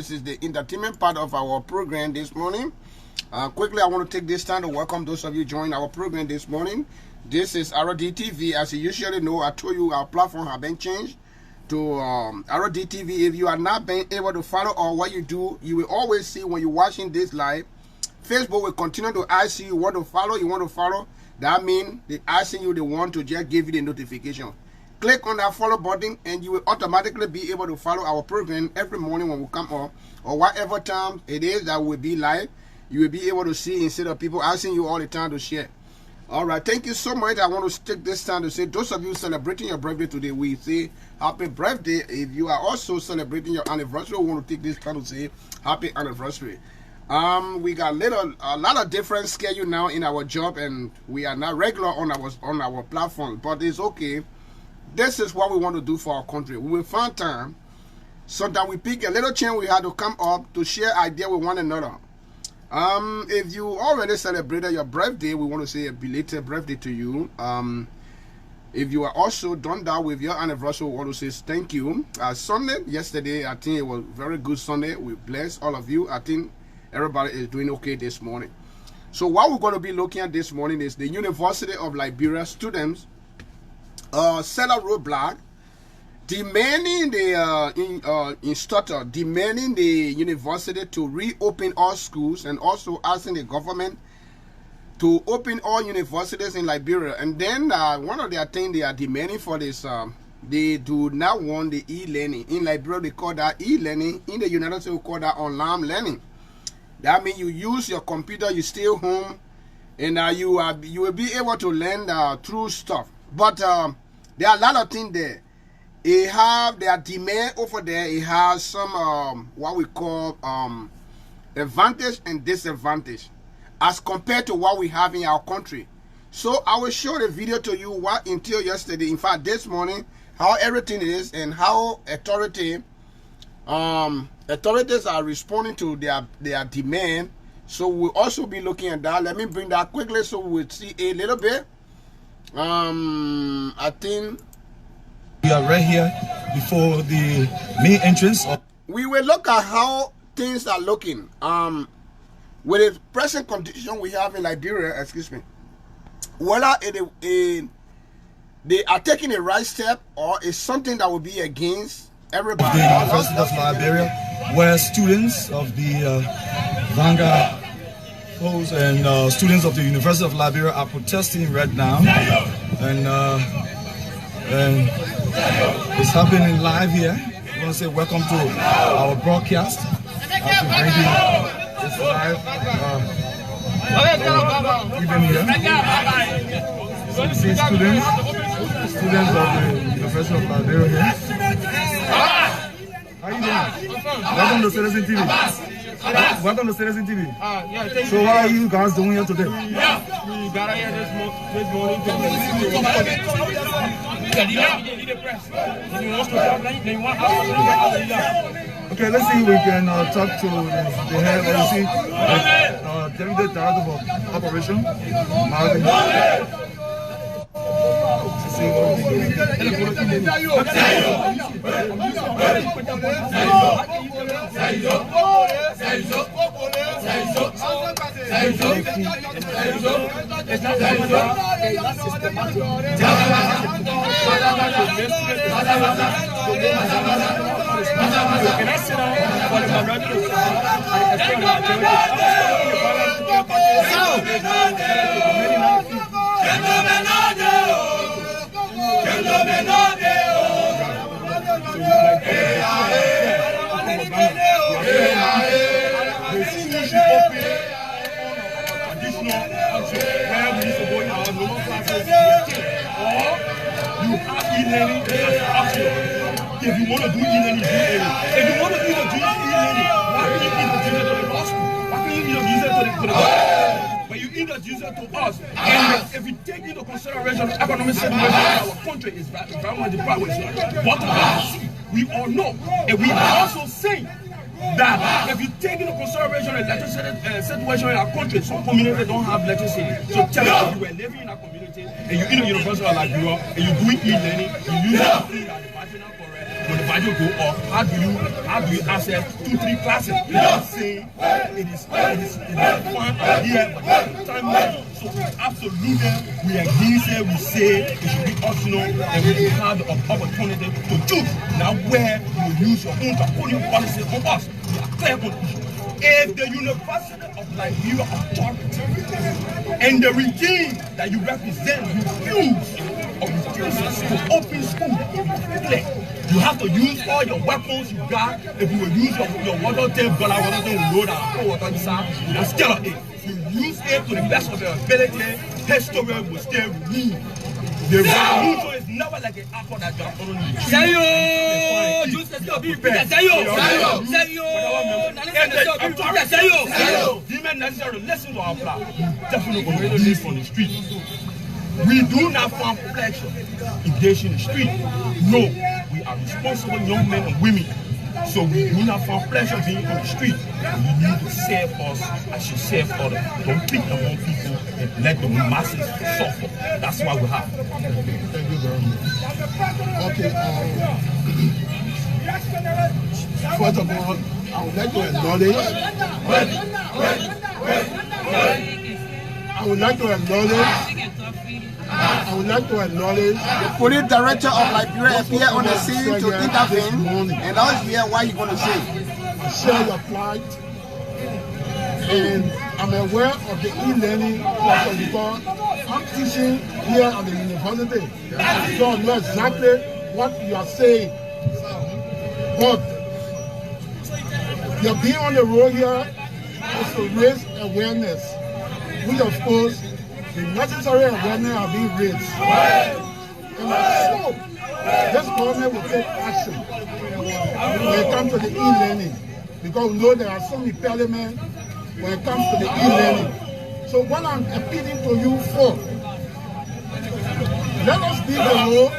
This is the entertainment part of our program this morning. Quickly, I want to take this time to welcome those of you joining our program this morning. This is RDTV. As you usually know, I told you our platform has been changed to RDTV. If you are not being able to follow or what you do, you will always see when you're watching this live. Facebook will continue to ask you want to follow. That means they asking you, they want to just give you the notification. Click on that follow button and you will automatically be able to follow our program every morning when we come up, or whatever time it is that will be live. You will be able to see instead of people asking you all the time to share. All right, thank you so much. I want to take this time to say, those of you celebrating your birthday today, we say happy birthday. If you are also celebrating your anniversary, we want to take this time to say happy anniversary. We got a lot of different schedule now in our job, and we are not regular on our platform, but it's okay. This is what we want to do for our country. We will find time. Sometimes we pick a little chance we had to come up to share ideas with one another. If you already celebrated your birthday, we want to say a belated birthday to you. If you are also done that with your anniversary, we want to say thank you. Sunday, yesterday, I think it was a very good Sunday. We bless all of you. I think everybody is doing okay this morning. So what we're going to be looking at this morning is the University of Liberia students set a roadblock demanding the instructor, demanding the university to reopen all schools, and also asking the government to open all universities in Liberia. And then one of their things they are demanding for this, they do not want the e-learning. In Liberia, they call that e-learning. In the United States, we call that online learning. That means you use your computer, you stay home, and you will be able to learn through stuff. But there are a lot of things there. It have their demand over there. It has some what we call advantage and disadvantage as compared to what we have in our country. So I will show the video to you what until yesterday, in fact this morning, how everything is and how authorities are responding to their demand. So we'll also be looking at that. Let me bring that quickly so we'll see a little bit. I think we are right here before the main entrance. We will look at how things are looking. With the present condition we have in Liberia, excuse me, whether they are taking the right step or it's something that will be against everybody. The University of Liberia, where students of the Vanguard and students of the University of Liberia are protesting right now, and it's happening live here. I want to say welcome to our broadcast. I'll be bringing this live even here. So you see students of the University of Liberia here. How you doing? Welcome to Citizen TV. Welcome to Citizen TV. Yeah, so what are you guys doing here today? Yeah, we got here this morning Okay, let's see if we can talk to the head of the Deputy Director of Operation, Marvin. If you want to do e-learning, if you want to do e-learning, why can you introduce it to the law school? Why can you introduce it to the government? But you introduce it to us. And if you take into consideration the economic situation of our country is very much deprived. Bottom line, we all know. And we are also saying that if you take into consideration the legislative situation in our country, some communities don't have electricity. So tell us, you were living in a community and you're in the University of Liberia and you're doing e-learning, you use it to feed the marginal forest. when the value go up, how do you access 2-3 classes? You just say it is fun here, but time now. So absolutely, we against it. We say it should be optional, and we have the opportunity to choose. Now, where you use your own draconian policy on us, we are clear on the issue. If the University of Liberia authority and the regime that you represent refuses to open school, you have to use all your weapons you got. If you will use your water tape, water tape, load and water inside, that's still it. You use it to the best of your ability, history will still remain. The revolution is never like an apple that you are only. Demon necessary listen to our plan. Definitely going to release from the street. We do not form complexion engaged in the street. No, we are responsible young men and women. So we do not find pleasure being on the street. We need to save us as you save others. Don't pick among people and let the masses suffer. That's why we have. Thank you very much. Okay. First of all, I would like to acknowledge. the police director of Liberia appeared on the scene to intervene, and now hear what you're going to say. I share your plight, and I'm aware of the e-learning process because I'm teaching here at the university, so I know exactly what you are saying. But you're being on the road here is to raise awareness, which of course the necessary awareness are being raised. And I'm sure this government will take action when it comes to the e-learning, because we know there are some impediments when it comes to the e-learning. So what I'm appealing to you for, let us leave the road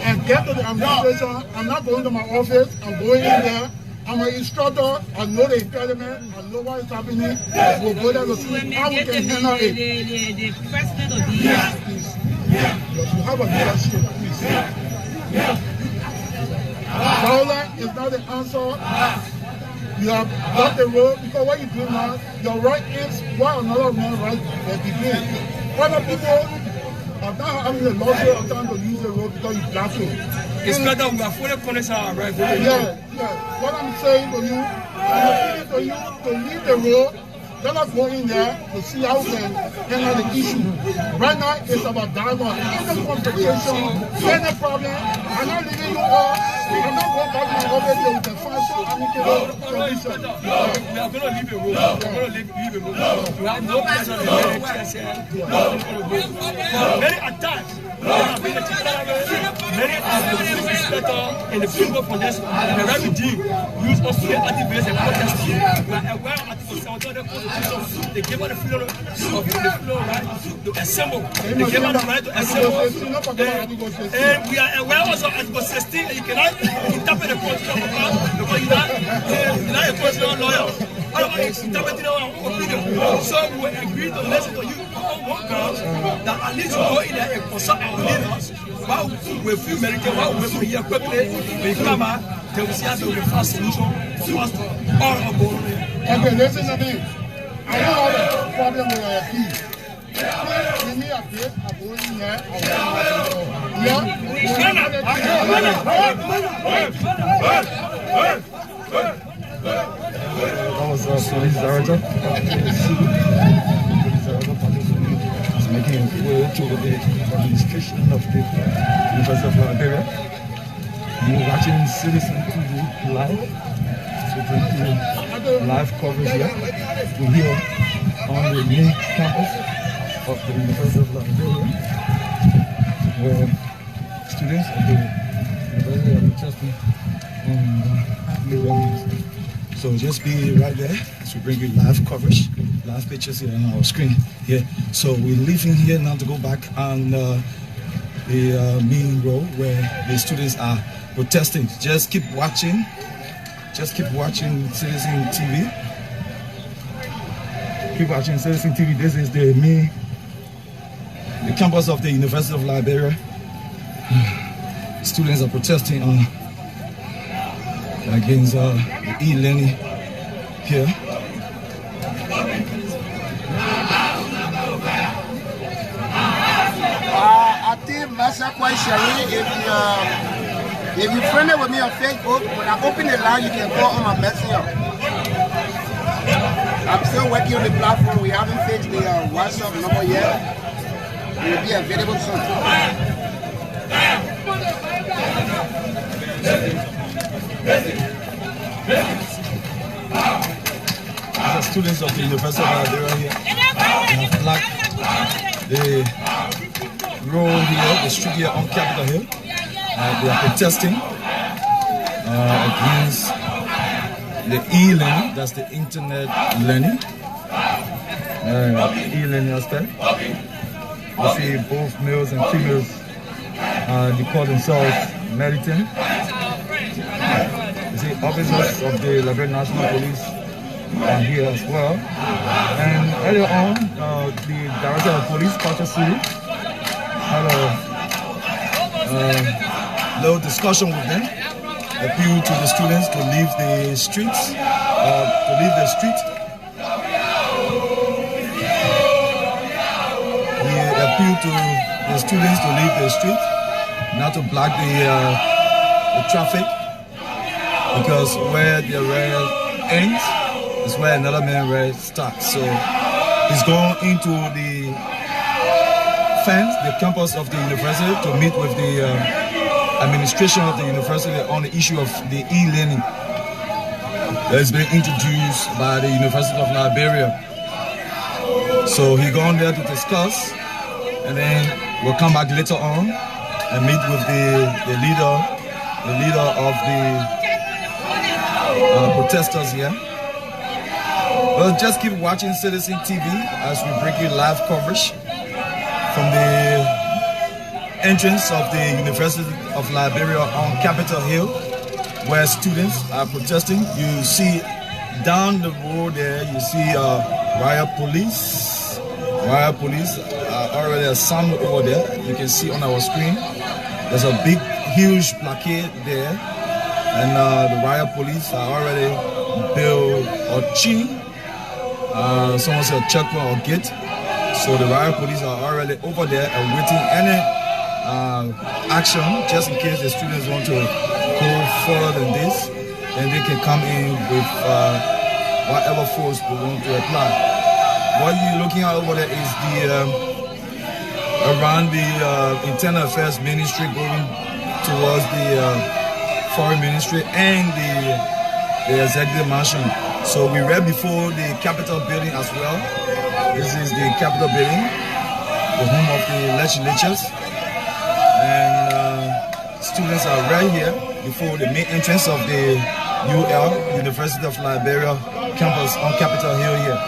and get to the administration. I'm not going to my office, I'm going in there. I'm an instructor, I know the impediment, I know what is happening. We'll go there to see how we can handle it. The president of the Yes, please. But you have a leadership, please. Violence is not the answer. You have got the road, because what you do now, your right is what another man right at the beginning. Other people are not having the luxury of time to use the road because you block it. It's better we are fully punished our right. Yeah. What I'm saying to you, I'm appealing to you to leave the road. Let us go in there to see how we can handle the issue. Right now, it's about dialogue. Any complication, any problem, I'm not leaving you all. I'm not going back to my office here with the first amicable solution. We are going to leave the road. We are going to leave the road. We have no place on the road. Many attacks. Many are the police inspector and the people for this. The refugee use us to get activists and protesters. We are aware of Article 7 of the Constitution. They give us the freedom right to assemble. They give us the right to assemble. And we are aware also of Article 16 that you cannot interpret the Constitution because you're not a constitutional lawyer. Interpreting our opinion. So we agree to listen to you on one ground that at least go in there and consult our leaders. While we feel medical, while we feel here quickly, we come out, then we see how to find a solution for us all about it. Okay, listen to me. I don't have a problem with your appeal. Give me a date, I'm going in there, That was police director. He's making his way to the administration of the University of Liberia. You're watching Citizen TV live. So live coverage here. We're here on the main campus of the University of Liberia, where students of the University are protesting on so just be right there as we bring you live coverage, live pictures here on our screen here. So we're leaving here now to go back on the main road where the students are protesting. Just keep watching. Just keep watching Citizen TV. Keep watching Citizen TV. This is the campus of the University of Liberia. students are protesting against the e-learning here. I think Master quite Sherry, if you friendly with me on Facebook, when I open the line, you can go on my messenger. I'm still working on the platform. We haven't fixed the WhatsApp number yet. It will be available soon. The students of the University of Liberia here have blocked the road here, the street here on Capitol Hill. They are protesting against the e-learning, that's the internet learning. E-learning aspect. You see both males and females, they call themselves militant. You see officers of the Liberia National Police are here as well. And earlier on, the director of police, Pastor City, had a little discussion with them, appeal to the students to leave the streets, He appealed to the students to leave the street, not to block the traffic, because where the red ends is where another man red starts. So he's going into the fence, the campus of the university, to meet with the administration of the university on the issue of the e-learning that has been introduced by the University of Liberia. So he's going there to discuss, and then we'll come back later on and meet with the leader of the protesters here. Well, just keep watching Citizen TV as we bring you live coverage from the entrance of the University of Liberia on Capitol Hill, where students are protesting. You see down the road there, you see riot police. Riot police are already assembled over there. You can see on our screen, there's a big, huge placard there, and the riot police are already built or chain. Someone said checkpoint or gate. So the riot police are already over there and waiting any action, just in case the students want to go further than this, and they can come in with whatever force they want to apply. What you're looking at over there is the around the Internal Affairs Ministry going towards the Foreign Ministry and the Executive Mansion. So we're right before the Capitol building as well. This is the Capitol building, the home of the legislatures. And students are right here before the main entrance of the UL, University of Liberia campus on Capitol Hill here.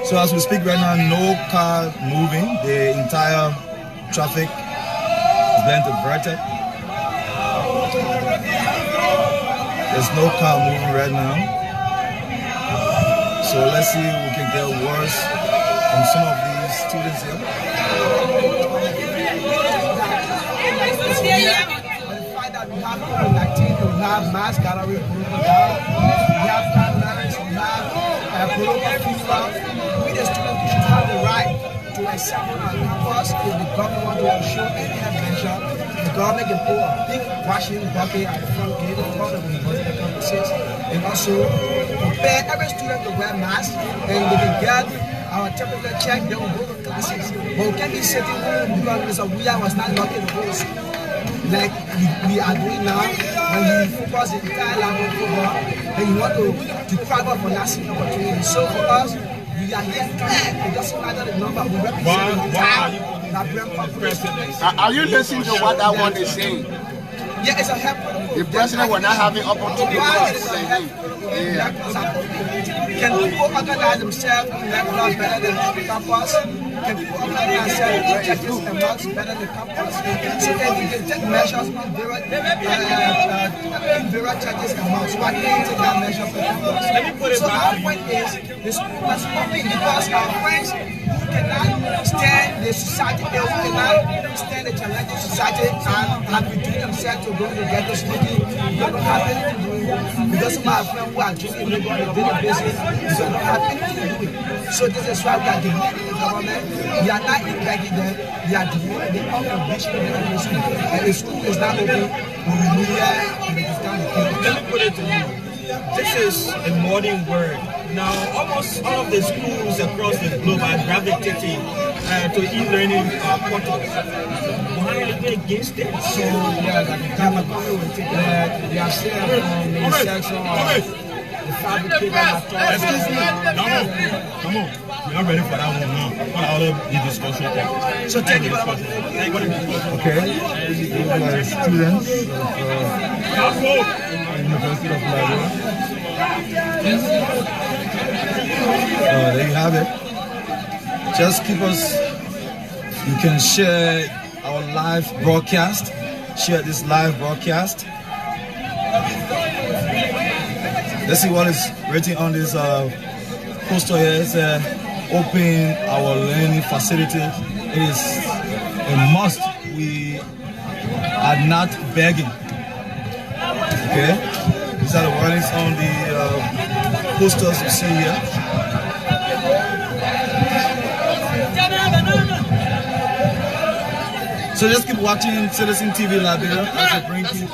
So as we speak right now, no car moving. The entire traffic is being diverted. There's no car moving right now. So let's see if we can get words from some of these students here. The fact that we have COVID-19, we have mass gathering, we have pandemics, we have protocol fever. We the students should have the right to assemble our campus. If the government wants to show any adventure, the government can put a big washing bucket at the front gate of the university campuses, and also prepare every student to wear masks, and they can get our temperature check, they will go to classes. But we can't be sitting home because Mr. William was not lucky to go to school. Like we are doing now, when you focus the entire level of football, and you want to deprive us from that same opportunity. So for us, we are here clear. It doesn't matter the number, we represent the entire population. Are you listening to what that one is saying? Yeah, it's a help protocol. The president will not have an opportunity to say him. Can people organize themselves to make life better than campus? can people come out and say churches and mosques better than campus? So if you can take measures in various churches and mosques, why can't you take that measure for campus? So our point is, the school must open because our friends who cannot stand the society, who cannot stand the challenging society and have been doing themselves to go to get the study, they don't have anything to do because of my friends who are drinking Lagos on a daily basis, they don't have anything to do with. So this is why we are demanding the government. We are not begging them, we are demanding the unconditional medical school. And the school is not open, we will be here and it is time to pay. Let me put it to you. This is a modern word. Now, almost all of the schools across the globe are gravitating to e-learning portals. Why are they against it? So, yeah, like the German government will take that. They are still in the section of the fabricator. Excuse me. Come on. We're not ready for that one now. What are the discussion? So, thank you. Okay, these are students of University of Liberia. There you have it. Just keep us. You can share our live broadcast. Share this live broadcast. Let's see what is written on this poster here. It's open our learning facility. It is a must. We are not begging. Okay, these are the wordings on the posters you see here. So just keep watching Citizen TV Liberia as we bring you.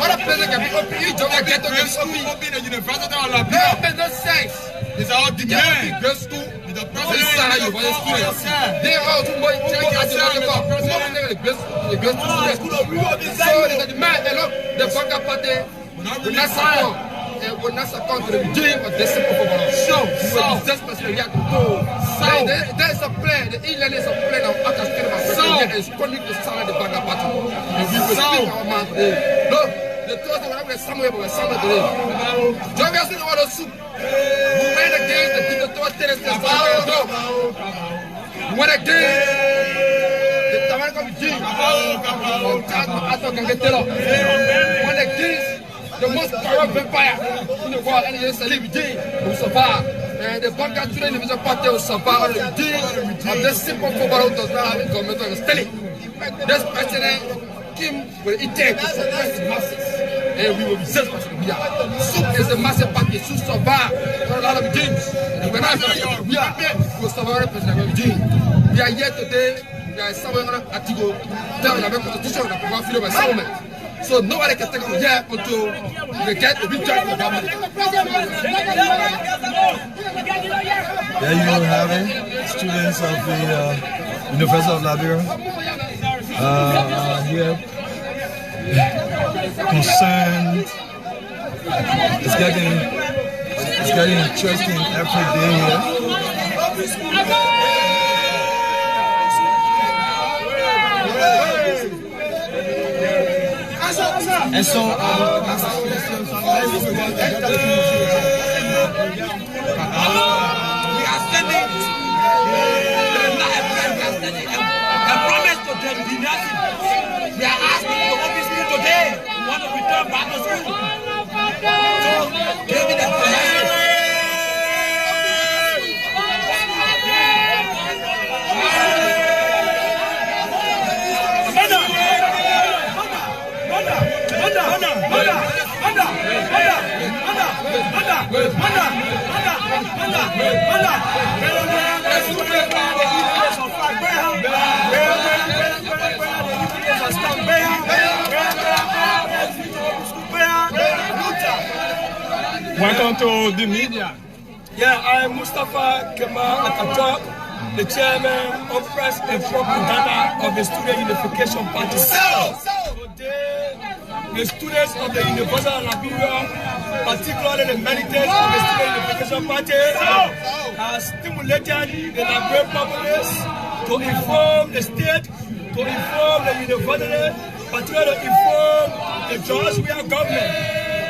Other places can be open. You don't get to be open. The university of Liberia makes no sense. It's all demand. Girls school. The president you want students. They all too much change as the girls school. So the demand. The Banga party will not support the regime of this simple people. So this person we have to go. There is a plan. The e-learning is a plan of how to scale up. So it's calling the sound of the Banga party. And we will speak our mind today. Look. The Thursday when I was somewhere, but somewhere today. John Gaston all the soup. We went against the dictator terrorists. We went against the Tamarika regime. We went against the most corrupt vampire in the world, and it's a regime who survive. And the Banga Student Division Party will survive the regime of this simple football who does not have a government of stealing. This president will eat to suppress the masses, and we will resist what we are. Soup is a massive party, to survive for a lot of regimes. And when I say we will survive the regime. We are here today, we are somewhere at Tigo, down in the constitution of the freedom of settlement. So nobody can take us here until we get the big job for the government. There you have it, students of the University of Liberia. Here, concerned. It's getting interesting every day here. And so we are standing and promise to the nation. We are asking to open school today. We want to return back to school. So give me that message. Welcome to the media. Yeah, I'm Mustafa Kemal Ataturk, the chairman of press and propaganda of the Student Unification Party. Today, the students of the University of Liberia, particularly the militants of the Student Unification Party, have stimulated the Liberian populace to inform the state, to inform the university, particularly to inform the Georgia government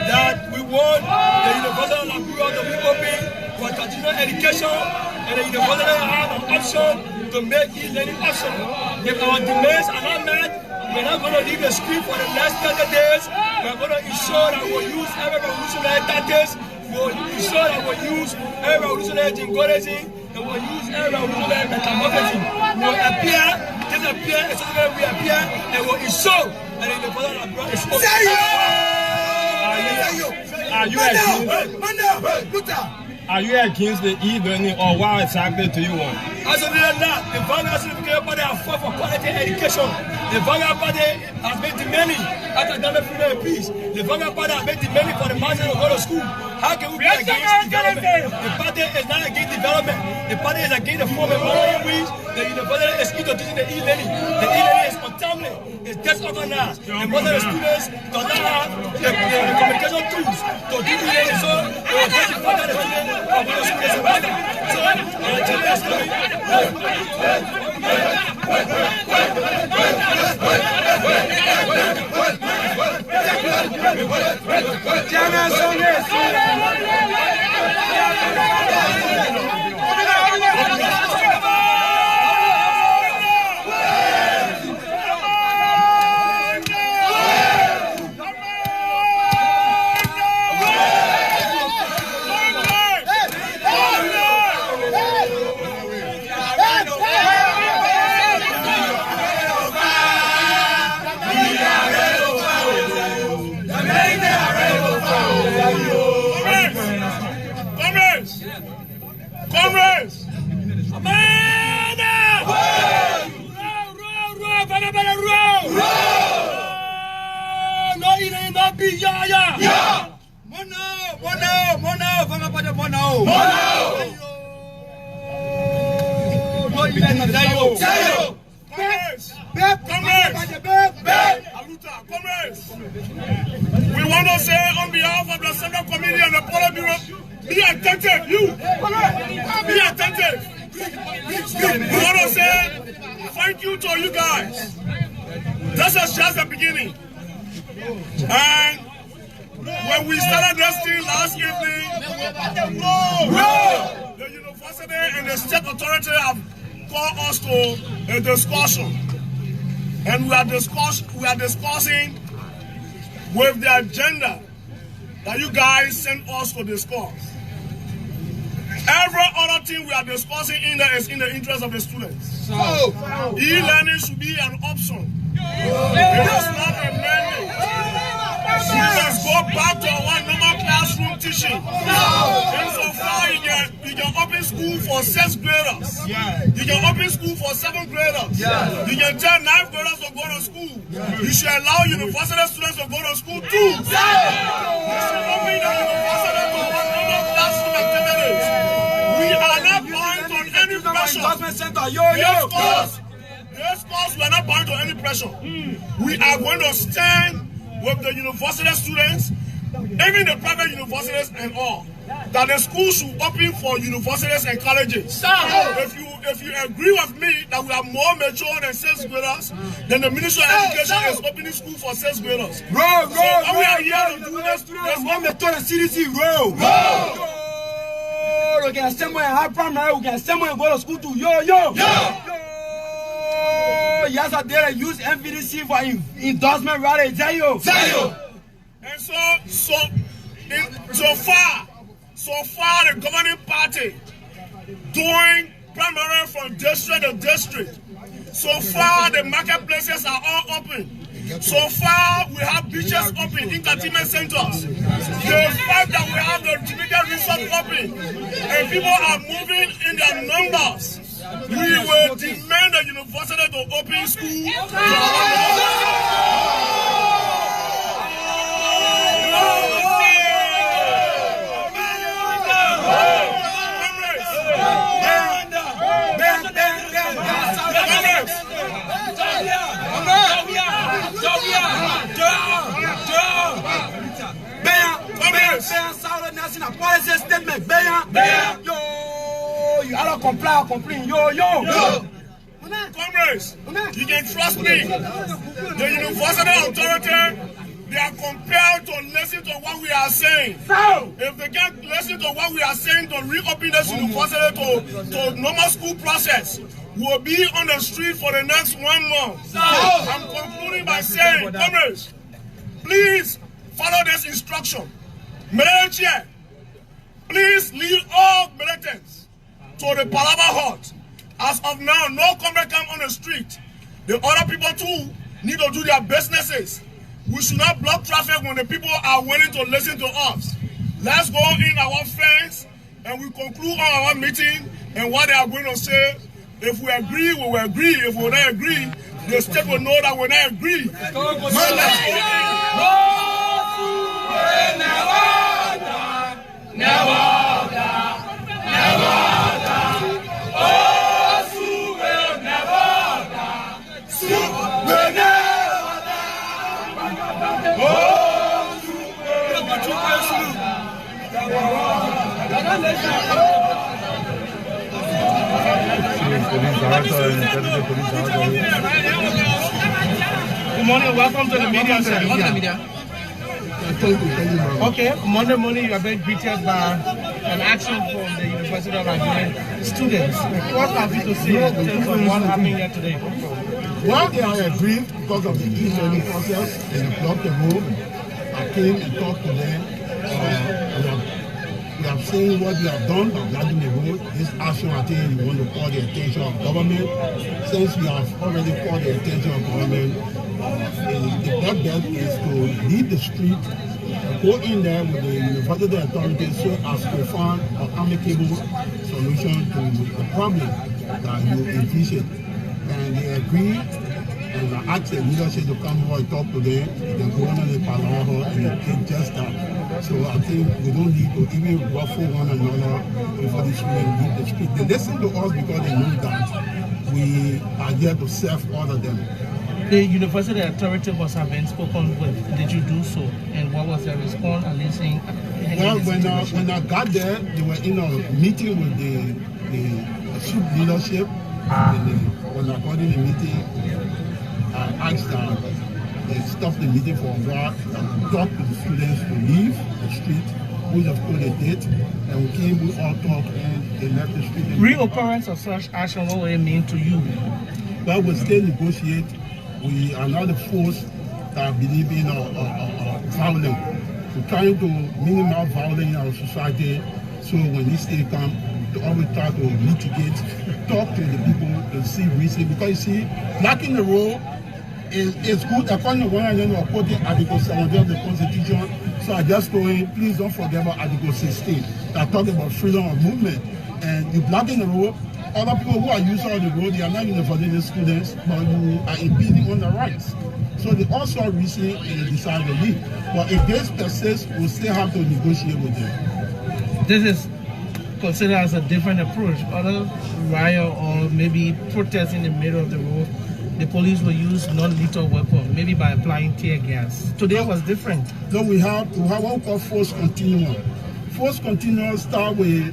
that we want the University of Liberia to be open for traditional education, and the university have an option to make e-learning option. If our demands are not met, we're not going to leave the school for the next 30 days. We're going to ensure that we'll use every revolutionary tactics. We'll ensure that we'll use every revolutionary jingoism, and we'll use every revolutionary metamorphism. We'll appear, disappear, and suddenly reappear, and we'll ensure that the University of Liberia is open. Are you against the e-learning, or what exactly do you want? As of now, the Vanguard Party has fought for quality education. The Vanguard Party has been demanding academic freedom and peace. The Vanguard Party has been demanding for the masses to go to school. How can we be against development? The party is not against development. The party is against the form of model in which the university is introducing the e-learning. The e-learning is untimely, it's disorganized, and most of the students do not have the communication tools to do e-learning, so they will get the fact that the students are going to school as a matter. So, that's coming. Comrades! Amanda! Row! No, it ain't not be ya! Mono! Vagapada mono! No, it ain't not Zayo! Comrades! Aluta, comrades! We want to say on behalf of the Central Committee and the Politburo, be attentive, you! Be attentive! We want to say thank you to you guys. This is just the beginning. And when we started this thing last evening, the university and the state authority have called us to a discussion. And we are discussing with the agenda that you guys sent us to discuss. Every other thing we are discussing in there is in the interest of the students. So, e-learning should be an option. It is not a mandate. Students go back to our normal classroom teaching. And so far, you can open school for 6th graders. You can open school for 7th graders. You can tell 9th graders to go to school. You should allow university students to go to school too. You should open the university to our normal classroom activities. We are not bound on any pressure. This course, we are not bound to any pressure. We are going to stand with the university students, even the private universities and all, that the school should open for universities and colleges. If you agree with me that we are more mature than 6th graders, then the Ministry of Education is opening school for 6th graders. So we are here to do this. There's one method in CDC. We can send one high primary, we can send one go to school to Yes, I did use MVDC for endorsement rally. Zayo. And so far the governing party doing primary from district to district. So far the marketplaces are all open. So far we have beaches open, entertainment centers. The fact that we have the Jamaican resort open and people are moving in their numbers. We will demand the university to open school to policy statement, you gotta comply or complain, yo. Comrades, comrades, you can trust me. The university authority, they are compelled to listen to what we are saying. If they can't listen to what we are saying to reopen this university to normal school process, we'll be on the street for the next 1 month. I'm concluding by saying, comrades, please follow this instruction. Military, please lead all militants to the Palava hut. As of now, no comrade come on the street. The other people too need to do their businesses. We should not block traffic when the people are willing to listen to us. Let's go in our fence and we conclude on our meeting and what they are going to say. If we agree, we will agree. If we don't agree, the state will know that we don't agree. So let's go Good morning, welcome to the media center. Okay, Monday morning you are being greeted by an action from the University of Liberia students. What have you to say in terms of what happened here today? Well, they are aggrieved because of the e-learning process and they blocked the road. I came and talked to them. We have seen what we have done by blocking the road. This action, I think, we want to call the attention of government. Since we have already called the attention of government, the block belt is to leave the street, go in there with the university authorities so as to find an amicable solution to the problem that you envision. And they agree, and I asked the leadership to come over and talk to them. They go on the Palava and they did just that. So I think we don't need to even ruffle one another before the students leave the street. They listen to us because they know that we are here to serve all of them. The university authority must have been spoken with. Did you do so? And what was their response? Are they saying? Well, when I got there, they were in a meeting with the chief leadership. And when I got in the meeting, I asked them, they stopped the meeting for a while and talked to the students to leave the street, which of course they did. And we came, we all talked, and they left the street. Reoccurrence of such action, what will it mean to you? Well, we still negotiate. We are not the force that believe in violence. We're trying to minimize violence in our society. So when this day comes, to always try to mitigate, talk to the people and see reason. Because you see, blocking the road is good according to one and then quoting Article 17 of the Constitution. So I just told him, please don't forget about Article 16 that talks about freedom of movement. And you're blocking the road. Other people who are using of the road, they are not university students, but you are impeding on the rights. So they also reason and they decide to leave. But if this persists, we'll still have to negotiate with them. This is considered as a different approach. Other riot or maybe protest in the middle of the road, the police will use non-lethal weapons, maybe by applying tear gas. Today was different. No, we have what we call force continuum. Force continuum start with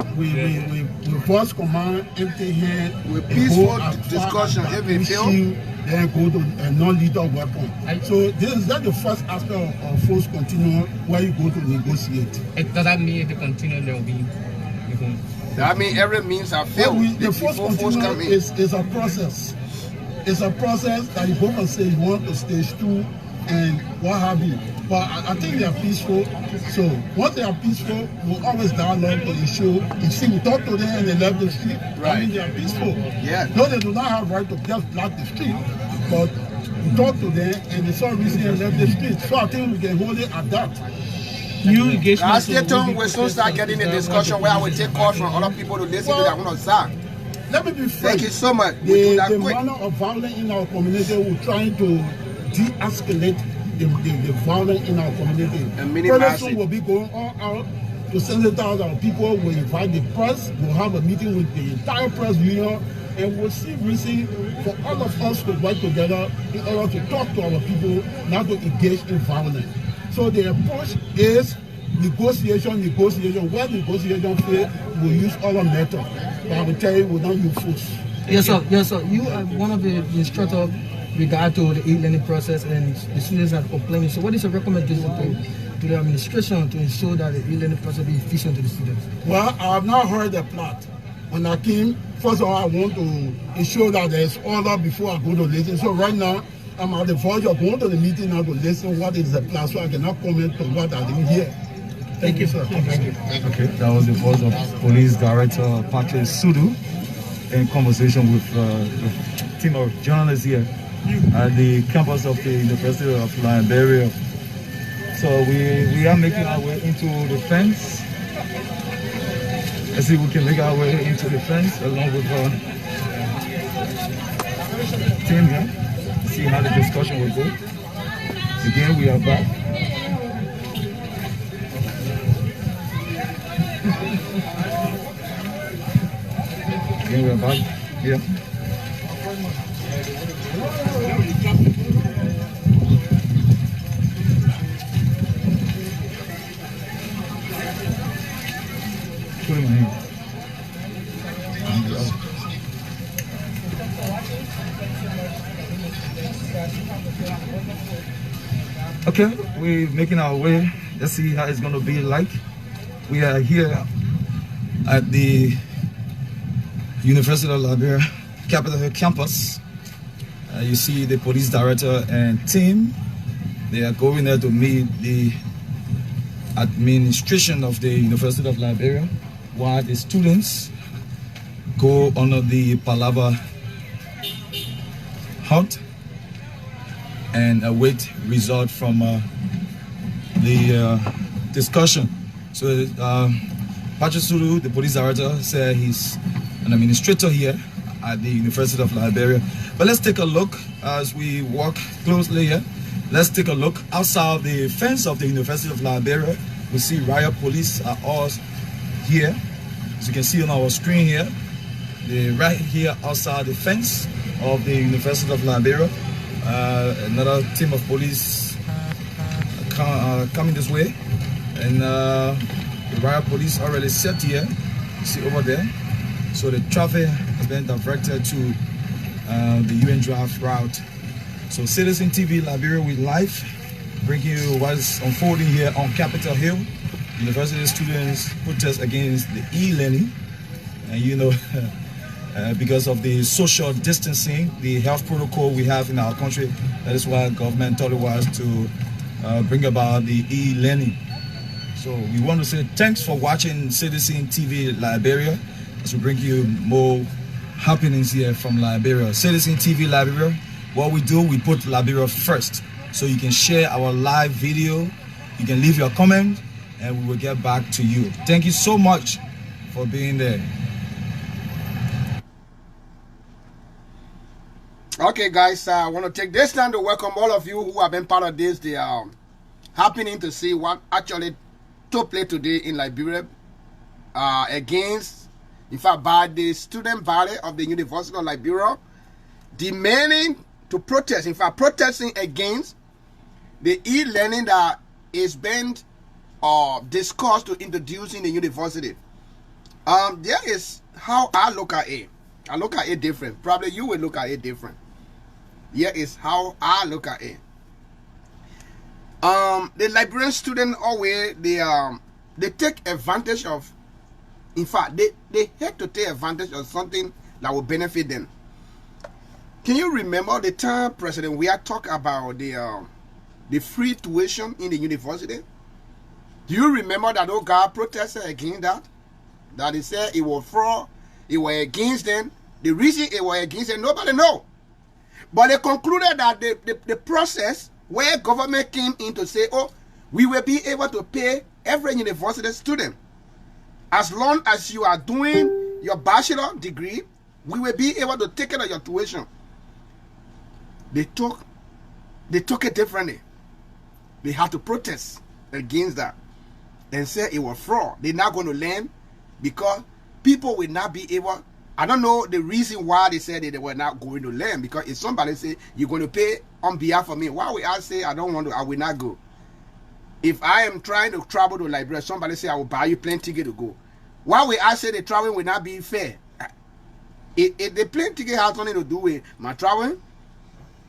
voice command, empty hand, with peaceful discussion, every then go to a non-lethal weapon. So this is the first aspect of force continuum where you go to negotiate. Does that mean if you continue there will be? That means every means have failed. The force continuum is a process. It's a process that you go from stage 1 to stage 2 and what have you. But I think they are peaceful. So once they are peaceful, we'll always dialogue to issue. You see, we talk to them and they left the street. Right. I mean, they are peaceful. Yeah. No, they do not have right to just block the street. But we talk to them and they saw reason and left the street. So I think we can hold it at that. New engagement. I stay tuned. We'll soon start getting a discussion where I will take calls from other people to listen to that one side. Let me be frank. Thank you so much. We do that the quick. manner of violence in our community, we're trying to de-escalate the violence in our community. And minimize soon it. We'll be going all out to sensitize our people. We'll invite the press. We'll have a meeting with the entire press union. And we'll see reason for all of us to work together in order to talk to our people, not to engage in violence. So the approach is negotiation. Where negotiation fails, we'll use other methods. But I will tell you, we don't use force. Yes, sir. Yes, sir. You are one of the instructors regard to the e-learning process, and the students are complaining. So what is your recommendation to the administration to ensure that the e-learning process be efficient to the students? Well, I have not heard the plot. When I came, first of all, I want to ensure that there is order before I go to listen. So right now, I'm at the verge of going to the meeting now to listen what is the plan, so I cannot comment on what I didn't hear. Thank you, sir. Thank you. Okay, that was the voice of Police Director Patrick Sudu in conversation with a team of journalists here at the campus of the University of Liberia. So we are making our way into the fence. Let's see if we can make our way into the fence along with our team here. See how the discussion will go. Again, we are back. Again, we are back here. Put him in here. Okay, we're making our way. Let's see how it's going to be like. We are here at the University of Liberia, Capitol Hill campus. You see the police director and team. They are going there to meet the administration of the University of Liberia, while the students go under the Palava hut and await result from the discussion. So Patrick Sulu, the police director, said he's an administrator here at the University of Liberia. But let's take a look as we walk closely here. Let's take a look outside the fence of the University of Liberia. We see riot police are all here. As you can see on our screen here, they're right here outside the fence of the University of Liberia. Another team of police coming this way, and the riot police already set here. You see over there. So the traffic has been diverted to the UN Drive route. So Citizen TV Liberia with live, bringing you what is unfolding here on Capitol Hill. University students protest against the e-learning, and you know, because of the social distancing, the health protocol we have in our country, that is why government thought it was to bring about the e-learning. So we want to say thanks for watching Citizen TV Liberia, as we bring you more happenings here from Liberia. Citizen TV Liberia, what we do, we put Liberia first. So you can share our live video, you can leave your comment, and we will get back to you. Thank you so much for being there. Okay, guys, I want to take this time to welcome all of you who have been part of this. They are happening to see what actually took place today in Liberia against, in fact, by the student body of the University of Liberia, demanding to protest, in fact, protesting against the e-learning that is being discussed to introduce in the university. There is how I look at it. I look at it different. Probably you will look at it different. Here is how I look at it. The Liberian student always they take advantage of. In fact, they hate to take advantage of something that will benefit them. Can you remember the time President we are talking about the free tuition in the university? Do you remember that old guy protested against that? That he said it was fraud, it was against them. The reason it was against them, nobody know. But they concluded that the process where government came in to say, oh, we will be able to pay every university student. As long as you are doing your bachelor degree, we will be able to take care of your tuition. They took it differently. They had to protest against that and say it was fraud. They're not going to learn because people will not be able. I don't know the reason why they said that they were not going to learn, because if somebody say you're going to pay on behalf of me, why would I say I don't want to, I will not go? If I am trying to travel to Liberia, somebody say I will buy you plane ticket to go. Why would I say the traveling will not be fair? If the plane ticket has nothing to do with my traveling,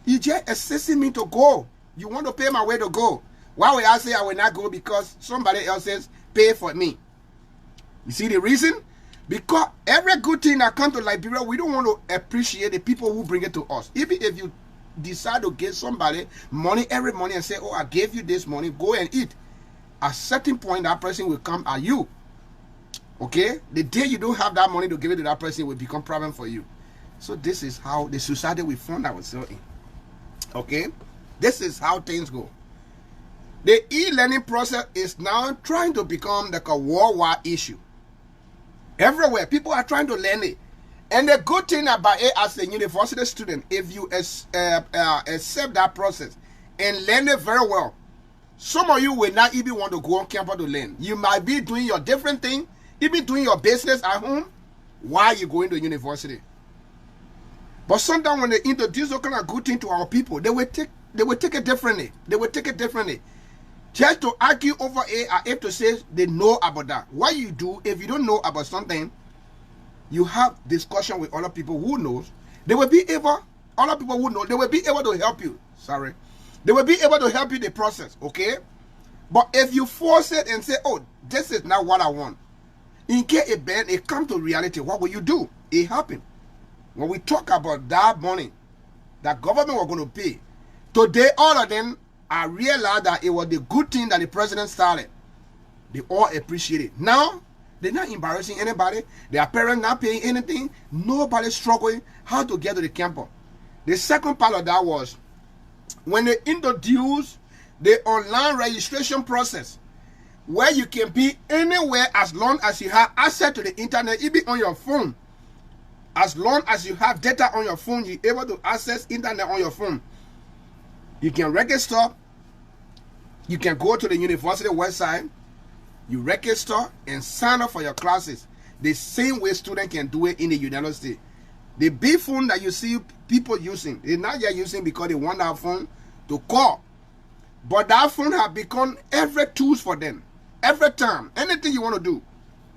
you just assisting me to go. You want to pay my way to go. Why would I say I will not go because somebody else says pay for me? You see the reason? Because every good thing that comes to Liberia, we don't want to appreciate the people who bring it to us. Even if you decide to give somebody money every morning and say, oh, I gave you this money, go and eat. At a certain point, that person will come at you. Okay? The day you don't have that money to give it to that person, it will become a problem for you. So this is how the society we found ourselves in. Okay? This is how things go. The e-learning process is now trying to become like a worldwide issue. Everywhere, people are trying to learn it. And the good thing about it as a university student, if you accept that process and learn it very well, some of you will not even want to go on campus to learn. You might be doing your different thing, even doing your business at home while you're going to university. But sometimes when they introduce those kind of good thing to our people, they will take it differently. They will take it differently. Just to argue over it, I have to say they know about that. What you do, if you don't know about something, you have discussion with other people who knows. They will be able, other people who know, they will be able to help you. Sorry. They will be able to help you the process, okay? But if you force it and say, oh, this is not what I want, in case it comes to reality, what will you do? It happened. When we talk about that money that government was going to pay, today all of them, I realized that it was the good thing that the president started. They all appreciate it. Now, they're not embarrassing anybody. Their parents not paying anything. Nobody struggling how to get to the campus. The second part of that was when they introduced the online registration process, where you can be anywhere as long as you have access to the internet, even on your phone. As long as you have data on your phone, you're able to access internet on your phone. You can register. You can go to the university website. You register and sign up for your classes. The same way students can do it in the United States. The big phone that you see people using, they're not just using because they want that phone to call. But that phone has become every tool for them. Every time, anything you want to do,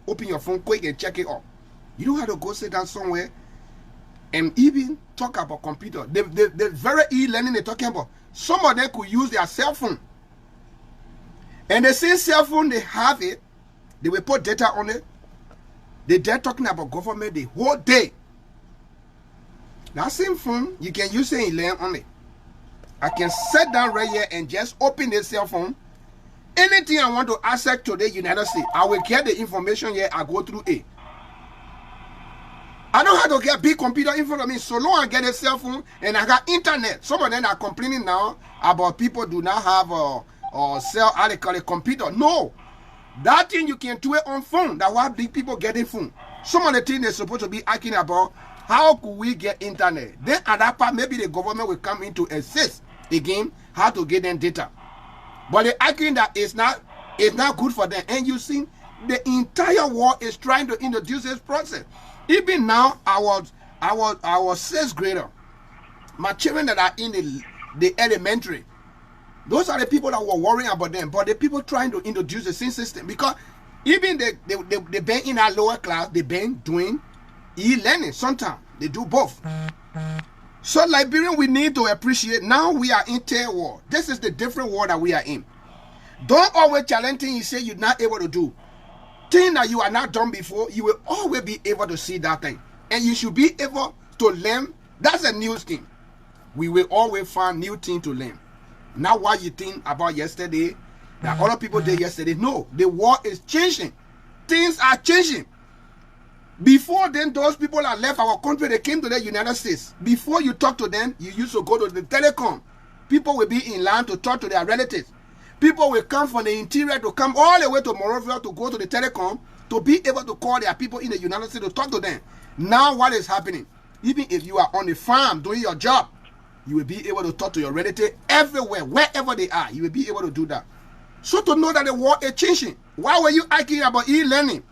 open your phone quick and check it out. You don't have to go sit down somewhere and even talk about computer. The very e-learning they're talking about, some of them could use their cell phone. And the same cell phone, they have it, they will put data on it. They're talking about government the whole day. That same phone, you can use it and learn on it. I can sit down right here and just open this cell phone. Anything I want to access to the United States, I will get the information here, I go through it. I don't have to get big computer in front of me. So long I get a cell phone and I got internet. Some of them are complaining now about people do not have a computer. No. That thing you can do it on phone. That's why big people getting phone. Some of the things they're supposed to be asking about, how could we get internet? Then at that part, maybe the government will come in to assist again how to get them data. But they're arguing that it's not good for them. And you see, the entire world is trying to introduce this process. Even now, I was sixth grader. My children that are in the elementary, those are the people that were worrying about them. But the people trying to introduce the same system, because even they been in our lower class, they been doing e-learning. Sometimes they do both. So Liberian, we need to appreciate. Now we are in third world. This is the different world that we are in. Don't always challenge things you say you're not able to do. Thing that you are not done before, you will always be able to see that thing. And you should be able to learn. That's a new thing. We will always find new things to learn. Not what you think about yesterday, that other people did yesterday. No, the world is changing. Things are changing. Before then, those people that left our country, they came to the United States. Before you talk to them, you used to go to the telecom. People will be in line to talk to their relatives. People will come from the interior to come all the way to Monrovia to go to the telecom to be able to call their people in the United States to talk to them. Now what is happening? Even if you are on the farm doing your job, you will be able to talk to your relative everywhere, wherever they are. You will be able to do that. So to know that the world is changing. Why were you arguing about e-learning?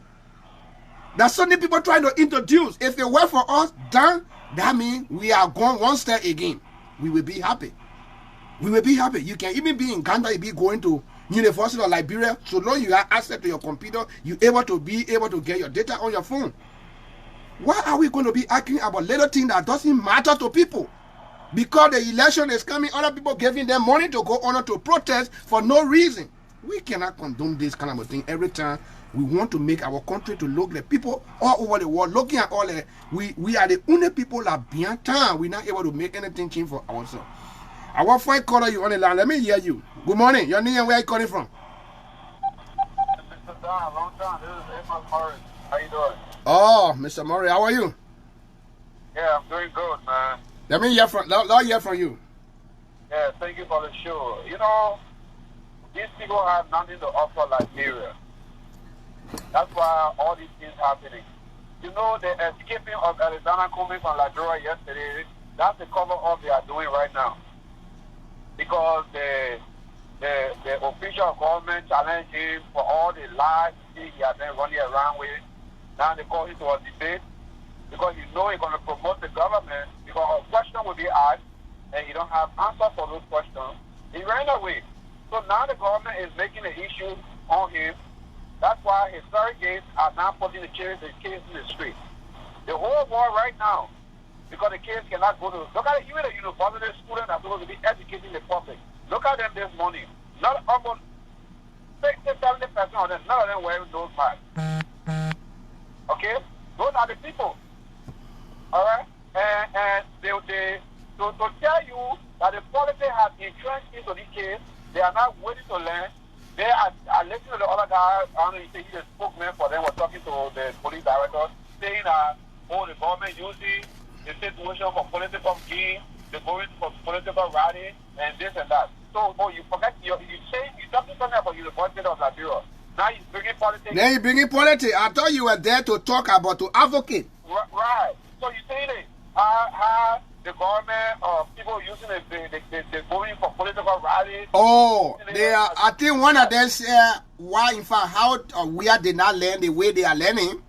That's something people trying to introduce. If it work for us, then that means we are going one step again. We will be happy. We will be happy. You can even be in Ghana, you be going to University of Liberia. So long you have access to your computer, you're able to get your data on your phone. Why are we going to be arguing about little things that doesn't matter to people? Because the election is coming, other people giving them money to go on to protest for no reason. We cannot condone this kind of a thing every time. We want to make our country to look like people all over the world looking at all that we are the only people that behind time. We're not able to make anything change for ourselves. I want to call you on the line. Let me hear you. Good morning. Your name and where are you calling from? Mr. Don, long time. This is Amos Murray. How you doing? Oh, Mr. Murray, how are you? Yeah, I'm doing good, man. Let me hear from you. Yeah, thank you for the show. You know, these people have nothing to offer Liberia. That's why all these things happening. You know, the escaping of Alexander coming from Liberia yesterday, that's the cover up they are doing right now. Because the official government challenged him for all the lies he has been running around with. Now they call him to a debate because you know he's going to promote the government because a question will be asked and he don't have answers for those questions. He ran away. So now the government is making an issue on him. That's why his surrogates are now putting the case in the street. The whole world right now, because the case cannot go to, look at it, even the university students are supposed to be educating the public. Look at them this morning. Not almost 60-70% of them, none of them wearing those masks. Okay? Those are the people. Alright? And they to tell you that the policy has entrenched into this case, they are not waiting to learn. They are listening to the other guy, I don't know, he said he's a spokesman for them, was talking to the police director, saying that, the government using the situation for political gain, they're going for political rally, and this and that. So, you forget, you're talking something about the University of Liberia. Now you're bringing politics. Now you're bringing politics. I thought you were there to talk about, to advocate. Right. So you say that how the government people using the going for political rallies. Oh, they are. I think one of them said why, in fact, how we did not learn the way they are learning.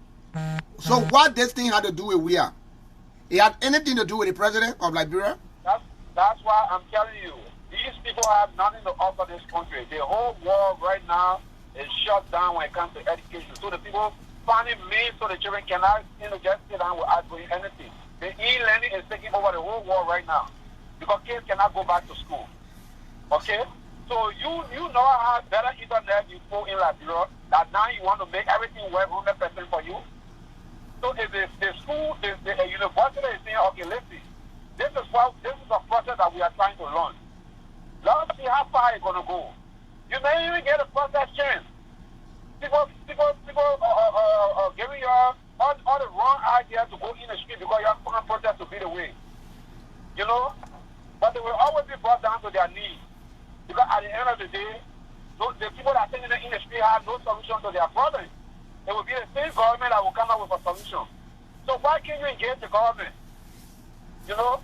So what this thing had to do with we are? It had anything to do with the president of Liberia? That's why I'm telling you, these people have nothing to offer this country. The whole world right now is shut down when it comes to education. So the people finding means so the children cannot just sit down without doing anything. The e-learning is taking over the whole world right now because kids cannot go back to school. Okay? So you know how better internet you put in Liberia that now you want to make everything work 100% for you. So if the school, the university is saying, okay, listen, this is a process that we are trying to learn. Let's see how far it's going to go. You may even get a process chance. People giving you all the wrong ideas to go in the street because you have to protest to be the way. You know? But they will always be brought down to their knees. Because at the end of the day, the people that are sitting in the street have no solution to their problems. It will be the same government that will come up with a solution. So why can't you engage the government? You know?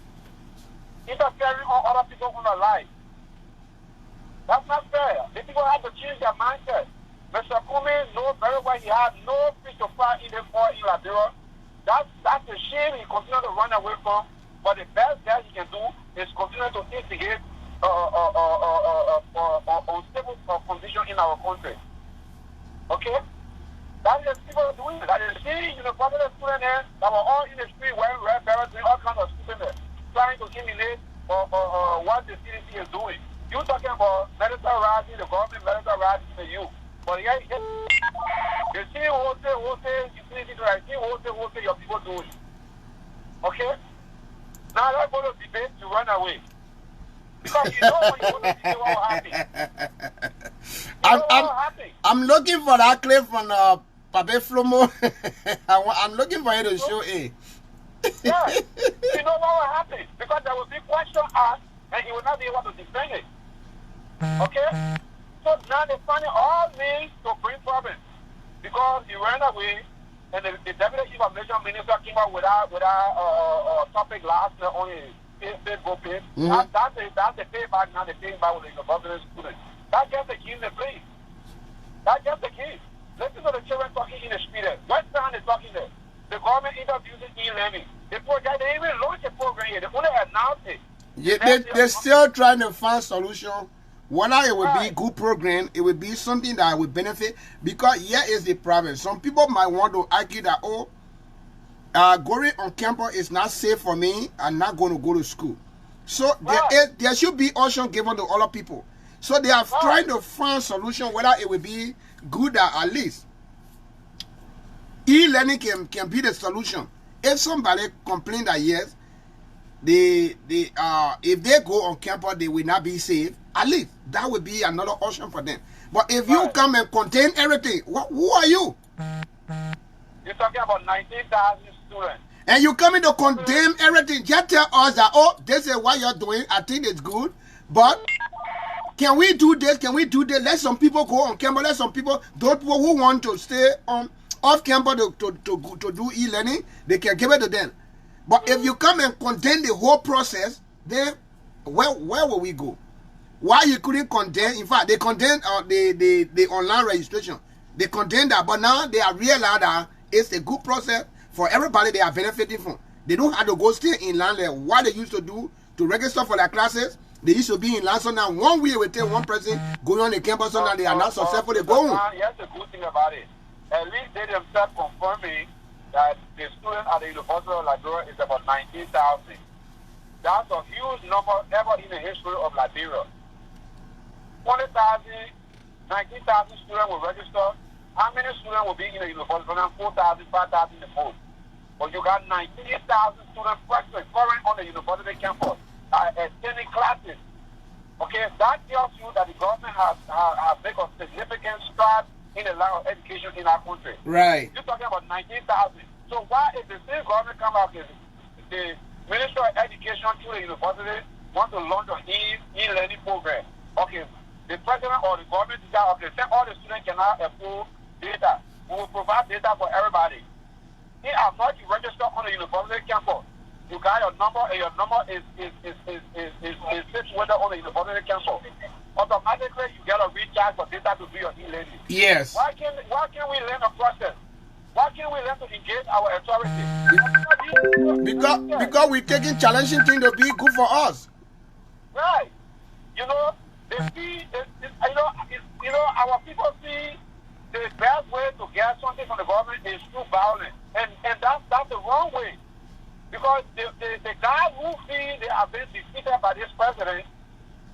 Interfering on other people's lives. That's not fair. The people have to change their mindset. Mr. Kumi knows very well he has no fish to fry in the fall in Liberia. That's a shame he continues to run away from. But the best that he can do is continue to instigate unstable condition in our country. Okay? That is people doing it. That is seeing university students there that were all in the street wearing red berets, doing all kinds of stupidness, trying to emulate what the CDC is doing. You talking about militarizing the government, militarizing the youth. But yeah, you see wholesale, you see wholesale your people doing. Okay? Now let's go to debate to run away. Because you know when you go to debate what will happen. I'm looking for that clip from Pape Flomo. I'm looking for you to show it. Yeah. You know what will happen? Because there will be question asked and he will not be able to defend it. Okay? So now they're finding all means to bring problems. Because he ran away and the Deputy Chief of Nation Minister came out with our topic last night on his Facebook page. That's the payback now, the payback with the government students. That's just the key in the place. That's just the key. Listen to the children talking in the street there. What time they're talking there? The government introducing e-learning. The project, they even launched a program here. They only announced it. Yeah, they're still trying to find solution. Whether it will be a good program, it will be something that will benefit. Because here is the problem. Some people might want to argue that, going on campus is not safe for me. I'm not going to go to school. So there should be option given to other people. So they are trying to find solution whether it will be good at least. E-learning can be the solution. If somebody complain that yes, if they go on campus they will not be safe, at least that would be another option for them. But if you come and contain everything, who are you? You're talking about 19,000 students. And you coming to condemn everything. Just tell us that, oh, this is what you're doing. I think it's good. But can we do this? Can we do this? Let some people go on campus. Let some people, those people who want to stay off campus to do e-learning, they can give it to them. But if you come and condemn the whole process, then where will we go? Why you couldn't condemn? In fact, they condemned the online registration. They condemned that, but now they are realized that it's a good process for everybody they are benefiting from. They don't have to go stay in land like what they used to do to register for their classes. They used to be in land, so now 1 week will take one person going on the campus, so now they are not successful, they go home. Here's the good thing about it. At least they themselves confirming that the student at the University of Liberia is about 19,000. That's a huge number ever in the history of Liberia. 20,000, 19,000 students will register. How many students will be in the university? 4,000, 5,000 the most. But you got 19,000 students practicing foreign on the university campus attending classes. Okay, that tells you that the government has made a significant stride in the line of education in our country. Right. You're talking about 19,000. So why is the same government come out with the Ministry of Education through the university want to launch an e-learning program? Okay, the president or the government decide, okay, say all the students cannot afford data. We will provide data for everybody. If I'm not registered on the university campus, you got your number and your number is situated on the university campus. Automatically you get a recharge for data to do your e-learning. Yes. Why can't we learn the process? Why can't we learn to engage our authority? Because we're taking challenging things to be good for us. Right. You know, they see, our people see the best way to get something from the government is through violence. And that's the wrong way. Because the guys who feel they have been defeated by this president,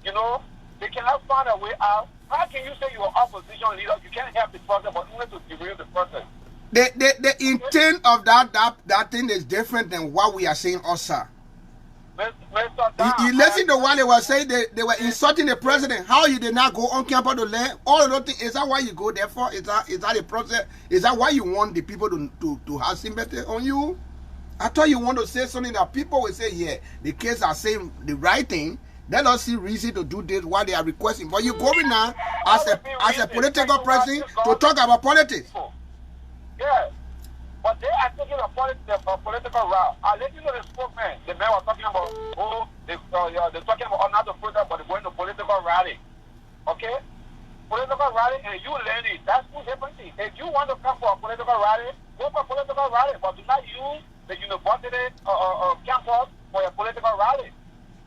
you know, they cannot find a way out. How can you say you're an opposition leader? You can't help the process, but only to derail the process. The intent of that thing is different than what we are saying also. You listen to what they were saying, they were insulting the president. How you did not go on campus to learn? All of those things, is that why you go there for? Is that the process? Is that why you want the people to have sympathy on you? I thought you want to say something that people will say, yeah, the kids are saying the right thing. Let us see reason to do this while they are requesting. But you going now as a political person to talk about politics. Yeah. But they are taking a political route. I let you know the spokesman. The man was talking about, they're talking about not the protest, but they're going to political rally. Okay? Political rally and you learn it. That's two different things. If you want to come for a political rally, go for a political rally. But do not use the university campus for a political rally.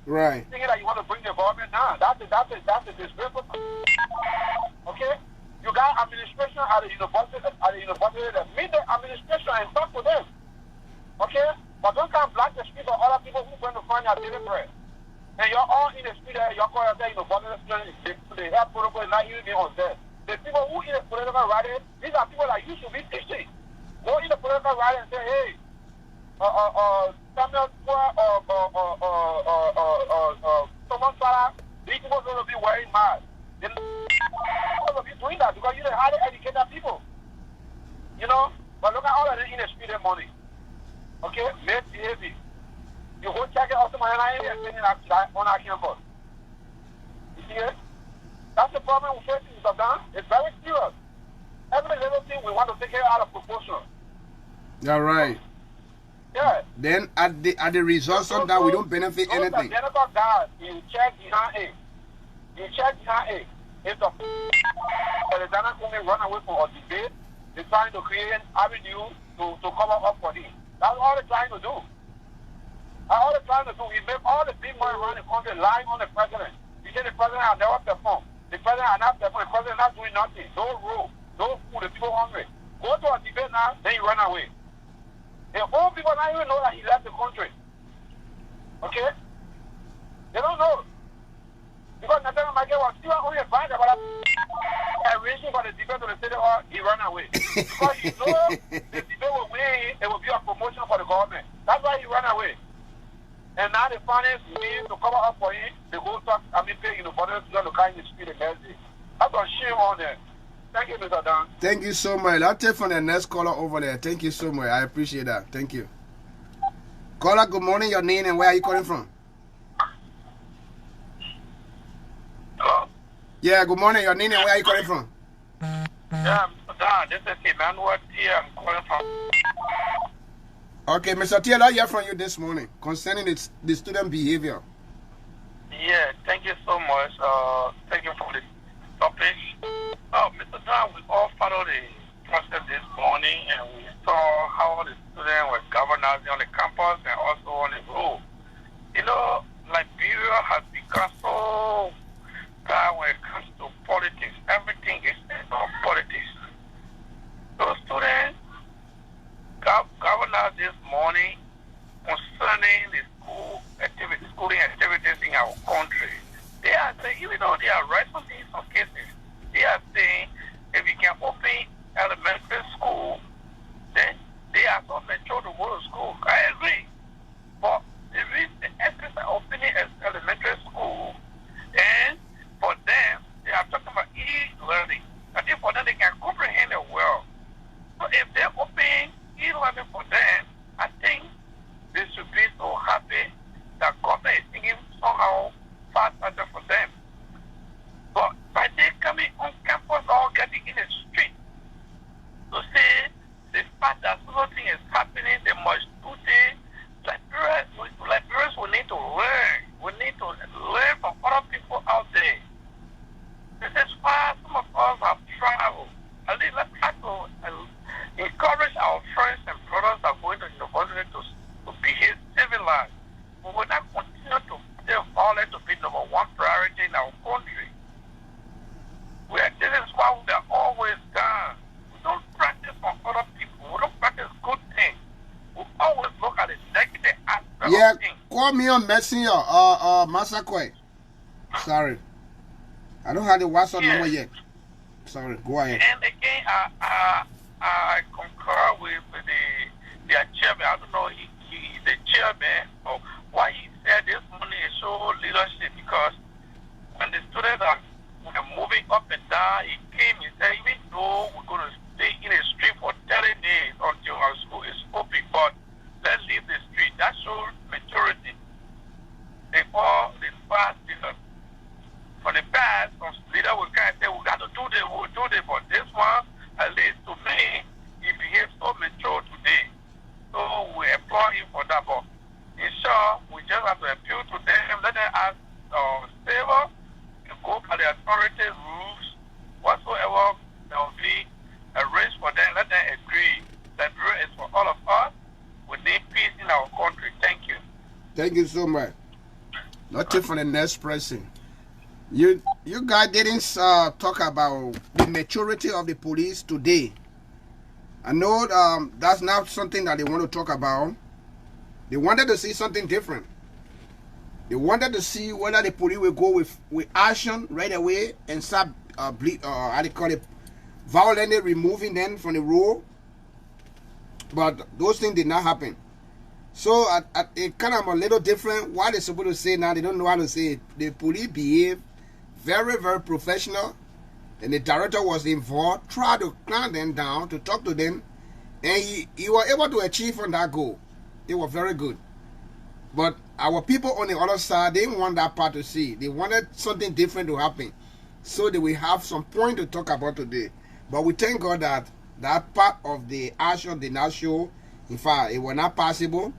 Right. Thinking that you want to bring the government down. That's a disgraceful. Okay? You got administration at the university that meet the administration and talk to them. Okay? But don't come block the street for other people who are going to find your daily bread. And you're all in the street there, you're calling there, the health protocol is not even on there. The people who in the political rally, these are people that you should be teaching. Go in the political rally and say, hey, Samuel someone Sarah, these people are going to be wearing masks. They're going to be doing that because you're the highly educated people. You know? But look at all of them in the street and money. Okay? Misbehaving. You go check it out to my area and send it on our campus. You see it? That's the problem we're facing in Sudan. It's very serious. Every little thing we want to take care out of proportion. All right. Yeah. Then at the result of that, we don't benefit anything. Those guys, you check behind it. You check behind it. If the Alexander Kumi run away from a debate, they're trying to create an avenue to cover up for him. That's all they're trying to do. All they're trying to do is make all the big money around the country lying on the president. You say the president has never performed. The president has not performed. The president is not doing nothing. No rule. No food. The people hungry. Go to a debate now, then you run away. The old people don't even know that he left the country. Okay? They don't know. Because Nathaniel Michael was still only advised about arranging for the debate to the city hall, he ran away. Because he knows the debate will win, it will be a promotion for the government. That's why he ran away. And now the finance means to cover up for him, the whole talk, pay the borders to carry the speed and mercy. That's a shame on them. Thank you, Mr. Dan. Thank you so much. I'll take from the next caller over there. Thank you so much. I appreciate that. Thank you. Caller, good morning. Your name and where are you calling from? Hello? Yeah, good morning. Your name and where are you calling from? Yeah, Mr. Dan, this is Emmanuel T. I'm calling from. Okay, Mr. T, I'll hear from you this morning concerning the student behavior. Yeah, thank you so much. Thank you for the topic. Mr. Dan, we all followed the process this morning and we saw how the students were governizing on the campus and also on the road. You know, Liberia has become so bad when it comes to politics. Everything is about politics. So students governors this morning concerning the schooling activities in our country. They are saying, even though they are right on in some cases, they are saying if we can open elementary school, then they are so mature to go to school. I agree. But the essence of opening elementary school, and for them, they are talking about e-learning. I think for them, they can comprehend it well. So if they open e-learning for them, I think they should be so happy that government is thinking somehow faster for them. But by they coming on campus or getting in the street to say the fact that something is happening, they must do this. Liberals will need to learn. We need to learn from other people out there. This is why some of us have traveled. At least let's try to encourage our friends and brothers that are going to university to behave civilized. We will not continue to stay violent to be number one priority in our country. This is why we are always down. We don't practice on other people. We don't practice good things. We always look at the negative aspect of things. Call me on Messenger, Masakwe. Sorry. I don't have the WhatsApp number yet. Sorry, go ahead. And again, I concur with the chairman. I don't know, he's the chairman, or why he said this money is so leadership, because when the students are moving up and down, he came and said, even though we're going to stay in the street for 30 days until our school is open, but let's leave the street. That shows maturity. They all, the past, for the past, some leader will kind of say, we got to do this, we'll do this, but this one, at least to me, he behaves so mature today. So we applaud him for that. But in short, we just have to appeal to them, let them ask favor, to go by the authority rules, whatsoever there will be arranged for them, let them agree that rule is for all of us. We need peace in our country. Thank you. Thank you so much. Nothing for the next person. You guys didn't talk about the maturity of the police today. I know that's not something that they want to talk about. They wanted to see something different. They wanted to see whether the police will go with action right away and start how they call it, violently removing them from the road. But those things did not happen. So it kind of a little different. What they're supposed to say now, they don't know how to say it. The police behave very, very professional, and the director was involved, tried to climb them down, to talk to them, and he was able to achieve on that goal. They were very good. But our people on the other side, they didn't want that part to see. They wanted something different to happen, so that we have some point to talk about today. But we thank God that that part of the action did not show. In fact, it was not possible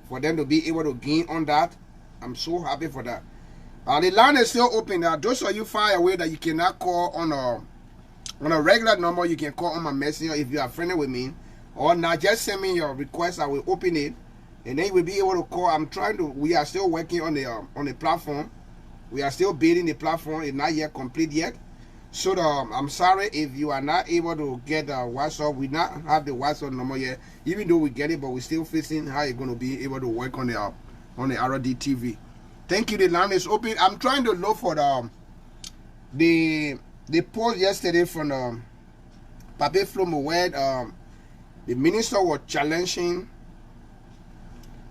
for them to be able to gain on that. I'm so happy for that. The line is still open. Those of you far away that you cannot call on a regular number, you can call on my messenger if you are friendly with me. Or now just send me your request. I will open it, and then you will be able to call. We are still working on the platform. We are still building the platform. It's not yet complete yet. So I'm sorry if you are not able to get the WhatsApp. We not have the WhatsApp number yet, even though we get it, but we're still facing how you're going to be able to work on the RD TV. Thank you. The line is open. I'm trying to look for the post yesterday from Pape Flomo where the minister was challenging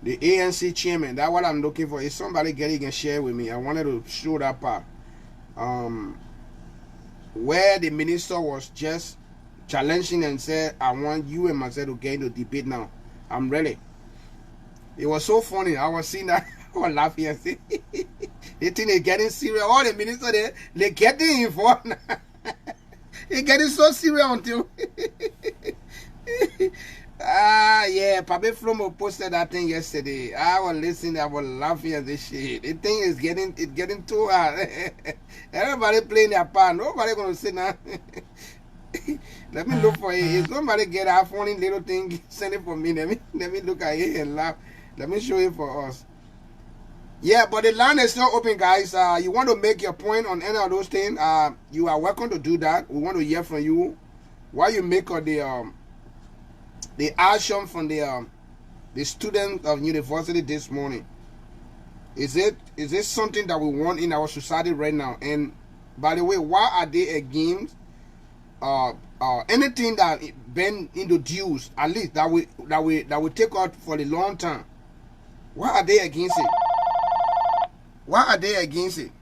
the ANC chairman. That's what I'm looking for. If somebody can share with me, I wanted to show that part. Where the minister was just challenging and said, I want you and myself to get into debate now. I'm ready. It was so funny. I was seeing that. I was laughing and saying, they think they're getting serious. All the ministers, they're getting involved. They're getting so serious until... yeah, Pape Flomo posted that thing yesterday. I was listening, I was laughing at this shit. The thing is getting too hard. Everybody playing their part. Nobody gonna say now. Let me look for it. If somebody get a funny little thing, send it for me. Let me look at it and laugh. Let me show it for us. Yeah, but the line is still open, guys. You want to make your point on any of those things? You are welcome to do that. We want to hear from you. What you make of the action from the students of university this morning? Is it something that we want in our society right now? And by the way, why are they against anything that been introduced, at least that we take out for the long term? Why are they against it? Why are they against it?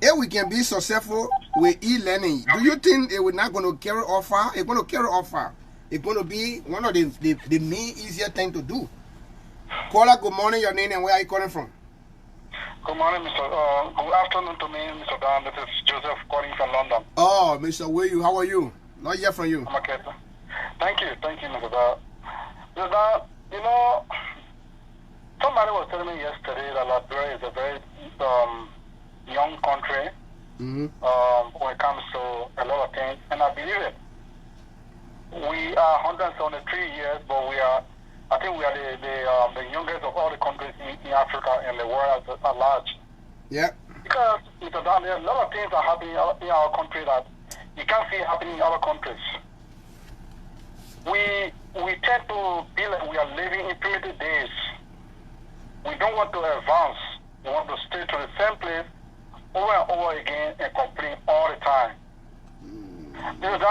If we can be successful with e-learning, do you think it will not going to carry off far? It's going to carry off far. It's going to be one of the main easier thing to do. Caller, good morning. Your name and where are you calling from? Good morning, Mr. Good afternoon to me, Mr. Dan. This is Joseph calling from London. Oh, Mr. Will, how are you? Not hear from you. I'm okay, sir. Thank you, Mr. Dan. Mr. Dan, you know, somebody was telling me yesterday that Liberia is a very young country when it comes to a lot of things, and I believe it. We are 173 years, but I think we are the youngest of all the countries in Africa and the world at large. Yeah. Because, Mr. Dan, there are a lot of things that happen in our country that you can't see happening in other countries. We tend to feel like we are living in primitive days. We don't want to advance. We want to stay to the same place over and over again and complain all the time. Because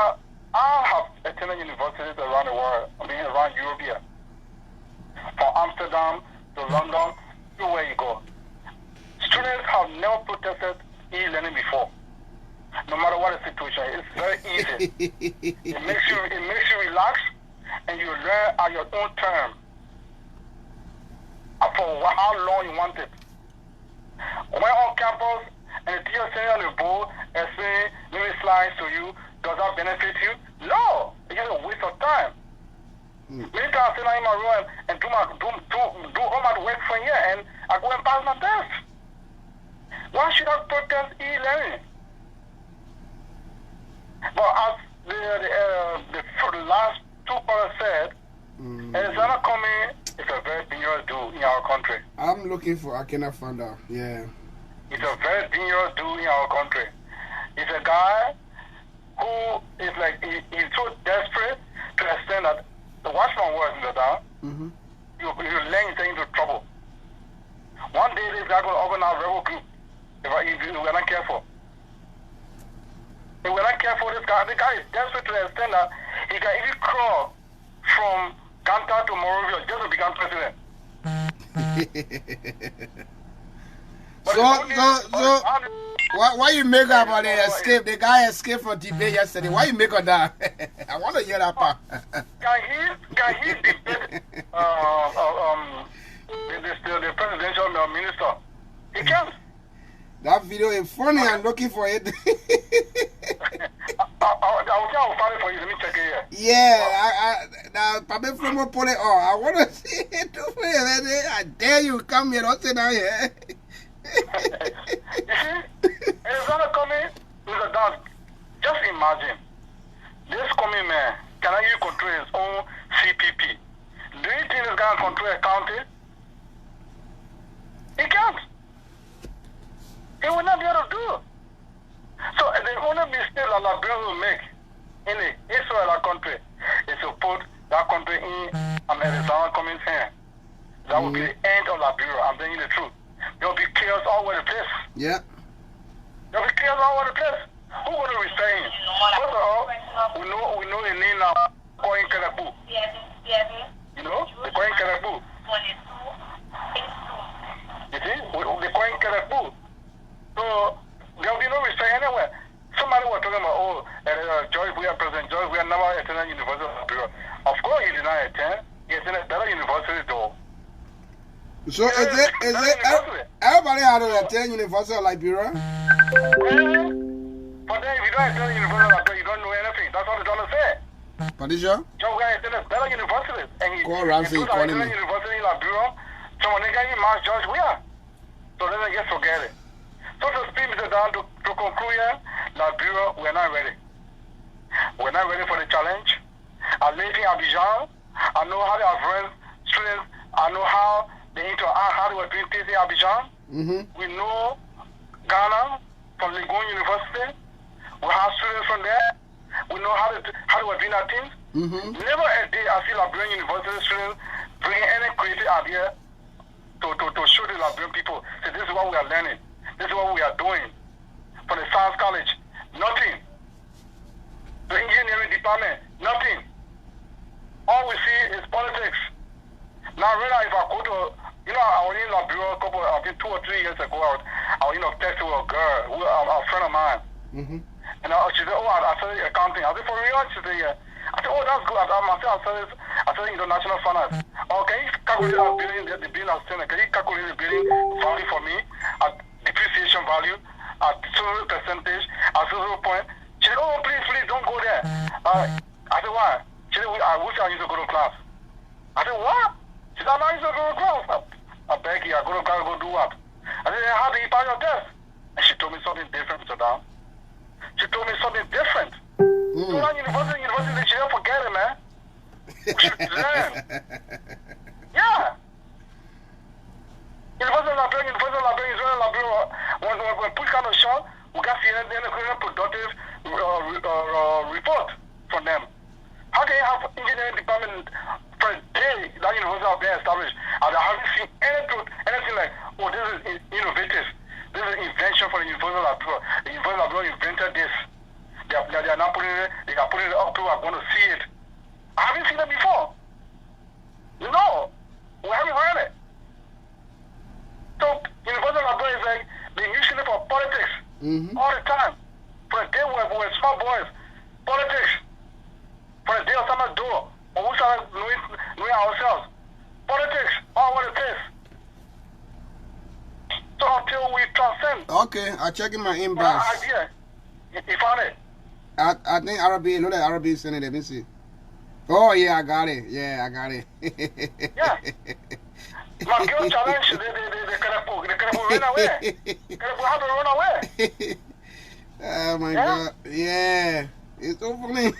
I have attended universities around the world, around Europe, from Amsterdam to London, everywhere you go. Students have never protested e-learning before. No matter what the situation, it's very easy. It makes you relax, and you learn at your own term. For how long you want it. When on campus and the teacher sitting on the board and saying, maybe slides to you, does that benefit you? No, it's just a waste of time. Many times I sit in my room and do all my work for a year and I go and pass my test. Why should I protest e-learning? But as the last two callers said, Arizona coming is a very dangerous dude in our country. I'm looking for, I cannot find out. Yeah. It's a very dangerous dude in our country. It's a guy who is like, he's so desperate to the extent that the watchman was in the town, you learn yourself into trouble. One day this guy going to organize a rebel group if we're not careful. If we're not careful, the guy is desperate to the extent that he can even crawl from Ganta to Morovia just to become president. So, why you make up on the escape? The guy escaped from debate yesterday. Why you make on that? I want to hear that part. Can he debate the presidential minister? He can't. That video is funny. I'm looking for it. I'll find it for you. Let me check it here. Yeah, now Pape Flomo pull it off. I want to see it. I dare you come here. Don't sit down here. You see, Arizona coming with a dog. Just imagine this coming man can actually control his own CPP. Do you think this guy can control a county? He can't. He will not be able to do. that Liberia will make in the history of that country is to put that country in American coming here. That will be the end of Liberia. I'm telling you the truth. There will be chaos all over the place. Yeah. There will be chaos all over the place. Who going to restrain? First of all, we know the name now, Coin Karabu. You know, the Coin Karabu. You see, the Coin Karabu. So there will be no restraint anywhere. Somebody was talking about, George, we are President George, we are never attended University of Liberia. Of course he did not attend. He attended better university though. So is it everybody had to attend University of Liberia? But then if you don't attend University of Liberia, you don't know anything. That's what they're trying to say. Patricia? George we attended better universities. And he Call Ramsey calling me. University in Liberia. Someone they got you March George we are. So let's just forget it. So to speak, Mr. Dan, to conclude here, Liberia, we're not ready. We're not ready for the challenge. I live in Abidjan. I know how they are friends, students. I know how they interact, how they were doing things in Abidjan. We know Ghana from Legon University. We have students from there. We know how they were doing our things. Never a day I see Liberian University students bringing any creative idea to show the Liberian people. Say, this is what we are learning. This is what we are doing. For the science college, nothing. The engineering department, nothing. All we see is politics. Now, right if I go to, I was in Liberia a couple, I think 2 or 3 years ago, I was texting with a girl, a friend of mine. And she said, I studied accounting. I said, for real? She said, yeah. I said, that's good. I studied international finance. Oh, can you calculate the building, the building I'm selling? Can you calculate the building value for me? At depreciation value, at certain percentage, at certain point. She said, please, don't go there. I said, why? She said, I wish I used to go to class. I said, what? She said, I'm not used to go to class. I beg you, I go to class, go do what? I said, how do you pass your test? And she told me something different, Mr. Dan. She told me something different. So that university, she didn't forget it, man. We should learn. Yeah. University of Liberia, when push kind of shot, we got to see any productive report from them. How can you have engineering department for a day that university out there established, and I haven't seen anything like, this is innovative. This is an invention for the University of Liberia. The University of Liberia invented this. They are not putting it, they are putting it up to, I'm going to see it. I haven't seen it before. No, we haven't heard it. So, University of Liberia is like, they're using it for politics all the time. For a day we're small boys, politics. For a day of summer door, or we start knowing ourselves. Politics, all what it is. So until we transcend. Okay, I'm checking my inbox. Idea. You found it? I think Arabic, look at Arabic sent it. Let me see. Oh, yeah, I got it. Yeah, I got it. Yeah. My girl challenge, they run away. How to run away? Oh, my God. Yeah. It's so funny.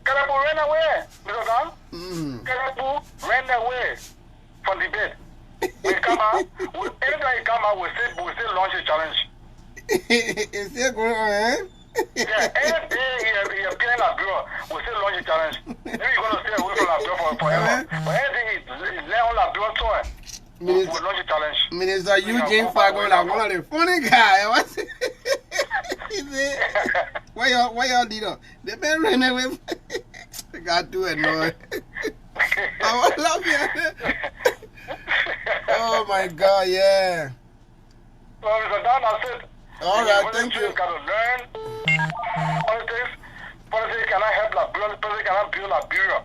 Karabu ran away, Mr. Dan. Karabu ran away from the bed. We come out, anytime he come out, we still launch a challenge. It's still going on, eh? Yeah, every day he appears in Liberia, we still launch a challenge. Maybe you're going to stay away from Liberia forever. But anything is left on Liberia soil, we launch a challenge. Minister Eugene Fago, like one of the funny guys. He said, where your leader? They been running away. They got too annoyed. I love you. Oh my God, yeah. So, Mr. Dan, I said, all right, thank you. You got to learn politics. Politics cannot help Liberia. Politics cannot build Liberia.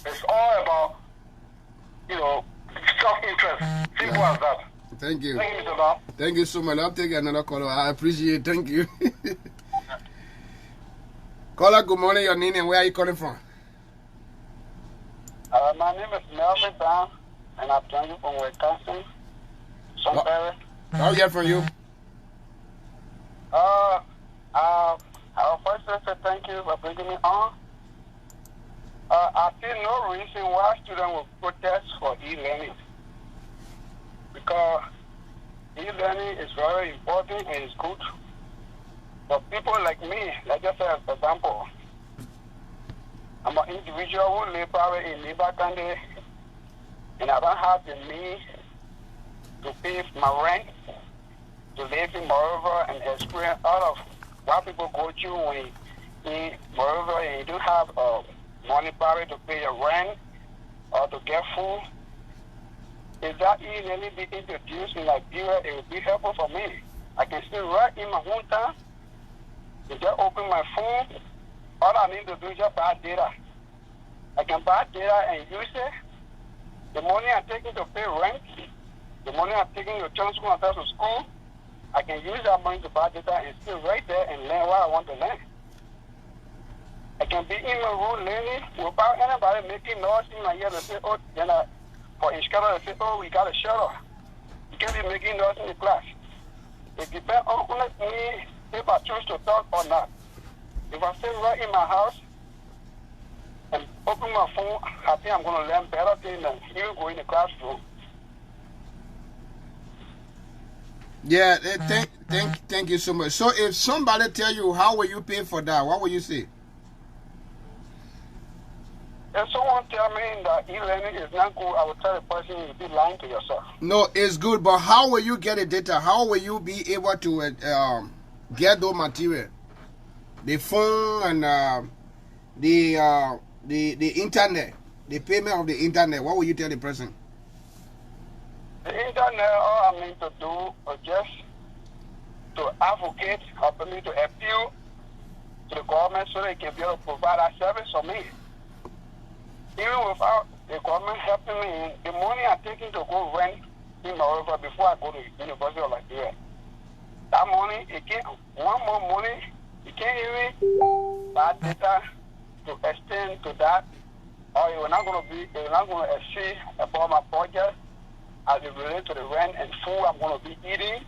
It's all about, self-interest. Simple as that. Thank you. Thank you, Mr. Dan. Thank you so much. I'll take another caller. I appreciate it. Thank you. Caller, good morning. Your name and where are you calling from? My name is Melvin Brown, and I'm joining from Wisconsin. Sunbury. I'll hear from you. I'll first say thank you for bringing me on. I see no reason why students will protest for e-learning. Because e-learning is very important and it's good. For people like me, like just as an example, I'm an individual who live probably in Liberia, and I don't have the means to pay my rent, to live in Moreover and experience all of what people go through when in Moreover and you don't have money probably to pay your rent or to get food. If that easily be introduced in Liberia, it would be helpful for me. I can still work in my hometown, to just open my phone. All I need to do is just buy data. I can buy data and use it. The money I'm taking to pay rent, the money I'm taking to transfer myself to school, I can use that money to buy data and still right there and learn what I want to learn. I can be in my room learning without anybody making noise in my ear to say, oh, then for instructor to say, oh, we got to shut up. You can't be making noise in the class. It depends on me if I choose to talk or not. If I sit right in my house and open my phone, I think I'm going to learn better things than even go in the classroom. Yeah, thank you so much. So if somebody tell you how will you pay for that, what will you say? If someone tell me that e-learning is not good, I will tell the person you'll be lying to yourself. No, it's good, but how will you get the data? How will you be able to get those material? The phone and the internet, the payment of the internet. What will you tell the person? The internet, all I need to do is just to advocate or for me to appeal to the government so they can be able to provide that service for me. Even without the government helping me, the money I'm taking to go rent in Moreover before I go to the University of Liberia, that money, one more money, you can't even buy data to extend to that, or you're not going to exceed above my budget as it relates to the rent and food I'm going to be eating,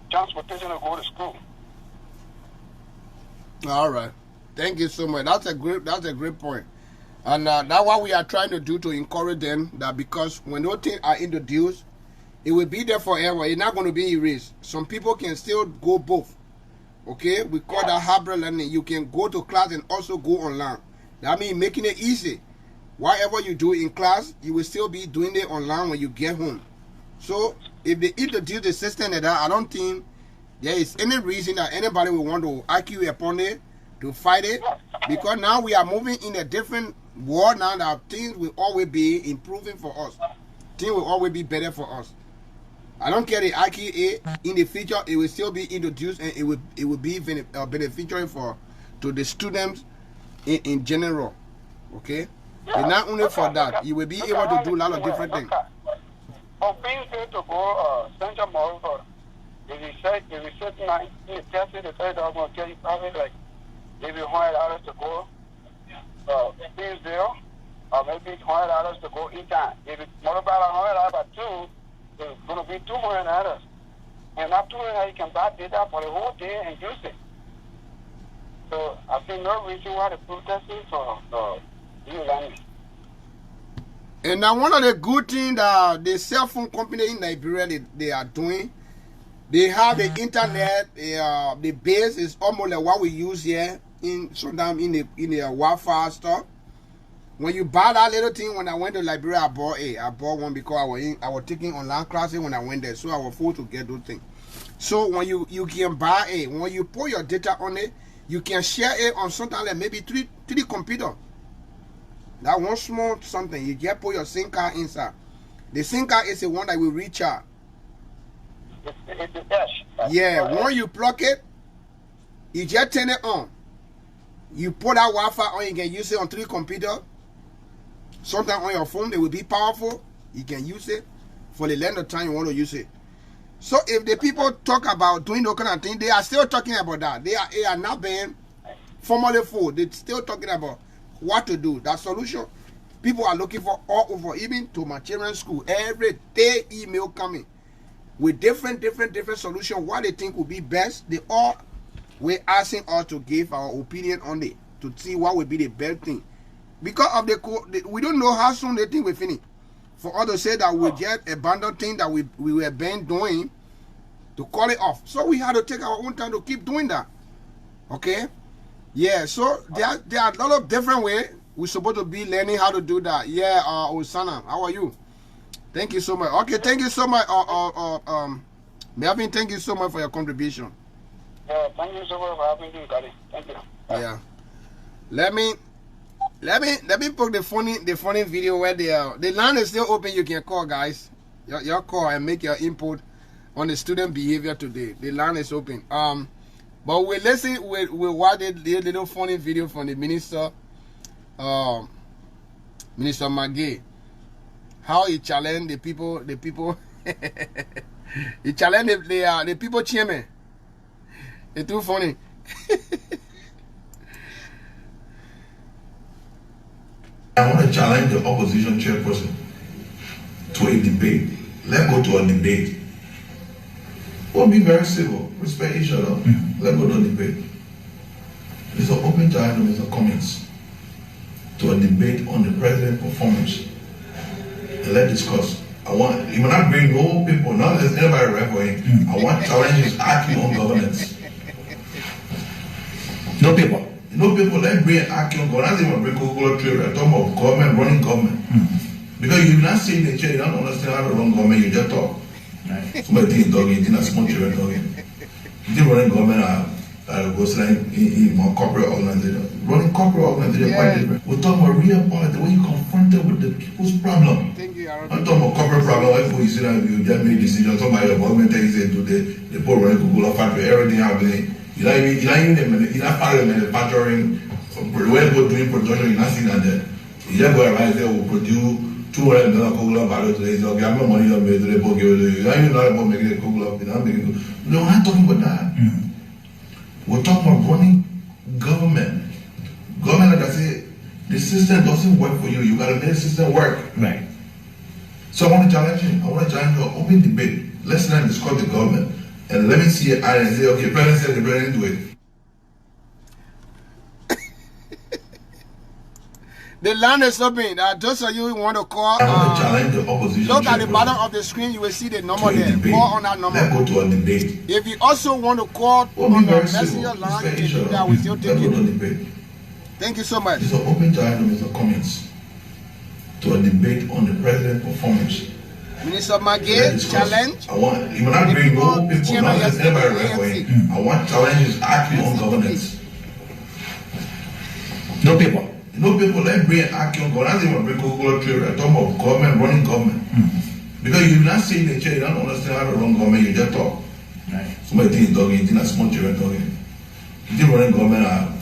transportation to go to school. All right, thank you so much. That's a great point. And that's what we are trying to do to encourage them, that because when those things are introduced, it will be there forever. It's not going to be erased. Some people can still go both. Okay? We call that hybrid learning. You can go to class and also go online. That means making it easy. Whatever you do in class, you will still be doing it online when you get home. So if they introduce the system like that, I don't think there is any reason that anybody will want to argue upon it, to fight it, because now we are moving in a different world now that things will always be improving for us. Things will always be better for us. I don't care the IKA in the future, it will still be introduced and it will be beneficial to the students in general. Okay? And not only for that, you will be able to do a lot of different things. On being able to go Central Moreover, if you say in the test, they say they're going to tell you probably like maybe $100 to go Tuesday, or maybe $100 to go each time. If it's more about $100 by two, it's going to be $200. And that $200 you can buy data for the whole day and use it. So I see no reason why the protesting for e-learning. And now one of the good things that the cell phone company in Liberia they are doing, they have the internet. The base is almost like what we use here sometimes in the Wi-Fi stuff. When you buy that little thing, when I went to Liberia, I bought one because I was taking online classes when I went there, so I was forced to get those things. So when you can buy it, when you put your data on it, you can share it on something like maybe three computers. That one small something, you just put your SIM card inside. The SIM card is the one that will recharge. Yeah, when you plug it, you just turn it on. You put that Wi-Fi on, you can use it on 3 computers. Sometimes on your phone, it will be powerful. You can use it for the length of time you want to use it. So if the people talk about doing those kind of things, they are still talking about that. They are not being formally full. They're still talking about what to do. That solution, people are looking for all over, even to my children's school. Every day email coming with different solutions, what they think would be best. They all were asking us to give our opinion on it, to see what would be the best thing. Because of we don't know how soon the thing will finish. For us to say that we just abandon things that we were been doing, to call it off. So we had to take our own time to keep doing that. Okay? Yeah, so there are a lot of different ways we're supposed to be learning how to do that. Yeah, Osana, how are you? Thank you so much. Okay, thank you so much. Melvin, thank you so much for your contribution. Yeah, thank you so much for having me, Daddy. Thank you. Yeah. Let me put the funny video where the line is still open. You can call, guys. Your call and make your input on the student behavior today. The line is open. But we listen. We watch the little funny video from the minister, Minister Magay. How he challenged the people. He challenged the people chairman. It's too funny. I want to challenge the opposition chairperson to a debate. Let's go to a debate. We'll be very civil, respect each other. Let's go to a debate. It's an open challenge, Mr. Cummings, to a debate on the president's performance. And let's discuss. I want, you will not bring no people, not as anybody right for him. I want challenges acting on governance. No people. No people, let's bring acting on governance. They want to bring Coca-Cola trade. I'm talking about government, running government. Because you're not sitting in the chair, you don't understand how to run government, you just talk. Somebody think doggy, you think that's small children doggy. You think running government goes like in more corporate organization. Running corporate organization quite different. We're talking about real part, the way you confronted with the people's problem. I'm talking about corporate problem. Like you see that you just made decisions, somebody the government takes it to the poor running Google factory, everything happening. You're not part of the manufacturing, the way we're doing production, you're not seeing that there. You just go around there, we'll produce $200 Coca-Cola bottles today. So, okay, I'm not money on me today, but you're not even about making a Coca-Cola. You're not making it. No, we're not talking about that. We're talking about running government. Government, like I said, the system doesn't work for you. You got to make the system work. Right. So I want to challenge you. I want to challenge you. Open debate. Let's not discuss the government. And let me see it and say, okay, president said the president do it. The line is open. Those of you who want to call, challenge the opposition. Look at the bottom of the screen. You will see the number there. Debate. Call on that number. Let's go to a debate. If you also want to call on the messenger line, you can do that. We still take it. Thank you so much. It's an open challenge, Mr. Cummings, to a debate on the president's performance. Minister Magay, challenge. I want, you will not bring no people, not just anybody right for him. I want challenges acting on governance. No people. No people, let's bring acting on governance. They want to bring Coca-Cola trade. I'm talking about government, running government. Because you're not sitting in the chair, you don't understand how to run government, you just talk. Right. Somebody think doggy, you think that's small children doggy. You think running government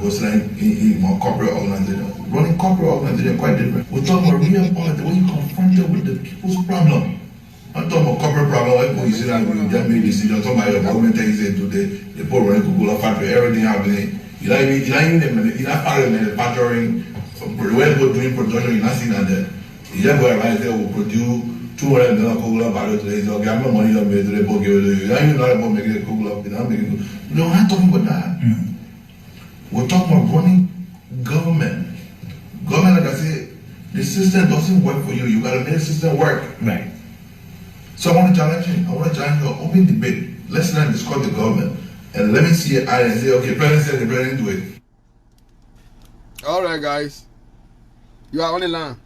goes like in more corporate organization. Running corporate organization quite different. We're talking about real part, the way you confronted with the people's problem. I'm talking about corporate problem, like you see that you just made decisions, somebody the government takes it to the poor running Coca-Cola factory, everything happening. You're not part of the manufacturing, the way we're doing production, you're not seeing that there. You just go around there, we'll produce $200 Coca-Cola bottles today. So, okay, I'm not money on me today, but you're not even about making a Coca-Cola. You're not making it. No, we're not talking about that. We're talking about running government. Government, like I said, the system doesn't work for you. You got to make the system work. Right. So I want to challenge you. I want to challenge you. Open debate. Let's not discuss the government. And let me see it and say, okay, president said the president do it. All right, guys. You are on the line.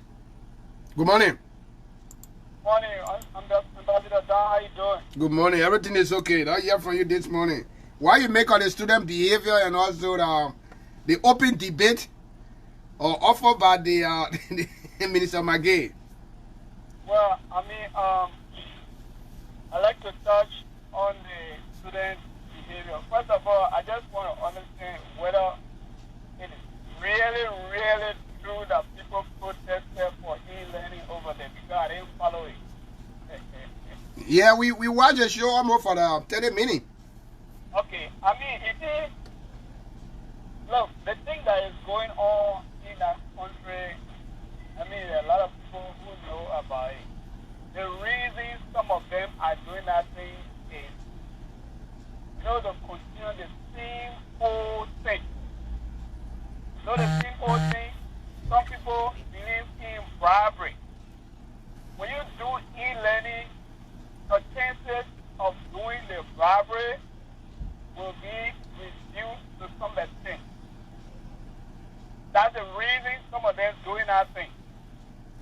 Good morning. Morning. I'm Ambassador Don. How you doing? Good morning. Everything is okay. I hear from you this morning. Why you make on the student behavior and also the open debate or offered by the Minister Magay? Well, I mean, I like to touch on the student behavior. First of all, I just want to understand whether it is really, really true that people protested for e-learning over there because I didn't follow it. Yeah, we watched the show almost for the 30 minutes. Okay, I mean, you see, look, the thing that is going on in that country, I mean, there are a lot of people who know about it. The reason some of them are doing that thing is, you know, to continue the same old thing. You know, the same old thing, some people believe in bribery. When you do e-learning, the chances of doing the bribery will be reduced of them doing that thing.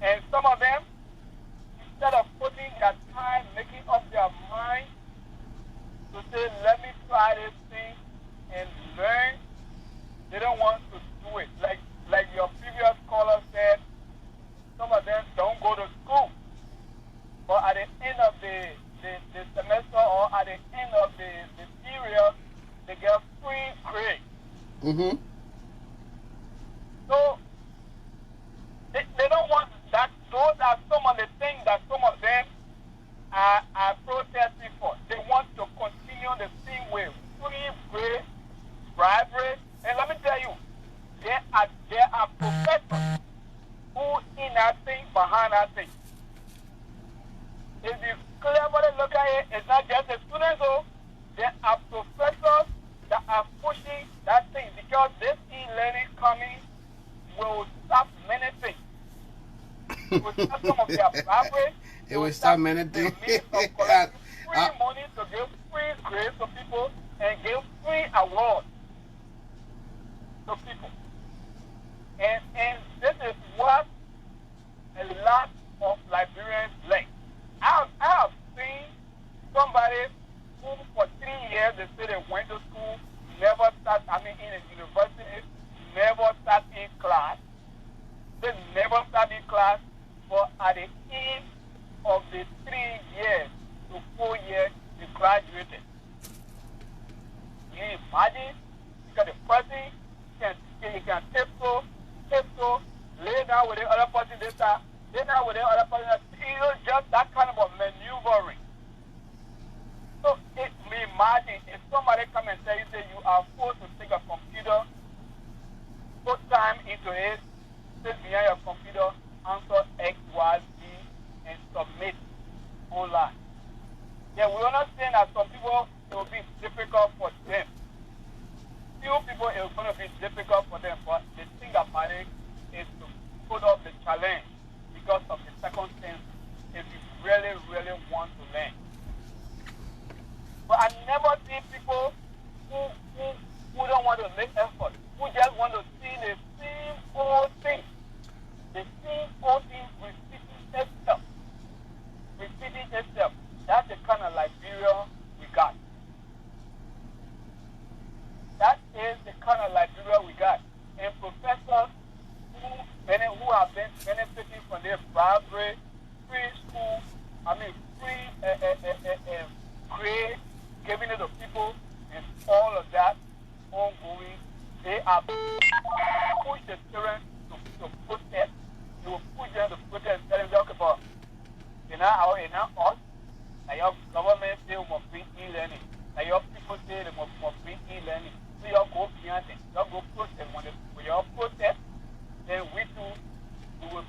And some of them, instead of putting their time, making up their mind to say, let me try this thing and learn, they don't want to do it. Like your previous caller said, some of them don't go to school. But at the end of the semester or at the end of the period, they get free grade. Mm-hmm. So they don't want that. Those are some of the things that some of them are protesting for. They want to continue the same way. Free grade, bribery. And let me tell you, there are professors who in that thing, behind that thing. If you cleverly look at it, it's not just the students, though. There are professors that are pushing that thing because this e-learning coming will stop many things. It will stop some of their bribery. It will stop many things. Free money to give free grades to people and give free awards to people. And this is what a lot of Liberians like. I have seen somebody who for 3 years they say they went to school, never start, in a university, never start in class. They never start in class, but at the end of the 3 years to 4 years, they graduated. Can you imagine? Because the person can tiptoe, lay down with the other person this time, lay down with the other person, just that kind of a maneuvering. So imagine if somebody come and tell you that you are forced to take a computer, put time into it, sit behind your computer, answer X, Y, Z, and submit online. Yeah, we understand that some people, it will be difficult for them. Few people, it is going to be difficult for them, but the thing about it is to put up the challenge because of the circumstances if you really, really want to learn. But I never see people who don't want to make effort, who just want to see the same old thing. The same old thing repeating itself. That's the kind of Liberia we got. That is the kind of Liberia we got. And professors who have been benefiting from their bribery, free school, free grade, giving it to people, and all of that ongoing, they are push the children to protest. They will push them to protest, tell them, okay, but us, now your government say we must bring e-learning. Now your people say they must bring e-learning. So you go behind it. You go protest. When you protest, then we too, we will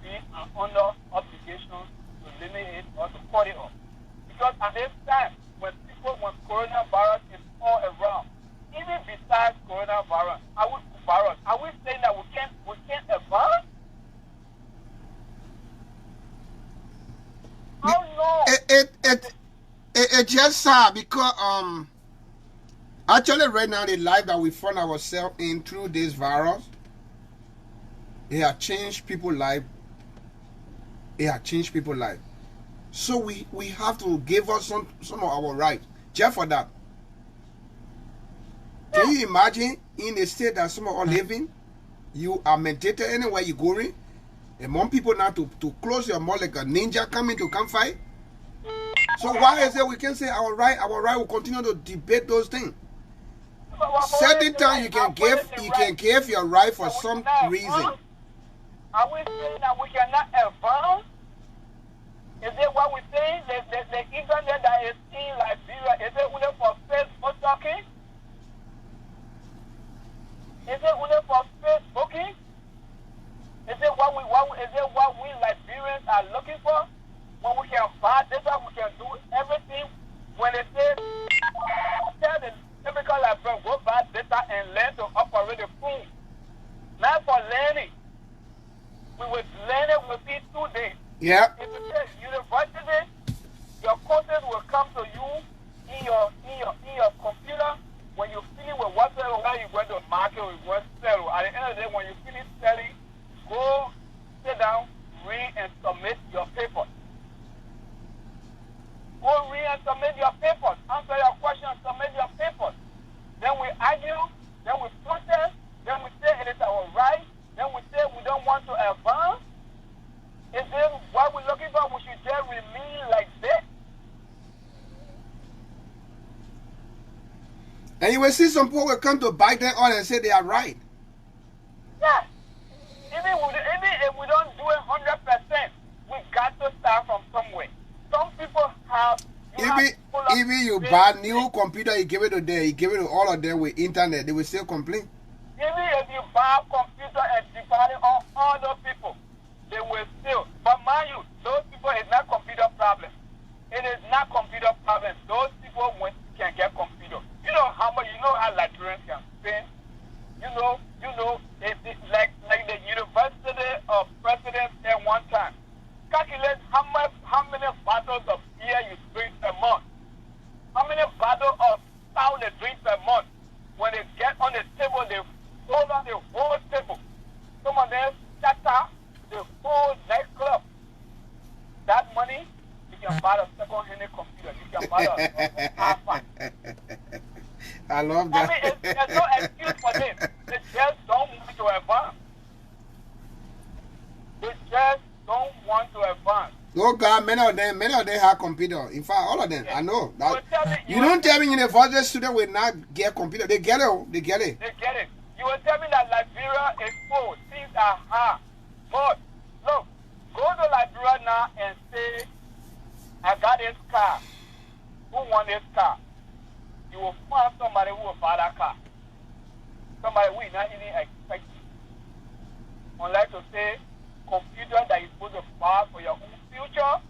be under obligation to limit it or to cut it off. Because at this time, when coronavirus is all around, even besides coronavirus, are we saying that we can't advance? How long? It just sad because actually right now the life that we find ourselves in through this virus, it has changed people's life. It has changed people's life. So we have to give us some of our rights just for that. Can you imagine in the state that some of us living, you are mandated anywhere you go in, and more people now to close your mouth like a ninja coming to come fight? So why is it we can say our right will continue to debate those things? Certain time you can give your right for some reason. Are we saying that we cannot advance? Is it what we're saying? The internet that is in Liberia, is it only for Facebook talking? Is it only for Facebooking? Is it what we Liberians are looking for? When we can buy data, we can do everything. When they say, tell the typical Liberian, go buy data and learn to operate the phone. Not for learning. We will learn it within 2 days. Yeah. If you say university, your courses will come to you in your computer. When you finish with whatever, where you going to market or you going to sell, at the end of the day, read and submit your papers. Answer your questions, submit your papers. Then we argue, then we protest, then we say it is our right, then we say we don't want to advance. Is this what we're looking for? We should just remain like this. And you will see some people will come to bite them on and say they are right. Yes. Even if we don't do it 100%, we got to start from somewhere. Some people have... Even you buy new computer, you give it to them, you give it to all of them with internet, they will still complain. Even if you buy a computer and depend on other people, they will still. But mind you, those people is not computer problem. It is not computer problem. Those people can get computer. You know how much, you know how Liberians can spend. You know, like the University of Presidents said one time. Calculate how many bottles of beer you drink per month. How many bottles of stout they drink per month. When they get on the table, they hold on the whole table. Some of them shatter the whole nightclub. That money, you can buy a second-hand computer. You can buy a iPhone. I love that. I mean, there's no excuse for them. They just don't want to advance. They just don't want to advance. Oh God, many of them have computer. In fact, all of them, Yeah. I know. You You don't tell me university student will not get computer. They get it. They get it. They get it. You will tell me that Liberia is full. Things are hard. But look, go to Liberia now and say, I got this car. Who wants this car? You will find somebody who will buy that car. Somebody we not even expecting. Unless to say, computer that you're supposed to buy for your own future,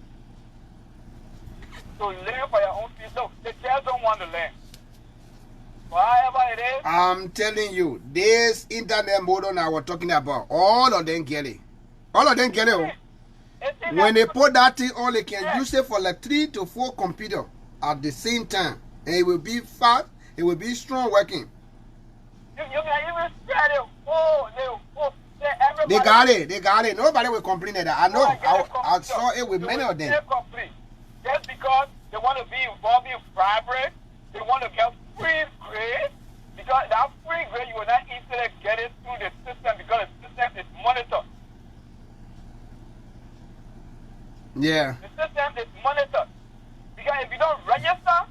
to learn for your own future. Look, they just don't want to learn. Whatever it is. I'm telling you, this internet model I was talking about, all of them get it. All of them get it. When they put that thing on, they can use it for like 3 to 4 computers at the same time. And it will be fast, it will be strong working. You can even spread it. They got it. Nobody will complain at that. I know. I saw it with many of them. Just because they want to be involved in bribery, they want to get free grade. Because that free grade, you will not easily get it through the system because the system is monitored. Yeah. The system is monitored. Because if you don't register,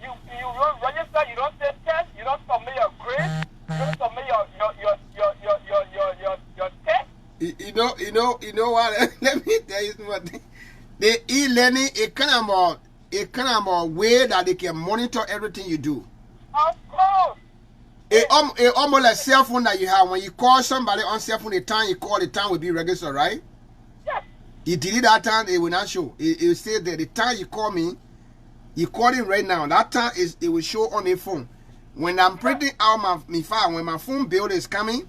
you don't register, you don't take test, you don't submit your grade, you don't submit your test. You know what? Let me tell you something. The e-learning, it kind of way that they can monitor everything you do. Of course. It almost like cell phone that you have. When you call somebody on cell phone, the time you call, the time will be registered, right? Yes. You delete that time, it will not show. It will say that the time you call me, you call it right now. That time it will show on the phone. When I'm printing out my file, when my phone bill is coming,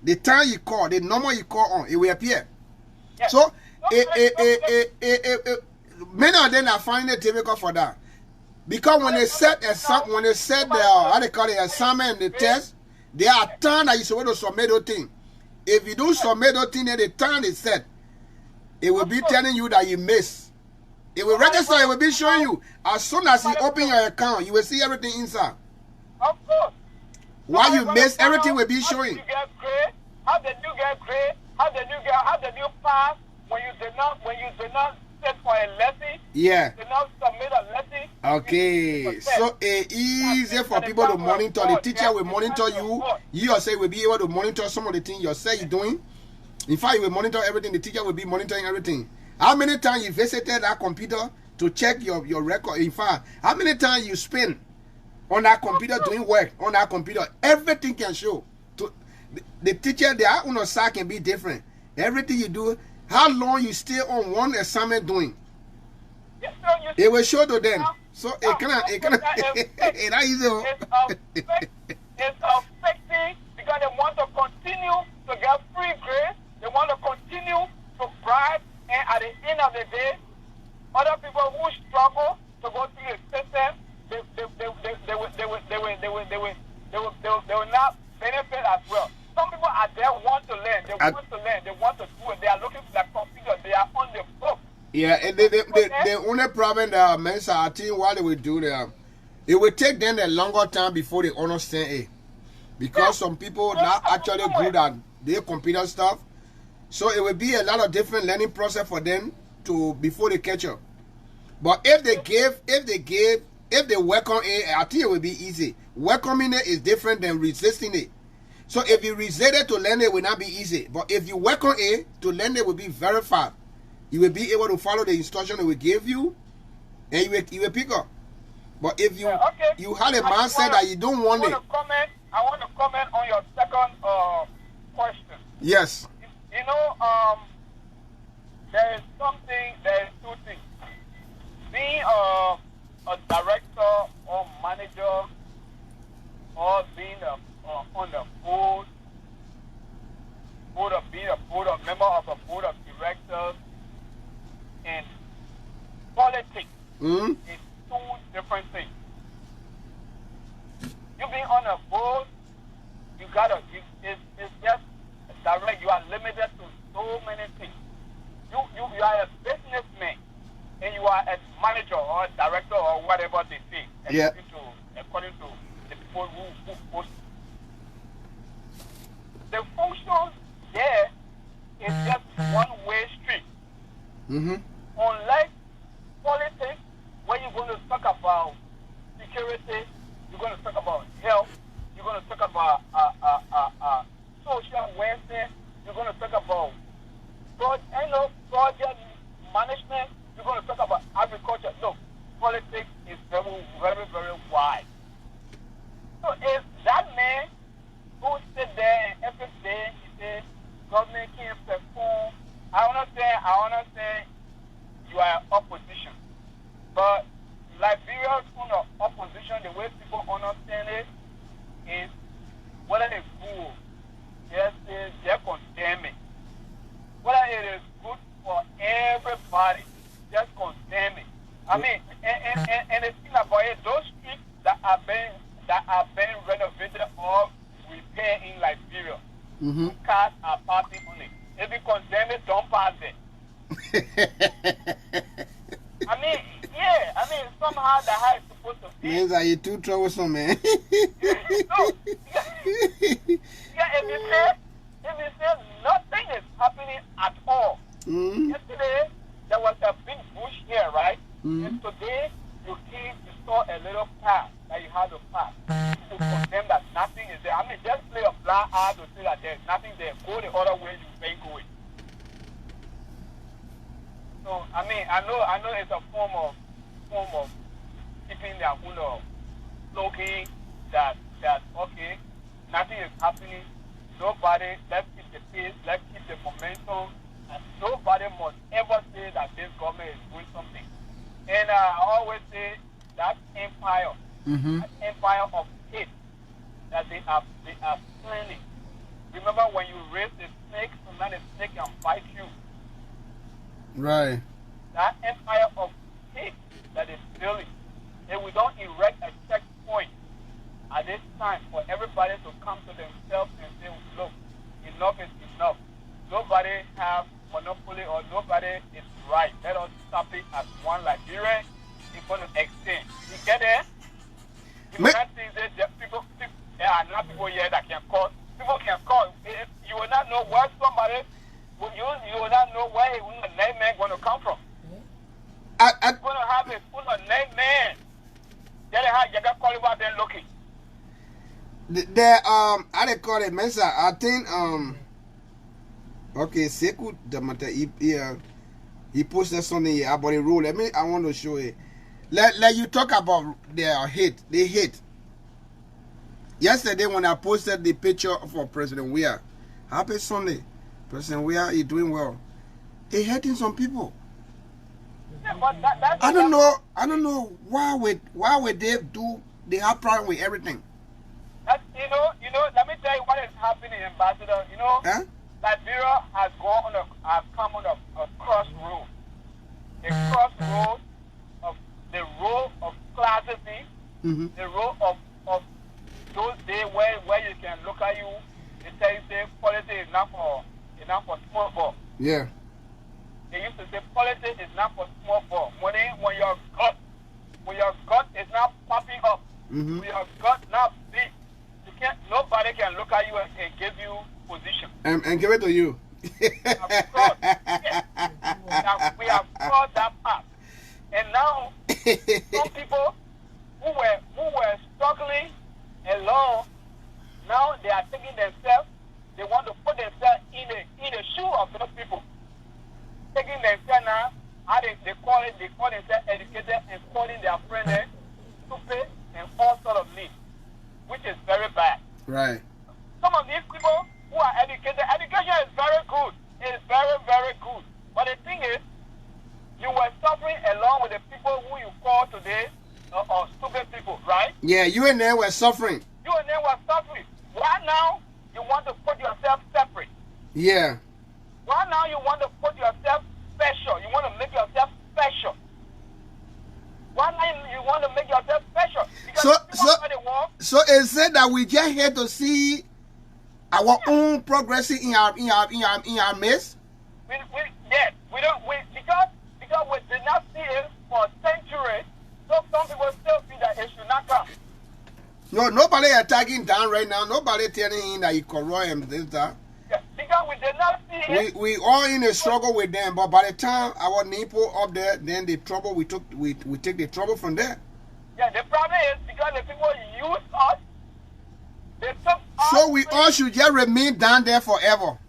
the time you call, the number you call on, it will appear. Yes. So many of them are finding it difficult for that. Because when they set the how they call it, assignment and the test, there are times that you're supposed to submit those things. If you don't submit those things, then the time is set. It will be telling you that you missed. It will register, it will be showing you. As soon as you open your account, you will see everything inside. Of course. While you miss, everything will be showing. How did you get grade? How did you pass when you did not sit for a lesson? Yeah. You did not submit a lesson. Okay. So it's easy for people to monitor. The teacher will monitor you. You yourself will be able to monitor some of the things yourself you're doing. In fact, you will monitor everything. The teacher will be monitoring everything. How many times you visited that computer to check your record? In fact, how many times you spend on that computer doing work on that computer? Everything can show. The teacher, their own side can be different. Everything you do, how long you stay on one assignment doing, it will show to them. So it cannot easy. It's affecting because they want to continue to get free grades. They want to continue to bribe, and at the end of the day, other people who struggle to go through the system, they will not benefit as well. Some people are there want to learn. They want to learn. They want to do it. They are looking for that computer. They are on the book. Yeah, and the only problem that Mensa, I think what they will do there, it will take them a longer time before they understand it. Because some people not actually good at their computer stuff. So it will be a lot of different learning process for them to before they catch up. But if they welcome it, I think it will be easy. Welcoming it is different than resisting it. So if you resist it to learn it, will not be easy. But if you welcome it, to learn it will be very fast. You will be able to follow the instruction it will give you, and you will pick up. But if you you had a mindset that you don't want it. I want to comment on your second question. Yes. You know, there is two things. Being a director or manager, or being on the being a member of a board of directors in politics is two different things. You being on a board, it's just direct. You are limited to so many things. You are a businessman, and you are a manager or a director or whatever they say. According to the people who post. The function there is just one-way street. Unlike politics, where you're going to talk about security, you're going to talk about health, you're going to talk about social welfare, you're going to talk about project management, you're going to talk about agriculture. No, politics is very, very, very wide. So if that man who sit there and every day he says government can't perform, I understand you are opposition. But Liberia's opposition, the way people understand it, is whether it's good, they're condemning. Whether it is good for everybody, just condemning. I mean, and the thing about it, those streets that are being renovated or repaired in Liberia, cars are passing on it. If you condemn it, don't pass it. Somehow the how it's supposed to be. Means that you're too troublesome, man. If you say nothing is happening at all. Yesterday, there was a big bush here, right? And today, you came to saw a little path that you had to pass. To condemn that nothing is there. Just play a blind eye to say that there's nothing there. Go the other way you ain't going. So, I know it's a form of keeping their own slogan that okay, nothing is happening. Nobody, let's keep the pace, let's keep the momentum, and nobody must ever say that this government is doing something. And I always say that empire, that empire of hate that they are planning. Remember when you raise the snake, so now the snake can bite you. Right. That empire of hate that is building. And we don't erect a checkpoint at this time for everybody to come to themselves and say, look, enough is enough. Nobody have monopoly or nobody is right. Let us stop it as one Liberia. It's going to extend. You get it? You will not see that there are not people here that can call. People can call. You will not know where somebody, you will not know where a name man going to come from. I'm going to have a name man. Tell how you got call about them looking. I they call it Mensa. I think okay, Seku the he posted something here about the rule. I want to show it. Let you talk about their hate. They hate. Yesterday when I posted the picture for President Weah, happy Sunday. President Weah, you doing well. He hating some people. Yeah, but that's I don't know why would they do they have problem with everything. That's, let me tell you what is happening, Ambassador. Liberia has come on a crossroad. A crossroad of the road of classism, the road of those days where you can look at you and tell you say politics is not for small ball. Yeah. they used to say politics is not for small boy. When your gut is not popping up, when your gut not big, nobody can look at you and give you position. And give it to you. We have crossed that path. And now some people who were struggling alone, now they are taking themselves, they want to put themselves in the shoe of those people. Taking themselves now, how they call themselves educated and calling their friends stupid and all sort of needs, which is very bad. Right. Some of these people who are educated, education is very good. It is very, very good. But the thing is, you were suffering along with the people who you call today stupid people, right? Yeah, you and they were suffering. You and they were suffering. Why now you want to put yourself separate? Yeah. Why now you want to put yourself special? You want to make yourself special. Why now you want to make yourself special? Because so it said that we just here to see our own progressing in our midst. Yes, because we did not see it for centuries. So some people still feel that it should not come. No, nobody attacking Dan right now. Nobody telling him that he corrupt and this that. Yeah, because we did not see it. We all in a struggle with them, but by the time our neighbor up there, then the trouble we take the trouble from there. Yeah, the problem is because the people use us. They took us. So we all should just remain down there forever.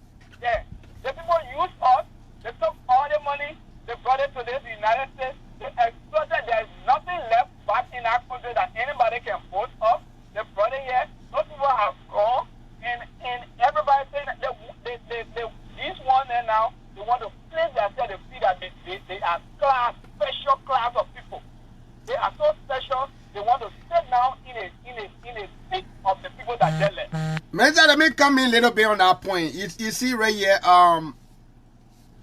Yeah, the people use us. They took all the money. They brought it to the United States. They exploited. There is nothing left back in our country that anybody can vote up. They brought it here. Those people have gone, and everybody saying that these one there now, they want to place themselves. They feel that they are special class of people. They are so special. They want to sit down in a seat of the people that they left. Let me come in a little bit on that point. You see right here,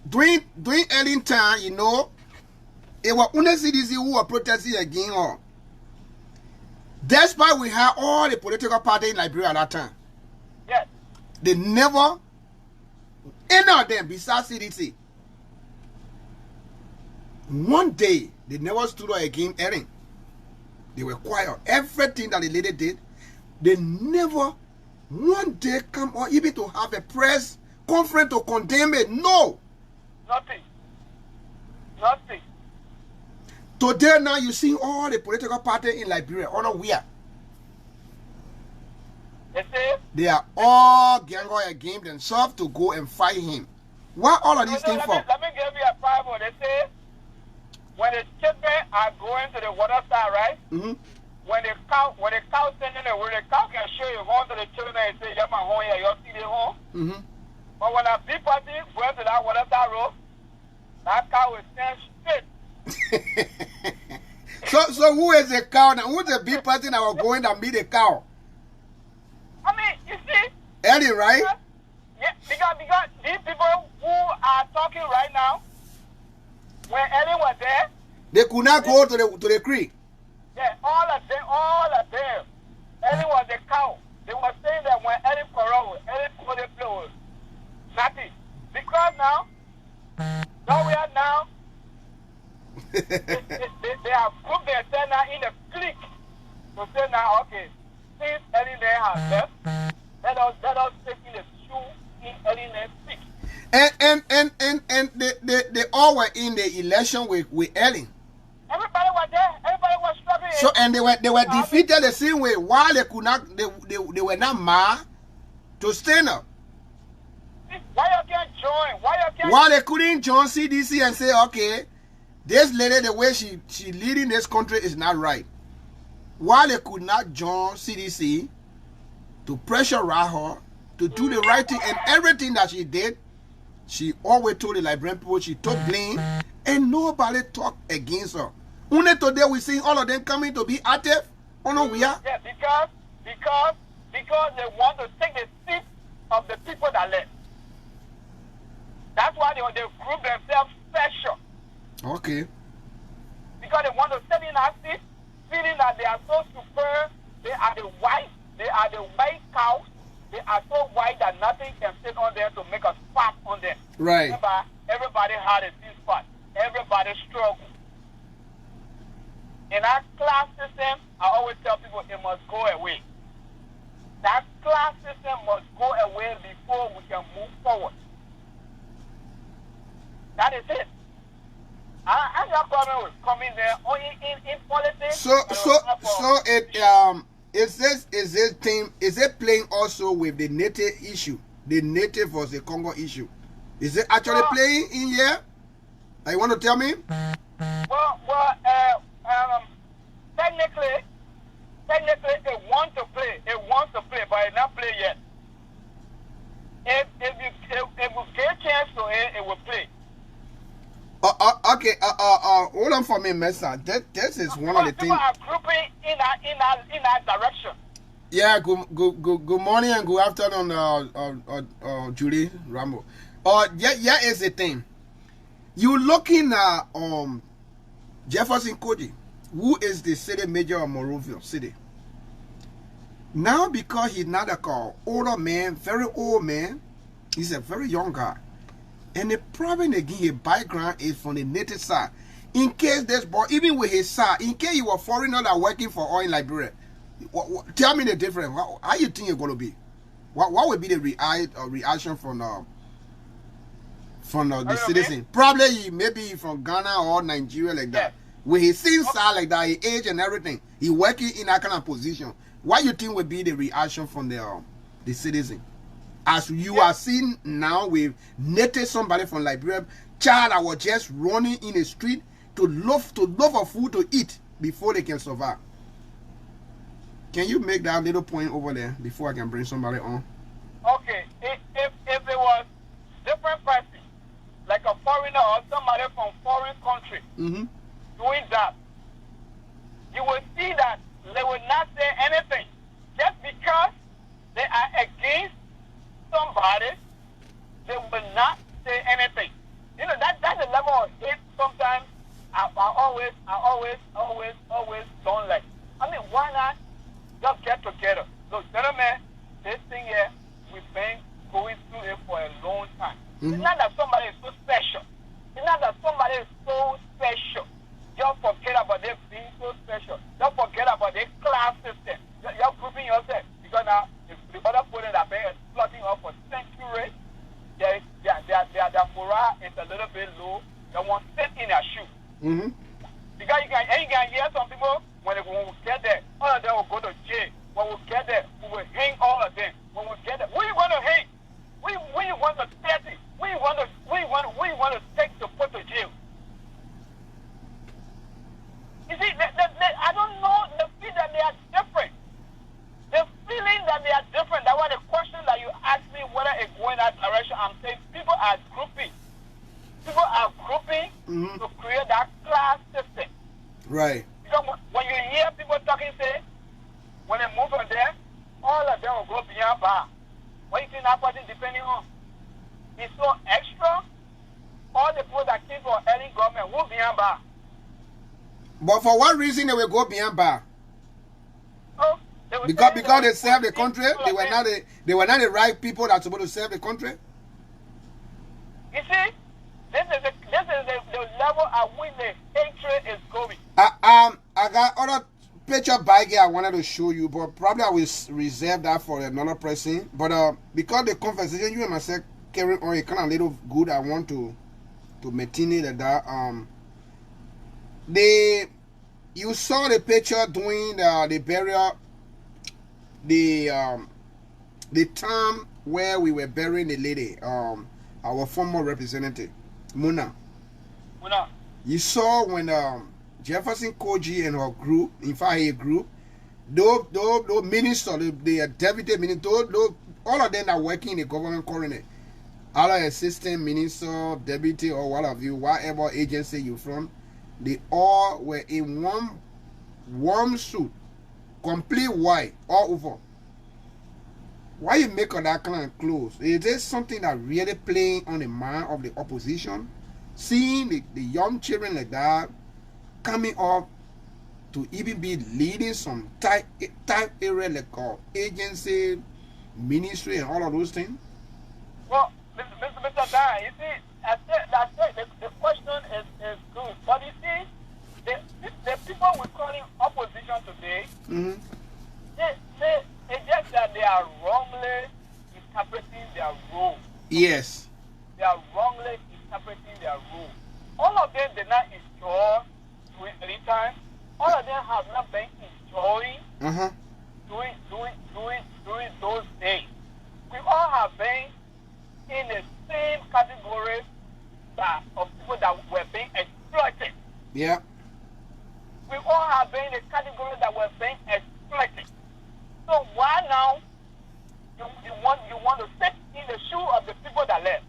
during early time, you know, it was only CDC who were protesting against her. Despite we had all the political parties in Liberia at that time. Yes. They never, any of them besides CDC, one day, they never stood up against Erin. They were quiet. Everything that the lady did, they never one day come or even to have a press conference to condemn it. No. Nothing. Nothing. Today now you see all the political parties in Liberia, all nowhere. They are all gang against themselves to go and fight him. What all of these things for? Let me give you a parable. They say when the children are going to the water side, right? Mm-hmm. When the cow standing there, where the cow can show you home to the children and say, "Yeah, my home here, you see the home." Mm-hmm. But when a big party goes to that water side road, that cow will stand straight. So who is the cow now? Who's the big person that will go in and meet the cow? I mean, you see? Eddie, right? Yeah, because these people who are talking right now, when Eddie was there, they could not go to the creek. Yeah, all of them. Eddie was the cow. They were saying that when Eddie corrupt, Eddie put the flow, nothing. Because now, somewhere now, they have grouped themselves now in a clique to say now, okay, since Eddie there has left, let us take in the shoe in Eddie next week. And they all were in the election with Ellen. Everybody was there. Everybody was struggling. So and they were defeated the same way. Why they could not they were not mad to stand up. Why you can't join? Why they couldn't join CDC and say, okay, this lady, the way she leading this country is not right. Why they could not join CDC to pressurize her to do the right thing, and everything that she did, she always told the Liberian people she took blame, and nobody talked against her. Only today we see all of them coming to be active. Oh no, we are. Yeah, because they want to take the seat of the people that left. That's why they group themselves special. Okay. Because they want to sit in our seat, feeling that they are so super. They are the white cows. They are so white that nothing can sit on them to make us fat on them. Right. Remember, everybody had a piece part. Everybody struggled. In our class system, I always tell people it must go away. That class system must go away before we can move forward. That is it. I have no problem with coming there only in politics. So is it playing also with the native issue, the native versus the Congo issue? Is it actually playing in here? You want to tell me? Technically, it wants to play. It wants to play, but it's not play yet. If we get a chance to it will play. Okay. Hold on for me, Mesa. This is one of the things. People are grouping in our direction. Yeah. Good morning and good afternoon, Julie Rambo. Yeah, is the thing. You looking at Jefferson Koji, who is the city mayor of Monrovia City. Now, because he's not a older man, very old man, he's a very young guy. And the problem again, his background is from the native side. In case this boy, even with his side, in case he was foreigner that working for oil in Liberia, tell me the difference. How you think it's going to be? What would be the reaction from the citizen? Probably maybe from Ghana or Nigeria like that. With his same side like that, his age and everything, he working in that kind of position. What you think would be the reaction from the citizen? As you are seeing now with native somebody from Liberia, child that was just running in the street to look for food to eat before they can survive. Can you make that little point over there before I can bring somebody on? Okay, if it was different person, like a foreigner or somebody from foreign country doing that, you will see that they will not say anything just because they are against somebody. They will not say anything. You know that's the level of hate. Sometimes I always don't like. I mean, why not just get together? Look, gentlemen, this thing here we've been going through it for a long time. It's not that somebody is so special. It's not that somebody is so special. Just forget about them being so special. Don't forget about the class system. You're grouping yourself. Because now, if the other people that have been exploiting us for centuries, their morale is a little bit low. They won't sit in their shoes. Because you can hear some people, when we get there, all of them will go to jail. When we get there, we will hang all of them. When we get there, who you want to hang? We want to test it. We want to take to put to jail. You see, I don't know. They feel that they are different. The feeling that they are different. That was the question that you asked me whether it's going that direction. I'm saying people are grouping. People are grouping to create that class system. Right. Because when you hear people talking, say, when they move from there, all of them will go beyond bar. What you think that person depending on? It's so extra. All the people that came from early government will beyond bar. But for what reason they will go beyond bar? Oh, because they serve the country. They were not the right people that are supposed to serve the country. You see, this is the level at which the hatred is going. I got other picture back here I wanted to show you, but probably I will reserve that for another person. But because the conversation you and myself carrying on, it kind of little good. I want to maintain it at that. You saw the picture during the burial, the time where we were burying the lady, our former representative, Muna. You saw when Jefferson Koji and her group, in fact her group, those ministers, the deputy ministers, all of them are working in the government coronet. All assistant minister, deputy, or what have you, whatever agency you're from, they all were in one warm suit, complete white, all over. Why you make all that kind of clothes? Is this something that really playing on the mind of the opposition? Seeing the young children like that coming up to even be leading some type area like agency, ministry, and all of those things? Well, Mr. Dan, you see, the question is good. But you see, the people we're calling opposition today, it's just that they are wrongly interpreting their role. Yes. They are wrongly interpreting their role. All of them did not enjoy during any time. All of them have not been enjoying during those days. We all have been in the same category of people that were being exploited. Yeah. We all have been in the category that were being exploited. So why now you want to sit in the shoe of the people that left?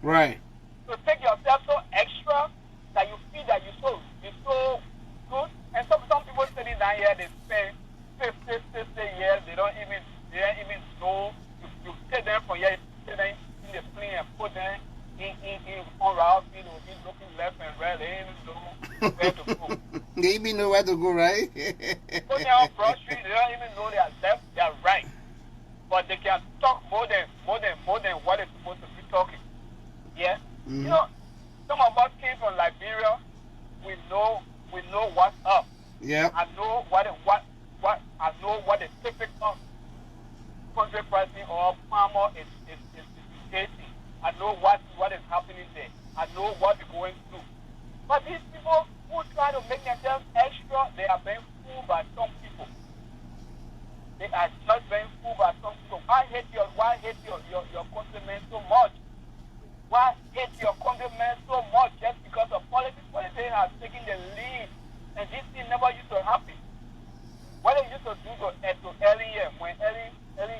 Right. To take yourself so extra that you feel that you're so good. And some people sitting down here, they spend 50 years, they don't even know. You take them from here, you take them in the plane and put them in on route, looking left and right, they ain't even know where to go. They even know where to go, right? Put them on Broad Street, they don't even know they are left, they are right. But they can talk more than what they're supposed to be talking. Yeah? You know, some of us came from Liberia. We know what's up. Yeah. I know what the typical country person or farmer is facing. I know what is happening there. I know what they're going through. But these people who try to make themselves extra, they are being fooled by some people. They are just being fooled by some people. Why hate your countrymen so much? Why hate your countrymen so much just because of politics? Politics has taken the lead, and this thing never used to happen. What they used to do to Ellie, when Ellie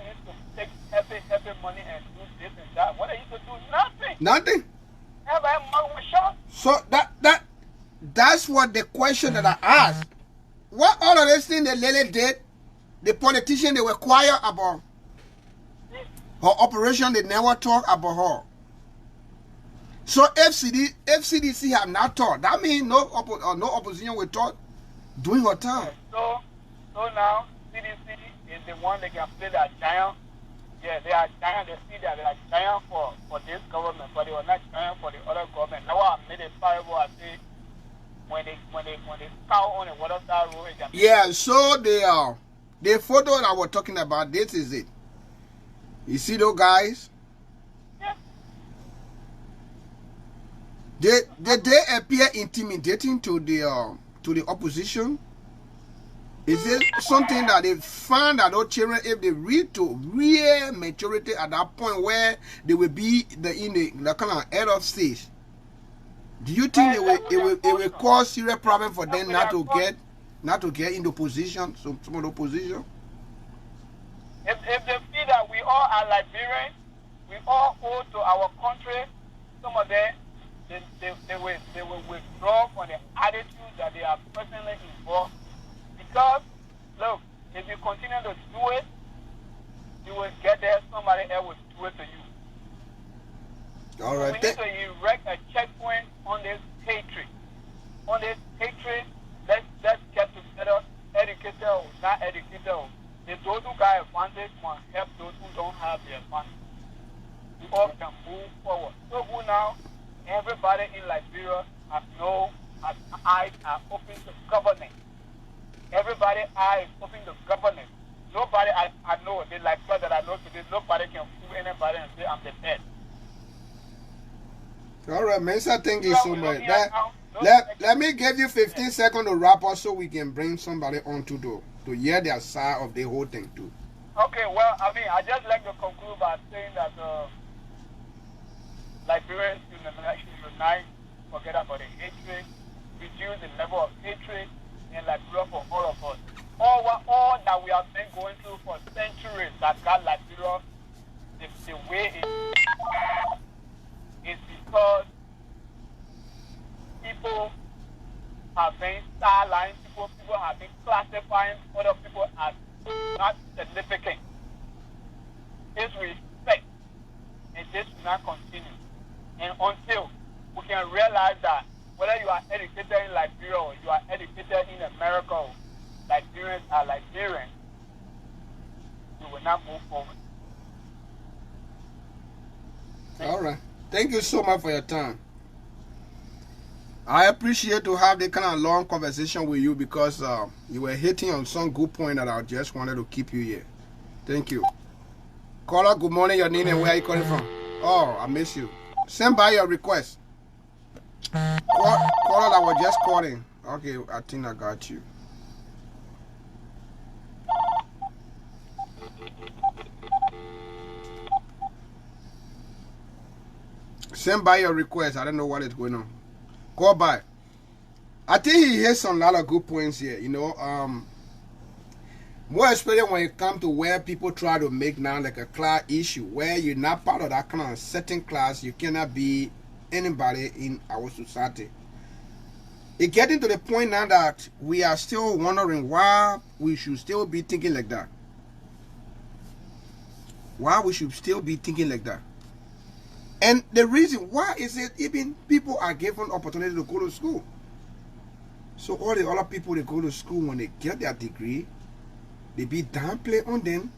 used to take heavy money and do this and that, what they used to do? Nothing. Nothing. Every man was shot. So that's what the question that I asked. What all of this thing that Lily did, the politician, they were quiet about her operation, they never talk about her. So FCDC have not talked. That means no opposition will talk during her time. So now CDC is the one that can play that giant. Yeah, they are giant. They see that they are giant for this government, but they were not giant for the other government. Now I made a parable. I say when they cow on the water side road. Yeah. So the photo that we're talking about, this is it. You see those guys? Did they appear intimidating to the opposition? Is it something that they find that those children, if they reach to real maturity at that point where they will be in the kind of head of stage? Do you think it will cause serious problem for them not to get into position, some of the position? If they feel that we all are Liberians, we all owe to our country, some of them. They will withdraw from the attitude that they are personally involved. Because, look, if you continue to do it, you will get there, somebody else will do it to you. All right. So we need to erect a checkpoint on this hatred. On this hatred, let's get together, educated or not educated. If those who got advantage must help those who don't have the advantage. We all can move forward. So who now? Everybody in Liberia has eyes are open to governance. Everybody's eyes open to governance. Nobody I know, the Liberia that I know today, nobody can fool anybody and say I'm the best. All right, Mesa, thank you so much. Let me give you 15 seconds to wrap up so we can bring somebody on to hear their side of the whole thing too. Okay, well, I just like to conclude by saying that Liberians should unite, forget about the hatred, reduce the level of hatred in Liberia for all of us. All that we have been going through for centuries that got Liberia the way it is because people have been sidelined, people have been classifying other people as not significant. Disrespect, and this will not continue. And until we can realize that whether you are educated in Liberia or you are educated in America, Liberians are Liberians, you will not move forward. All right. Thank Thank you so much for your time. I appreciate to have the kind of long conversation with you because you were hitting on some good point that I just wanted to keep you here. Thank you. Caller, good morning. Your name and where are you calling from? Oh, I miss you. Send by your request. Caller that was just calling. Okay, I think I got you. Send by your request. I don't know what is going on. Call by. I think he has some lot of good points here. You know, more especially when it comes to where people try to make now like a class issue, where you're not part of that kind of certain class, you cannot be anybody in our society. It's getting to the point now that we are still wondering why we should still be thinking like that. Why we should still be thinking like that. And the reason why is it even people are given opportunity to go to school. So all the other people that go to school, when they get their degree, they be downplayed on them.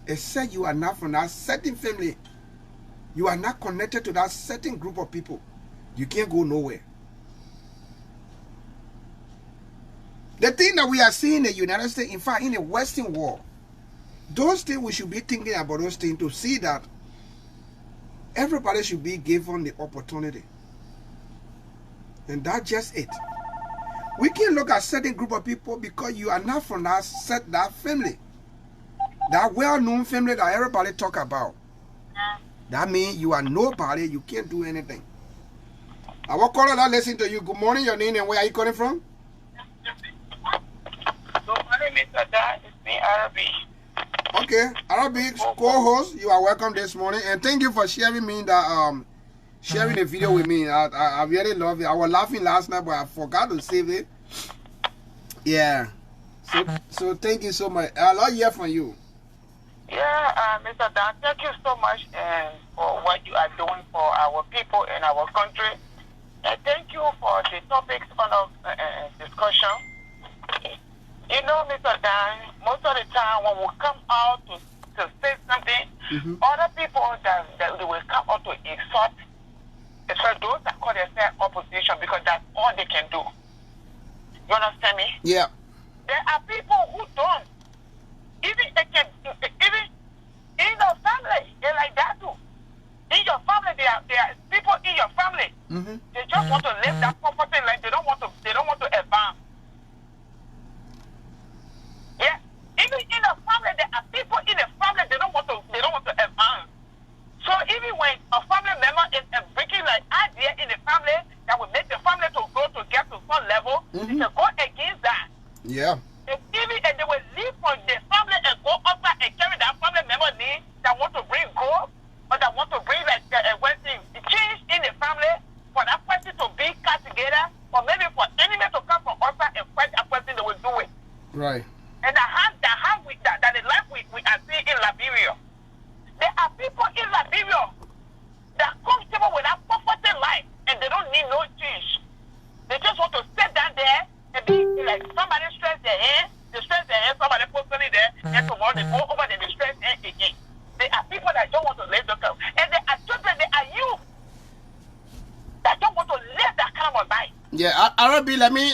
Except you are not from that certain family. You are not connected to that certain group of people. You can't go nowhere. The thing that we are seeing in the United States, in fact, in the Western world, those things we should be thinking about those things to see that everybody should be given the opportunity. And that's just it. We can look at certain group of people because you are not from that family. That well-known family that everybody talk about. That means you are nobody, you can't do anything. I will call that listen to you. Good morning, your name and where are you calling from? Good morning, Mr. Dan. It's me, Arabic. Okay, Arabic co-host, you are welcome this morning, and thank you for sharing me that sharing the video with me. I really love it. I was laughing last night, but I forgot to save it. Yeah. So thank you so much. I love hear from you. Yeah, Mr. Dan, thank you so much for what you are doing for our people in our country. And thank you for the topics on discussion. You know, Mr. Dan, most of the time when we come out to say something, other people that they will come out to insult, so those that call themselves opposition because that's all they can do. You understand me? Yeah. There are people who don't. Even in your family, they're like that too. In your family, there are people in your family. They just want to live that comfortable life. They don't want to advance. Yeah. Even in a family, there are people in a family they don't want to advance. So even when a family member is bringing like idea in the family that will make the family to grow to get to some level, they can go against that. Yeah. And they will leave from the family and go outside and carry that family member name that want to bring growth or that want to bring like change in the family for that person to be cut together or maybe for enemy to come from outside and fight that person, they will do it. Right. And that the life we are seeing in Liberia. There are people in Liberia that are comfortable with that comfortable life and they don't need no change. They just want to sit down there and be like somebody stress their hand, they stress their hand, somebody put something there, and tomorrow they go over and they stress hand again. There are people that don't want to live the kind, and there are children, there are youth that don't want to live that kind of life. Yeah, Arabi, let me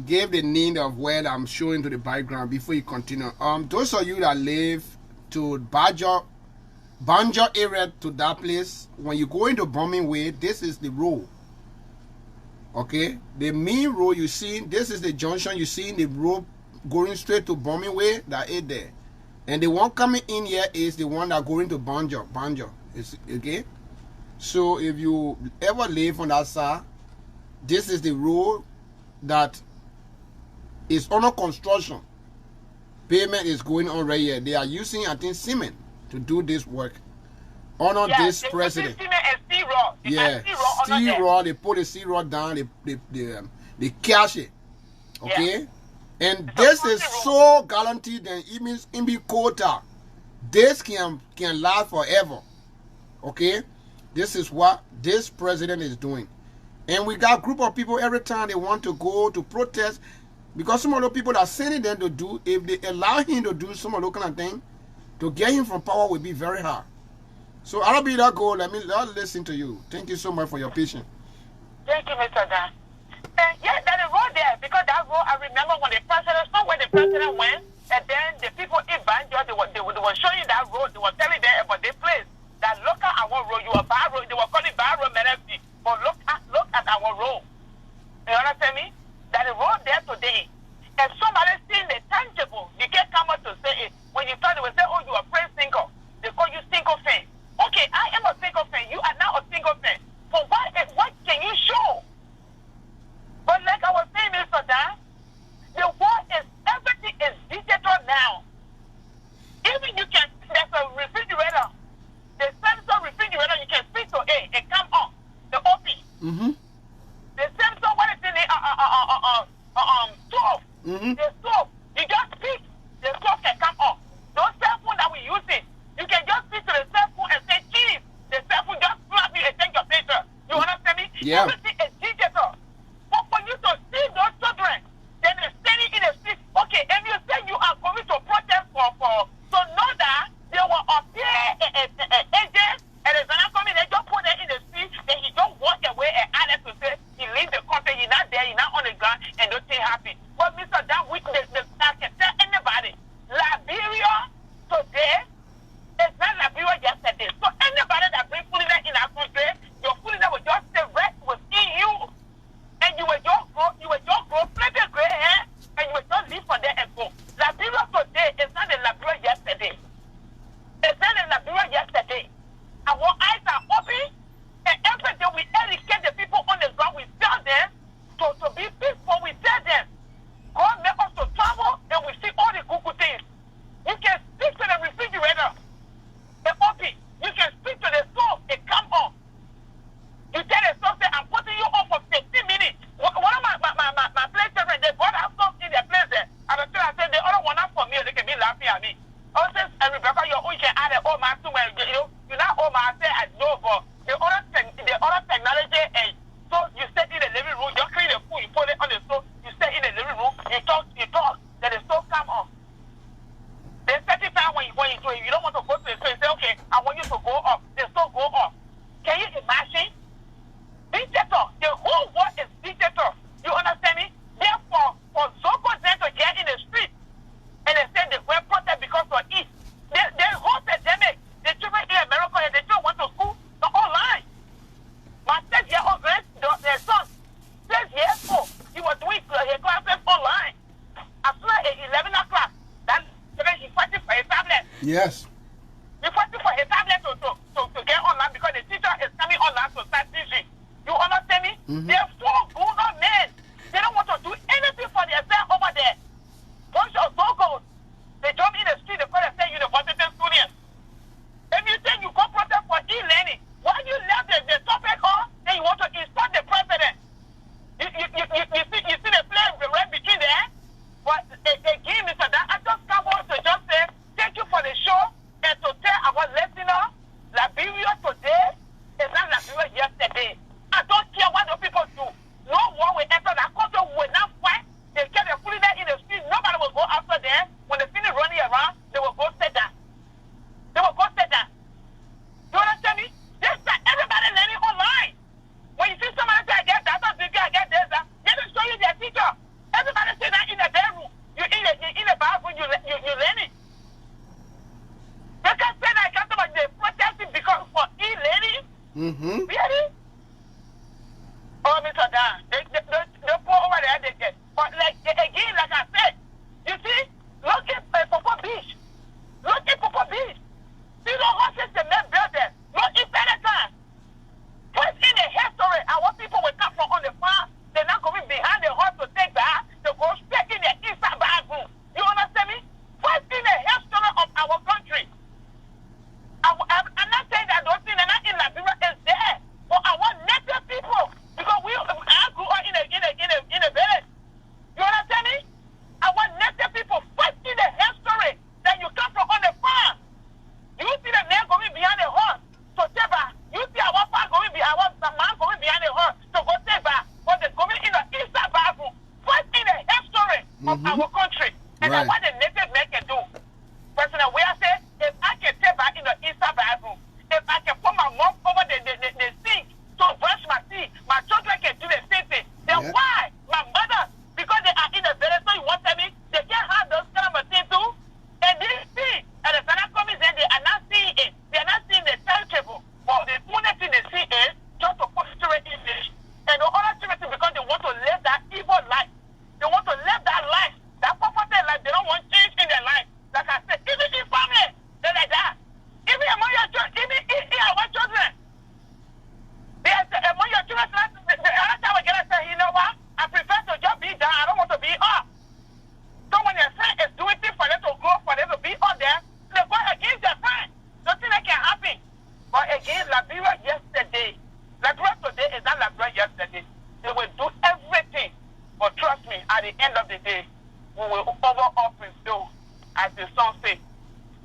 give the name of where I'm showing to the background before you continue. Those of you that live to Banjo area to that place, when you go into Bombing Way, this is the road. Okay, the main road you see, this is the junction you see, the road going straight to Bombing Way, that is there. And the one coming in here is the one that going to Banjo. Is okay. So if you ever live on that side, this is the road that is under construction. Pavement is going on right here. They are using, I think, cement to do this work. Honor this president. Yeah, steel rod. They put the steel rod down. They cash it. Okay, and this is so guaranteed that it means in the quota. This can last forever. Okay, this is what this president is doing. And we got a group of people every time they want to go to protest, because some of the people that are sending them to do, if they allow him to do some of those kind of things, to get him from power will be very hard. So I'll be that goal. I'll listen to you. Thank you so much for your patience. Thank you, Mr. Dan. Yeah, there's a road there because that road, I remember when the president, somewhere the president went, and then the people in Banjo, they were showing that road, they were telling them about the place. That look at our road, you are bad road, they were calling bad road Menefti, but look at our road. You understand me? That the road there today, and somebody seeing the tangible, you can't come out to say it. When you thought they would say, oh, you are friend single, they call you single fan. Okay, I am a single fan, you are now a single fan. But what can you show? But like I was saying, Mr. Dan, the world is, everything is digital now. Even you can, there's a refrigerator, the Samsung refrigerator, you can speak to it and come on, the OP. The Samsung, what is in the stove? The stove, you just speak, the stove can come on. Those cell phones that we're using, you can just speak to the cell phone and say, cheese. The cell phone just slap you and take your picture. You understand me? Yeah. Everything is digital. But for you to see those children, then they're standing in the street. Okay, and you say you are going to protest for so know that they will appear agents, and there's another coming, they just put it in the street, then he don't walk away and add to say he leave the country, he's not there, he's not on the ground, and don't think happy. But Mr. Dan, I can tell anybody, Liberia today is not Liberia yesterday. So anybody that brings foolishness in our country, your foolishness will just stay right within you. And you will just grow, flip your gray hair, and you will just leave from there and go. Liberia today is not the Liberia yesterday. It's not the Liberia yesterday. Our eyes are open, and every day we educate the people on the ground. We tell them to be peaceful. We tell them, God make us to travel, and we see all the good things. You can speak to the refrigerator, the open. You can speak to the stove, it come on. You tell the stove, say, I'm putting you on for 15 minutes. One of my place children, they bought a stove in their place there. And I said, the other one not for me, they can be laughing at me. I said, Rebecca, you can add an old man to where you're not old man. I said, I know, but the other technology, and so you sit in the living room, you clean the food, you put it on the stove, you sit in the living room, you talk, then the stove come on. Then certain time when you don't want to go to the stove, you say, okay, I want you to go up. The stove go up. Can you imagine? Digital. The whole world is digital. You understand me? Therefore, for Zoko then to get in the street and they say they were protest because of it. The whole pandemic, the children in America, they don't want to school, the online. My 6-year-old their son, 6 years old, he was doing his classes online. As soon as 11 o'clock, that he fighting for his tablet. Yes. He fighting for his tablet to get online because the teacher is coming online to start teaching. You understand me? They're four grown-up men. They don't want to do anything for themselves over there. Bunch of Zogos. They jump in the street, they call themselves university students. If you say you go protest for e-learning, why you left the topic on, then you want to insult the president? You see the flag right between there? But again, Mr. Dan, I just come on to just say, thank you for the show, and to tell our listeners, Liberia today is not Liberia yesterday. I don't care what the people do. No one will enter that country, will not fight. They get the foolishness in the street. Nobody will go after them. When they finish running around, they will go sit down. They will go sit down. You understand me? This time, everybody learning online. When you see somebody say, I get that, I get this, they will show you their teacher. Everybody sit down in the bedroom. You in the bathroom, you learning. They can say that customer, they protesting because for e-learning. Really? Oh, Mr. Dan, they pour over there, they get. But again, like I said, you see, look at Popo Beach. Look at Popo Beach. See the horses the men built there. Look at Benetton. First in the history, our people will come from on the farm. They're not going behind the horse to take that. They go straight in the inside bathroom. You understand me? First in the history of our country. I'm not saying that those things are not in Liberia, is there. For our native people. Because I grew up in a village. You understand me? Our native people fight in the history that you come from on the farm. You see the man going behind the horse to take back. You see our farm going behind, our man going behind the horse to go take back. But they're going in the inside bathroom. Fight in the history of our country. And that's what the native men can do. Personally, we are saying, if I can take back in the inside bathroom, if I we will over up his door, as the song says.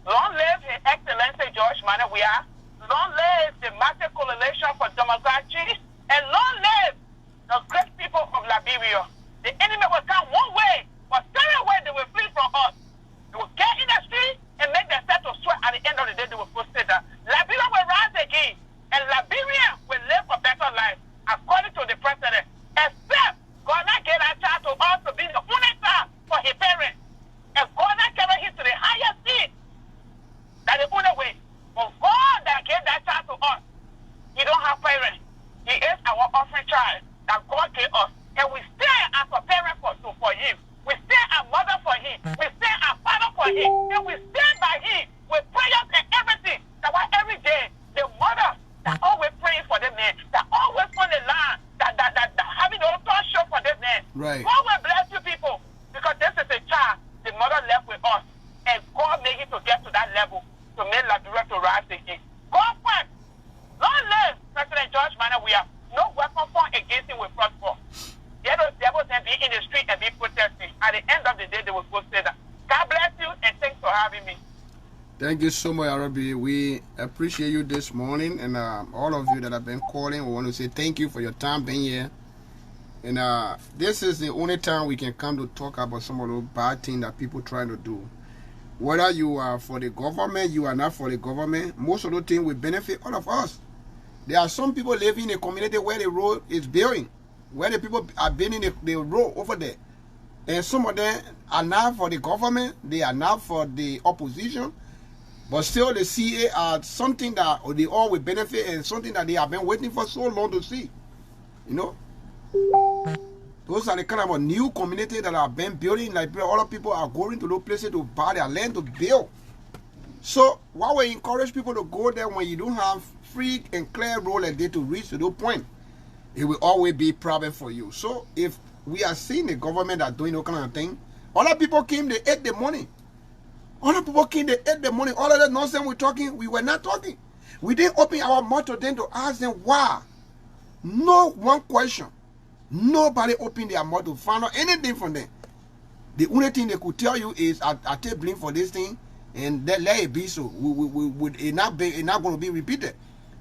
Long live His Excellency George Manawia. Long live the Master Coalition for Democracy. And long live the great people of Liberia. The enemy will come one way, but seven ways they will flee from us. They will get in the street and make themselves to sweat. At the end of the day, they will proceed that Liberia will rise again. And Liberia will live a better life, according to the president. Except God not get a child to us to be the only child for his parents. And God not carry him to the highest seat. That the only way. But God that gave that child to us, he don't have parents. He is our orphan child that God gave us. And we stay as a parent for him. We stay a mother for him. We stay a father for him. And we stand by him with prayers and everything. That why every day, the mother that always praying for them man, that always on the line, that having the author show for them man. Right. God will bless you people. Because this is a child the mother left with us. And God made it to get to that level to make Liberia to rise again. God first. Long live President George Manor. We have no weapon formed against him will prosper. The other devils can be in the street and be protesting. At the end of the day, they will go say that. God bless you and thanks for having me. Thank you so much, Arabi. We appreciate you this morning, and all of you that have been calling. We want to say thank you for your time being here. And this is the only time we can come to talk about some of those bad things that people trying to do. Whether you are for the government, you are not for the government, most of those things will benefit all of us. There are some people living in a community where the road is building, where the people are building the road over there. And some of them are not for the government, they are not for the opposition, but still they see it as something that they all will benefit and something that they have been waiting for so long to see. You know? Those are the kind of new community that have been building in Liberia. All of people are going to those places to buy their land to build. So why we encourage people to go there when you don't have free and clear road like that to reach to those point? It will always be a problem for you. So if we are seeing the government that doing that kind of thing, all the people came, they ate the money. All the people came, they ate the money. All of that nonsense we're talking, we were not talking. We didn't open our mouth to them to ask them why. No one question. Nobody opened their mouth to find out anything from them. The only thing they could tell you is, I take blame for this thing, and let it be so. It's not going to be repeated.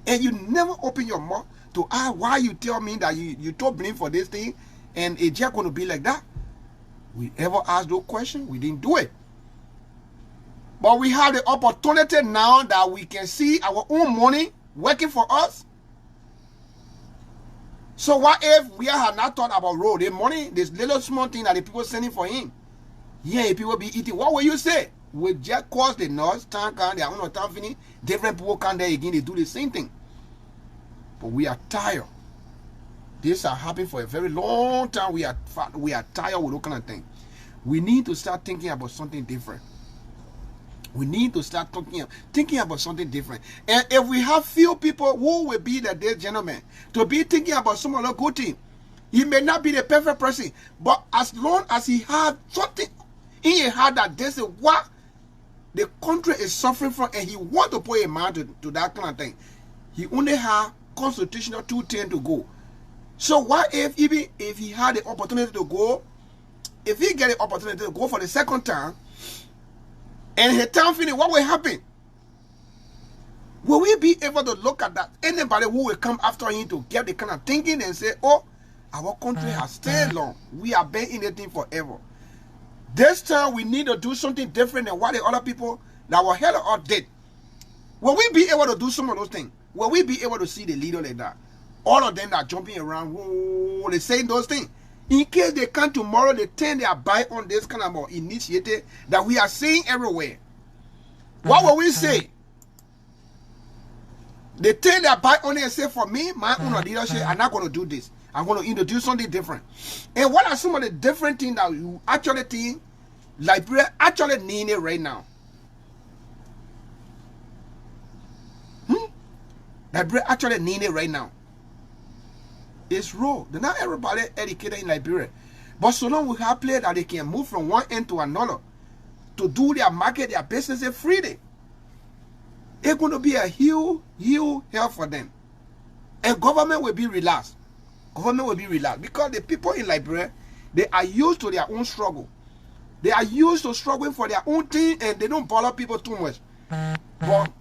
And you never open your mouth to ask why you tell me that you took blame for this thing, and it's just going to be like that. We ever asked those questions? We didn't do it. But we have the opportunity now that we can see our own money working for us. So what if we have not thought about road, the money, this little small thing that the people sending for him? Yeah, people be eating. What will you say? We just cause the noise, time can, their own time finish, different people come there again, they do the same thing. But we are tired. This has happened for a very long time. We are tired with that kind of thing. We need to start thinking about something different. We need to start thinking about something different. And if we have few people who will be the day gentlemen to be thinking about some other good thing, he may not be the perfect person, but as long as he has something in his heart that this is what the country is suffering from, and he want to put a mind to that kind of thing, he only have constitutional 210 to go. So what if even if he had the opportunity to go, if he get the opportunity to go for the second time, and his time finish, what will happen? Will we be able to look at that? Anybody who will come after him to get the kind of thinking and say, oh, our country has stayed long. We have been in the thing forever. This time we need to do something different than what the other people that were held up did. Will we be able to do some of those things? Will we be able to see the leader like that? All of them that are jumping around, whoa, they saying those things. In case they come tomorrow, they turn their back on this kind of initiative that we are seeing everywhere. What will we say? They turn their back on it and say, for me, my own leadership, I'm not going to do this. I'm going to introduce something different. And what are some of the different things that you actually think Liberia actually need it right now? Liberia actually need it right now. It's road. They're not everybody educated in Liberia. But so long we have players that they can move from one end to another to do their market, their business freely. It's going to be a huge, huge help for them. And government will be relaxed. Government will be relaxed. Because the people in Liberia, they are used to their own struggle. They are used to struggling for their own thing and they don't bother people too much. But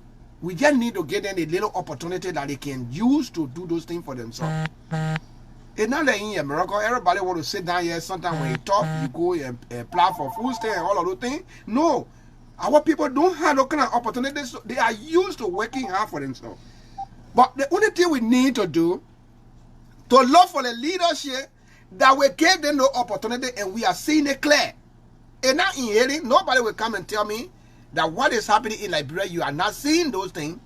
we just need to give them a little opportunity that they can use to do those things for themselves. It's not like in America, everybody want to sit down here. Sometimes when you talk, you go and apply for food stamp and all of those things. No. Our people don't have those kind of opportunities. So they are used to working hard for themselves. But the only thing we need to do to look for the leadership that will give them no opportunity, and we are seeing it clear. And not in hearing, nobody will come and tell me that what is happening in Liberia, you are not seeing those things,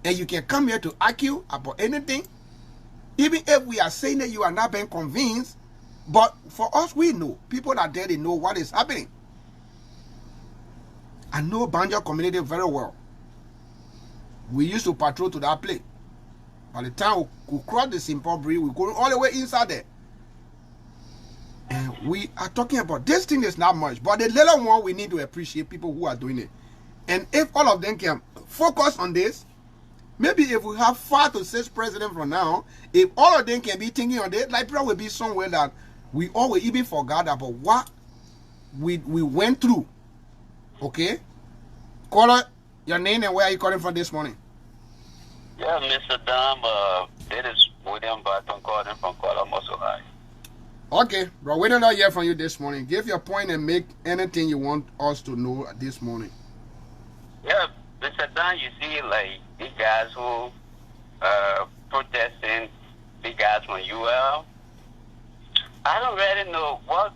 and you can come here to argue about anything. Even if we are saying that you are not being convinced, but for us, we know. People are there, they know what is happening. I know Banjo community very well. We used to patrol to that place. By the time we cross the Simple Bridge, we go all the way inside there. And we are talking about this thing is not much, but the little one, we need to appreciate people who are doing it. And if all of them can focus on this, maybe if we have 5 to 6 presidents from now, if all of them can be thinking on this, Liberia will be somewhere that we all will even forget about what we went through. Okay? Caller, your name and where are you calling from this morning? Yeah, Mr. Dam, this is William Barton calling from Kuala Ohio. Okay, bro, we don't know hear from you this morning. Give your point and make anything you want us to know this morning. Yeah, Mr. Dan, you see, like, the guys who protesting, the guys from UL, I don't really know what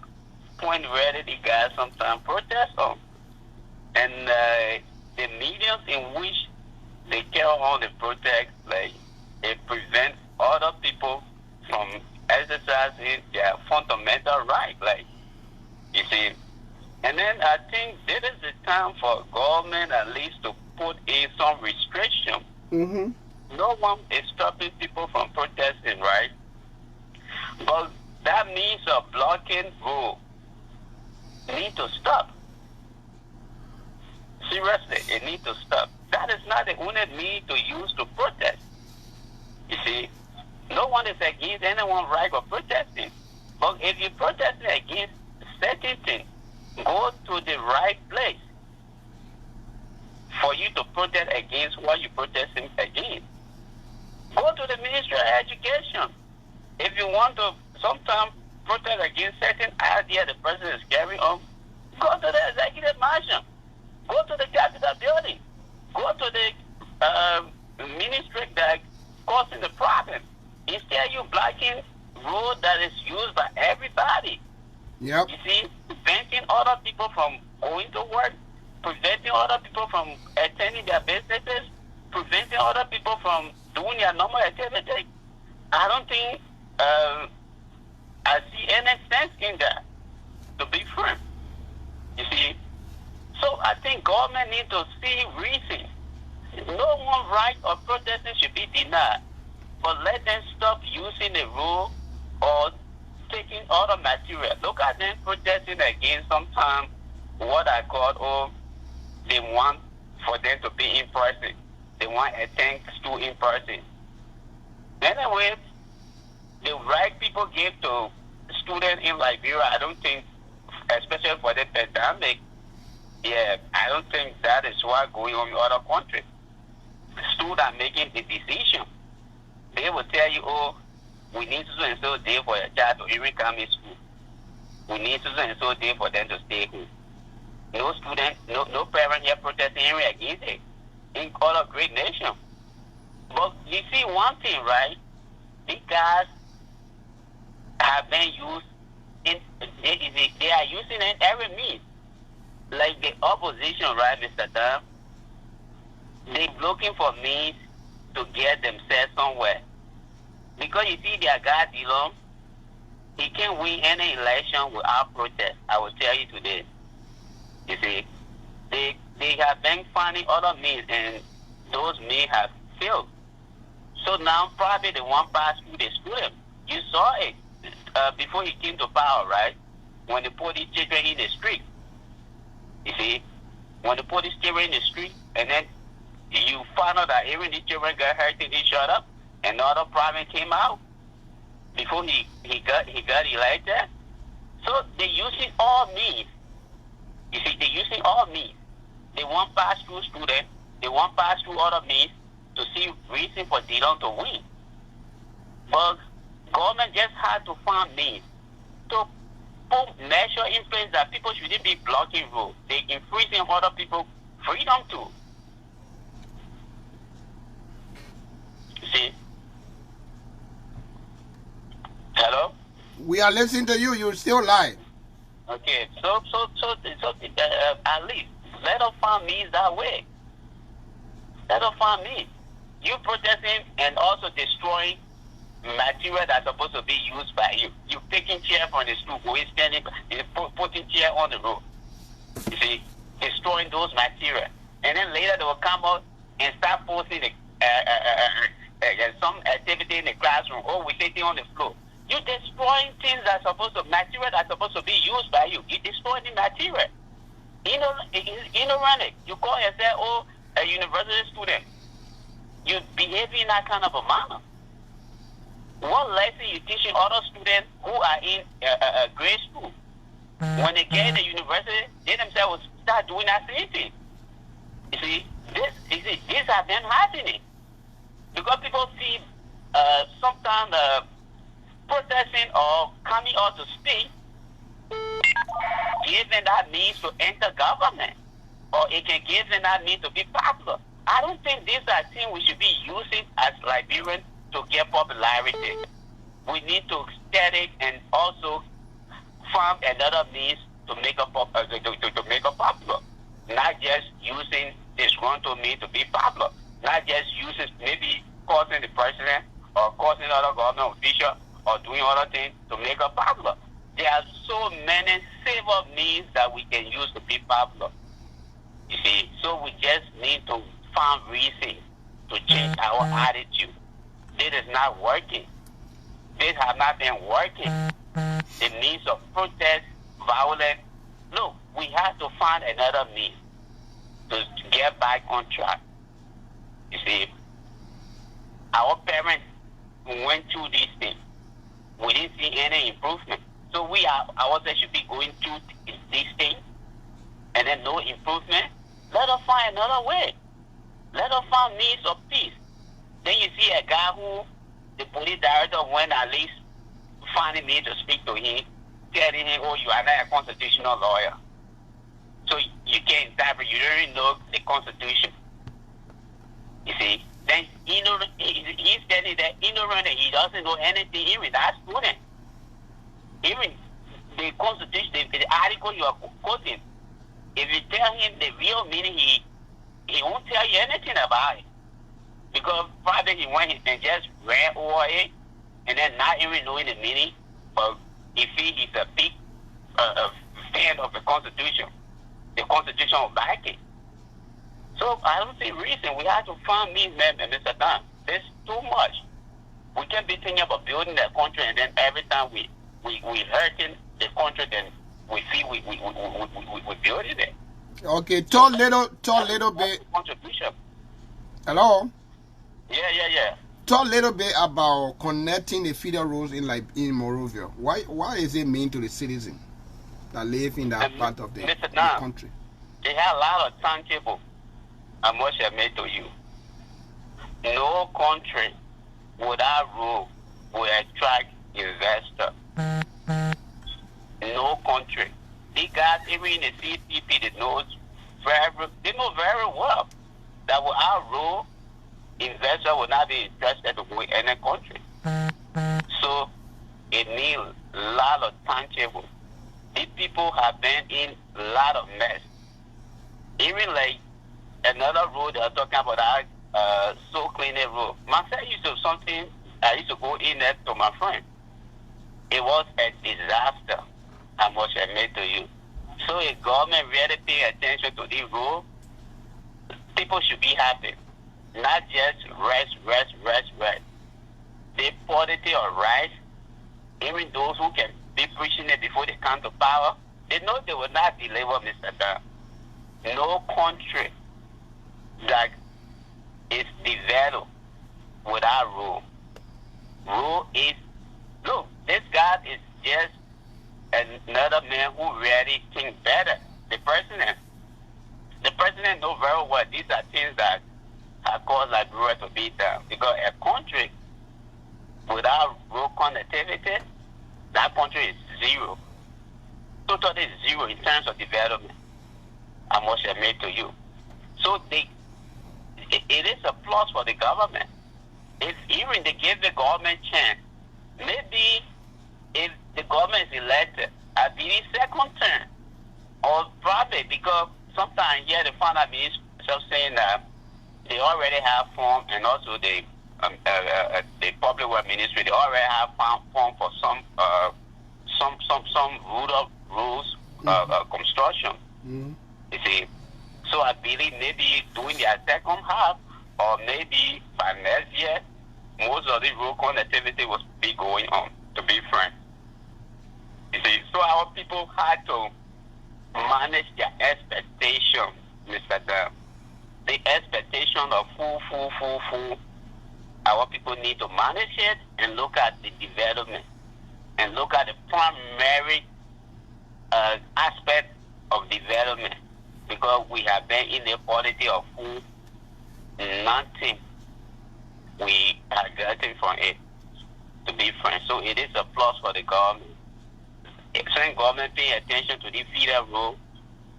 point really the guys sometimes protest on. And the mediums in which they carry on the protest, like, it prevents other people from exercising their fundamental right, like, you see. And then I think this is the time for government at least to put in some restriction. No one is stopping people from protesting, right? But that means a blocking rule need to stop. Seriously, it needs to stop. That is not the only means to use to protest. You see, no one is against anyone right for protesting. But if you're protesting against certain things, go to the right place for you to protest against what you're protesting against. Go to the Ministry of Education. If you want to sometimes protest against certain idea the president is carrying on, go to the executive mansion. Go to the Capitol building. Go to the ministry that causing the problem. Instead, you blocking road that is used by everybody. Yep. You see, preventing other people from going to work, preventing other people from attending their businesses, preventing other people from doing their normal activity. I don't think I see any sense in that, to be frank. You see? So I think government needs to see reason. No one right of protesting should be denied. But let them stop using the rule or taking other material. Look at them protesting against sometimes what I call, they want for them to be in person. They want a tank school in person. Anyway, the right people give to students in Liberia, I don't think, especially for the pandemic, I don't think that is what going on in other countries. The students are making the decision. They will tell you, we need so and so day for your child to even come in school. We need so and so day for them to stay home. No student, no parent here protesting against it in other great nations. But you see one thing, right? These guys have been used they are using it every means. Like the opposition, right, Mr. Dunn? They're looking for means to get themselves somewhere. Because you see their guy Dillon, he can't win any election without protest. I will tell you today. You see, they have been finding other means and those means have failed. So now probably the one pass through the student. You saw it before he came to power, right? When they put these children in the street. You see, when they put these children in the street and then you found out that even the children got hurt and they shut up, another problem came out before he got elected. So they're using all means all means. They want pass-through students. They want pass-through other means to see reason for Dillon to win. But government just had to find means to put measure in place that people shouldn't be blocking roads. They infringing other people's freedom too. See? Hello? We are listening to you. You still lie. Okay, so at least let us find means that way. Let us find means. You protesting and also destroying material that's supposed to be used by you. You taking chair from the school, going standing, putting chair on the road. You see, destroying those material, and then later they will come out and start posting some activity in the classroom. Oh, we sitting on the floor. You're destroying things that are supposed to material that's supposed to be used by you. You destroy the material. Ignorant. You call yourself a university student. You behave in that kind of a manner. What lesson you teaching other students who are in grade school? When they get in the university, they themselves will start doing that same thing. You see, this has been happening because people see sometimes protesting or coming out to speak, giving that means to enter government, or it can give them that means to be popular. I don't think these are things we should be using as Liberians to get popularity. We need to study and also find another means to make a popular. Not just using disgruntled means to be popular. Not just using maybe causing the president or causing other government official or doing other things to make a popular. There are so many civil means that we can use to be popular. You see, so we just need to find reason to change our attitude. This is not working. This has not been working. The means of protest, violence. Look, we have to find another means to get back on track. You see, our parents went through these things. We didn't see any improvement. So we ourselves should be going through these things and then no improvement. Let us find another way. Let us find means of peace. Then you see a guy who the police director went at least finding me to speak to him, telling him, oh, you are not a constitutional lawyer. So you can't interpret, you don't even know the Constitution. You see? Then he's telling that ignorant and he doesn't know anything, even that student. Even the Constitution, the article you are quoting, if you tell him the real meaning, he won't tell you anything about it. Because probably he went and just read over it and then not even knowing the meaning, but if he's a big fan of the Constitution will back it. So I don't see reason. We have to find means, Mr. Dan. There's too much. We can't be thinking about building the country and then every time we hurting the country, then we feel we building it. Okay, talk little bit. Contribution. Hello? Yeah. Talk a little bit about connecting the feeder roads in Morovia. Why is it mean to the citizen that live in that part of the country? They have a lot of timetable. I must admit to you. No country without road will attract investors. No country. These guys, even in the CCP, they know very well that without road, investors will not be interested to go in any country. So it needs a lot of timetable. These people have been in a lot of mess. Even like another road they are talking about, that so clean road. Myself used to something, I used to go in there to my friend. It was a disaster, I must admit to you. So if government really pay attention to this road, people should be happy. Not just rest. The quality of rights, even those who can be preaching it before they come to power, they know they will not deliver, Mr. Dan. No country that is developed without rule. Rule is, look, this guy is just another man who really thinks better. The president, know very well these are things that have caused Liberia to be down. Because a country without road connectivity, that country is zero. Totally zero in terms of development. I must admit to you. So it is a plus for the government. If even they give the government chance, maybe if the government is elected, I believe second term, or probably because sometimes here the fund administration saying that they already have form, and also the public work ministry, they already have form for some rules construction. Mm-hmm. You see, so I believe maybe during their second half, or maybe by next year, most of the road connectivity will be going on, to be frank. You see, so our people had to manage their expectation, Mr. Dam. The expectation of full. Our people need to manage it and look at the development and look at the primary aspect of development, because we have been inequality of food, nothing we are getting from it, to be frank. So it is a plus for the government. Excellent government pay attention to the feeder road.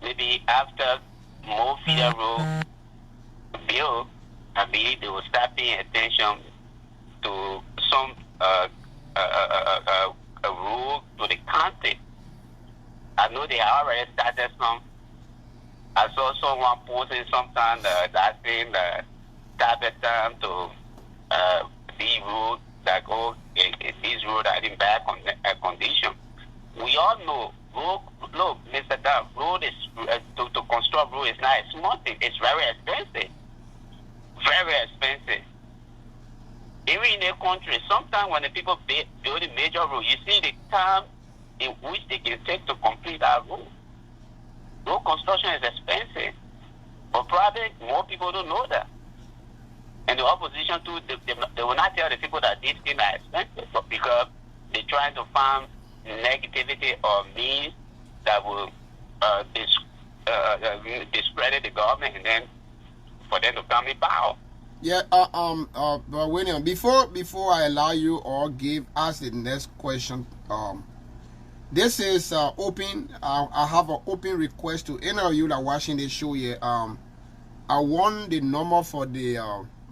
Maybe after more feeder road bill, I believe they will start paying attention to some rule to the county. I know they already started some. I saw someone posting sometime that saying that target time to the road that go these roads are in bad condition. We all know look, Mr. Dam, road is to construct road is not a small thing. It's very expensive. Very expensive. Even in a country, sometimes when the people build a major road, you see the time in which they can take to complete that road. Road construction is expensive. But probably more people don't know that. And the opposition too, they will not tell the people that these things are expensive, but because they're trying to find negativity or means that will discredit the government, and then for them to come in power. Yeah, William, before I allow you or give us the next question, this is open. I have an open request to any of you that are watching this show here. I want the number for the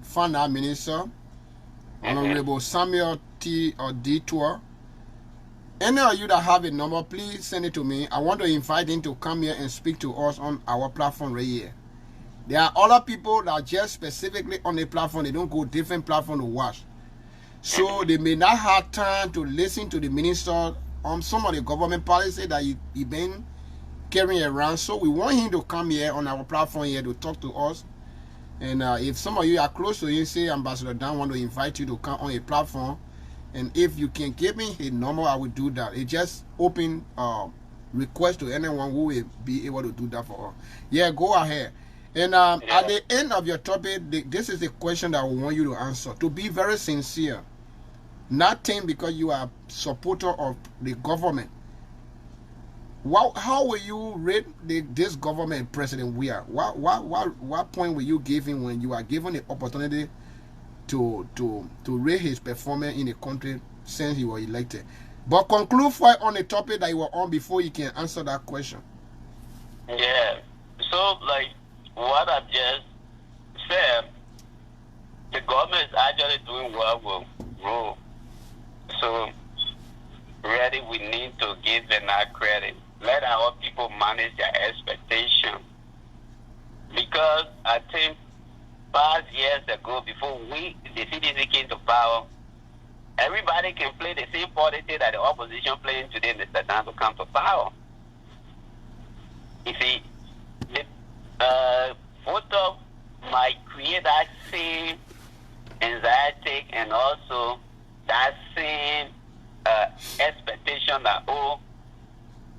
Finance Minister, Honorable Samuel T. or Detour. Any of you that have a number, please send it to me. I want to invite him to come here and speak to us on our platform right here. There are other people that just specifically on the platform, they don't go different platform to watch. So they may not have time to listen to the minister on some of the government policy that he been carrying around. So we want him to come here on our platform here to talk to us. And if some of you are close to him, say Ambassador Dan want to invite you to come on a platform. And if you can give me his number, I will do that. It's just open request to anyone who will be able to do that for us. Yeah, go ahead. And at the end of your topic, this is the question that I want you to answer. To be very sincere, nothing because you are a supporter of the government. How will you rate this government president we are? What point will you give him when you are given the opportunity to rate his performance in the country since he was elected? But conclude on the topic that you were on before you can answer that question. Yeah. So like what I've just said, the government is actually doing well with road. So really we need to give them that credit. Let our people manage their expectation. Because I think 5 years ago, before the CDC came to power, everybody can play the same politics that the opposition playing today, Mr. Dan, to come to power. You see, the voter might create that same anxiety and also that same expectation that, oh,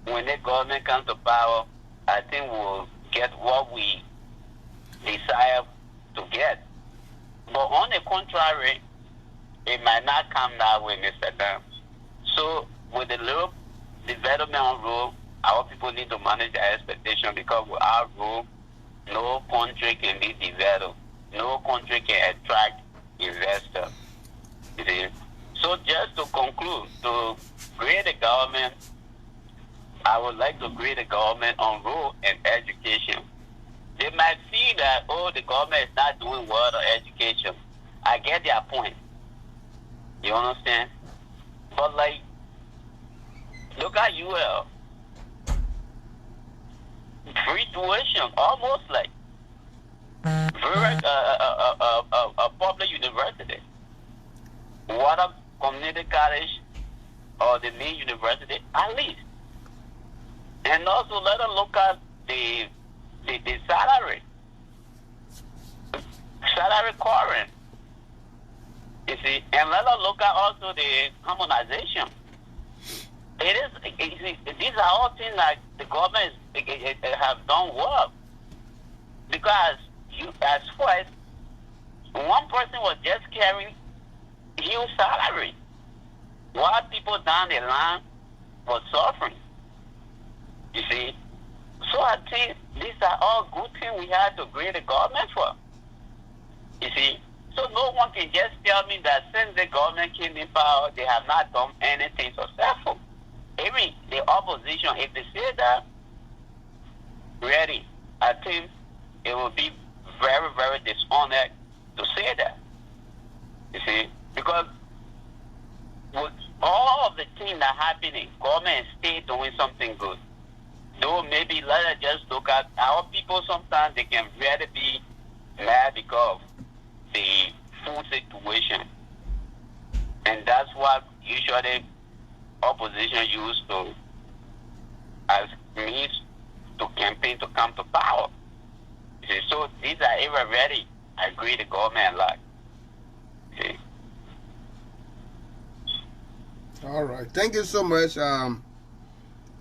when the government comes to power, I think we'll get what we desire to get. But on the contrary, it might not come that way, Mr. Dan. So with the little development on road, our people need to manage their expectation, because without road, no country can be developed. No country can attract investors. You see? So just to conclude, to create a government, I would like to create a government on road and education. They might see that, oh, the government is not doing well on education. I get their point. You understand? But like, look at UL. Free tuition, almost like very a public university. What a community college or the main university, at least. And also let us look at the salary current. You see, and let us look at also the harmonization. These are all things that the government have done well. Because as first, one person was just carrying huge salary, while people down the line were suffering. You see? So I think these are all good things we have to create a government for. You see? So no one can just tell me that since the government came in power, they have not done anything successful. Even the opposition, if they say that, really, I think it will be very, very dishonest to say that. You see? Because with all of the things that are happening, government is still doing something good. Though maybe let us just look at our people, sometimes they can really be mad because of the food situation. And that's what usually opposition use to as means to campaign to come to power. See, so these are even ready. I agree the government like. See. All right. Thank you so much.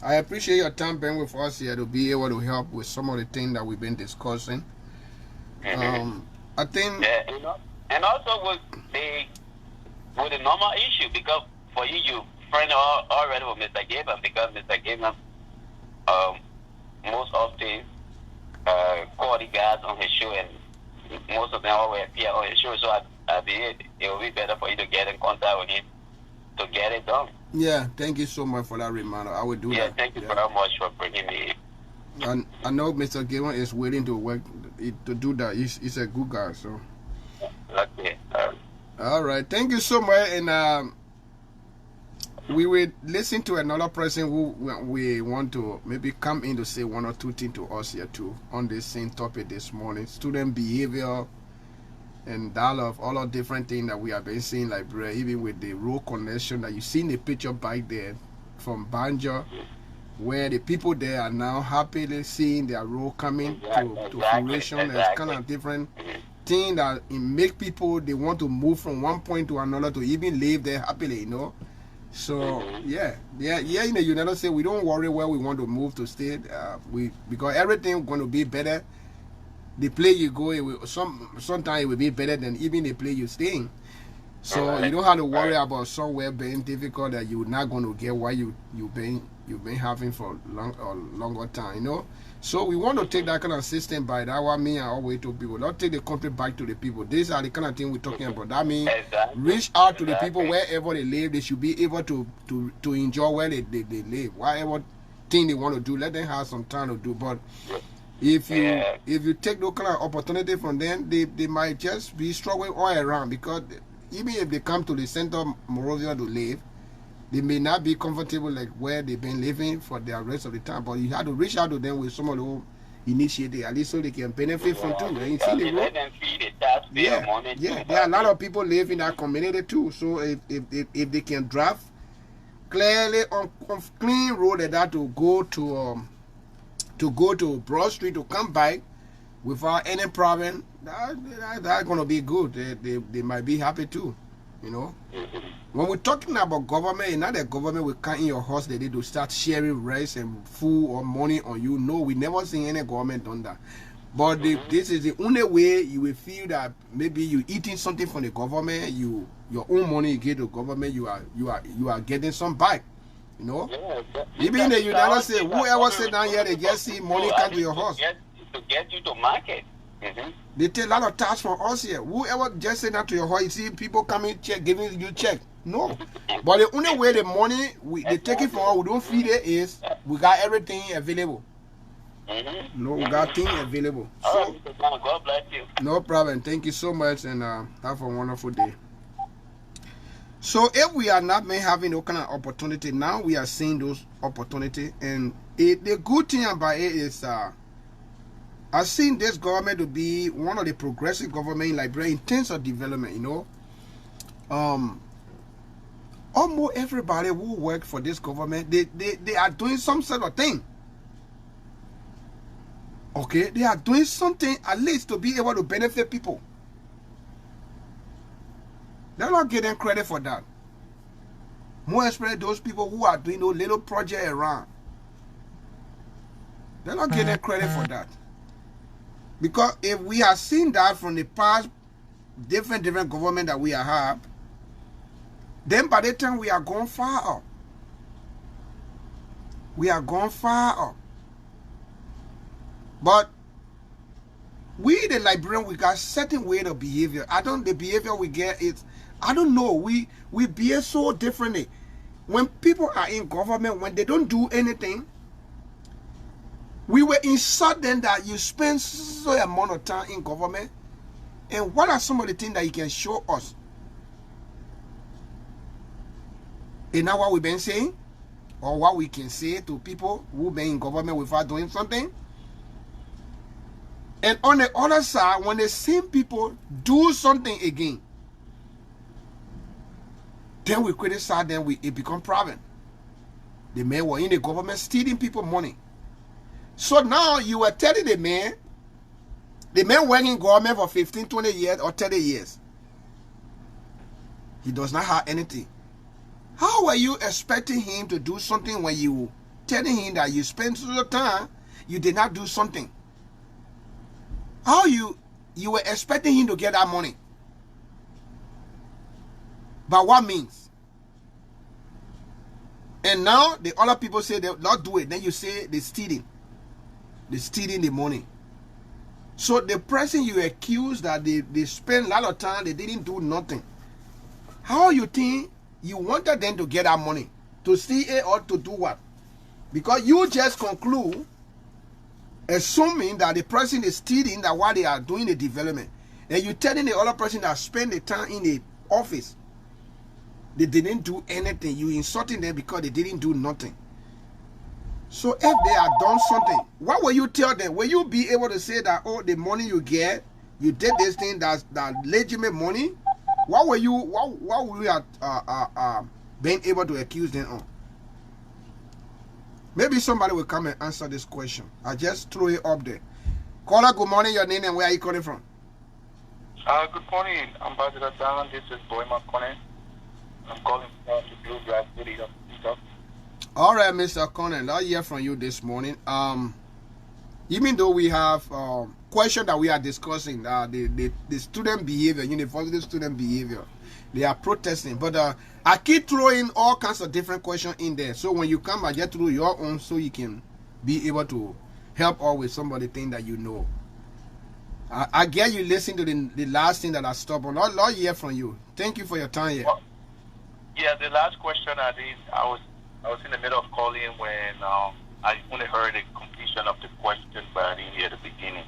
I appreciate your time being with us here to be able to help with some of the things that we've been discussing. I think, yeah, you know, and also with the normal issue, because for you friend already with Mr. Gaben, because Mr. Gaben most often call the guys on his show, and most of them always appear on his show. So I believe it will be better for you to get in contact with him to get it done. Yeah, thank you so much for that reminder. I will do that. Yeah, thank you very much for bringing me in. I know Mr. Gaben is willing to work to do that. He's a good guy, so. Okay. All right, thank you so much, and we will listen to another person who we want to maybe come in to say one or two things to us here too on this same topic this morning: student behavior and dialogue, all of different things that we have been seeing, like even with the road connection that you see in the picture back there from Banjo, where the people there are now happily seeing their road coming to fruition. There's kind of different thing that it make people, they want to move from one point to another to even live there happily, you know. So yeah, in the United States, we don't worry where we want to move to stay. Because everything going to be better. The place you go, it will, sometimes it will be better than even the place you're staying. So you don't have to worry about somewhere being difficult that you're not going to get what you've been having for longer time, you know. So we want to take that kind of system by that. What me and always to people, not take the country back to the people. These are the kind of thing we're talking about. That means reach out to the people wherever they live. They should be able to enjoy where they live. Whatever thing they want to do, let them have some time to do. But if you take those kind of opportunity from them, they might just be struggling all around, because even if they come to the center of Monrovia to live, they may not be comfortable like where they've been living for the rest of the time. But you have to reach out to them with some of those initiatives, at least so they can benefit from too. And you see the road? There are a lot of people live in that community too. So if they can drive clearly on clean road like that to go to Broad Street to come back without any problem, that's gonna be good. They might be happy too, you know. When we're talking about government, not the government will come in your house they to start sharing rice and food or money on you. No, we never seen any government on that. But this is the only way you will feel that maybe you eating something from the government, your own money you give to government, you are getting some back. You know? Even in the United States, whoever sit down here, they just see money come to your house. To get you to market. They take a lot of tax from us here. Whoever just say that to your heart, you see people coming check, giving you check. No. But the only way the money they take it from us, we don't feed it, is we got everything available. No, we got things available. So, God bless you. No problem. Thank you so much, and have a wonderful day. So if we are not having no kind of opportunity, now we are seeing those opportunities, and the good thing about it is I've seen this government to be one of the progressive government in Liberia in terms of development, you know. Almost everybody who work for this government, they are doing some sort of thing. Okay, they are doing something at least to be able to benefit people. They're not getting credit for that. More especially those people who are doing those little projects around. They're not getting credit for that. Because if we have seen that from the past different government that we have, then by the time we are going far up. We are going far up. But we, the Liberian, we got certain way of behavior. The behavior we get is, I don't know, we behave so differently. When people are in government, when they don't do anything, we were insult them that you spend so amount of time in government. And what are some of the things that you can show us? Is that what we've been saying? Or what we can say to people who been in government without doing something? And on the other side, when the same people do something again, then we criticize them, it become problem. The men were in the government stealing people money. So now you were telling the man working in government for 15, 20 years or 30 years. He does not have anything. How are you expecting him to do something when you telling him that you spent so much time, you did not do something? How you were expecting him to get that money? By what means? And now the other people say they'll not do it. Then you say they're stealing. They're stealing the money. So the person you accuse that they spent a lot of time, they didn't do nothing. How you think you wanted them to get that money? To steal it or to do what? Because you just conclude, assuming that the person is stealing that while they are doing the development. And you telling the other person that spent the time in the office, they didn't do anything. You insulting them because they didn't do nothing. So if they have done something, what will you tell them? Will you be able to say that, oh, the money you get, you did this thing, that's legitimate money? What will you have been able to accuse them on? Maybe somebody will come and answer this question. I just throw it up there. Caller, good morning. Your name and where are you calling from? Good morning, Ambassador Dan. This is Boy McConnell. I'm calling from the Bluegrass City of Utah. All right, Mr. Connell, I'll hear from you this morning. Even though we have question that we are discussing, the student behavior, university student behavior, they are protesting. But I keep throwing all kinds of different questions in there. So when you come, I just throw your own so you can be able to help out with some of the things that you know. I get you listen to the last thing that I stopped on. I'll hear from you. Thank you for your time here. Well, yeah, the last question I was in the middle of calling when I only heard the completion of the question, but I didn't hear the beginning.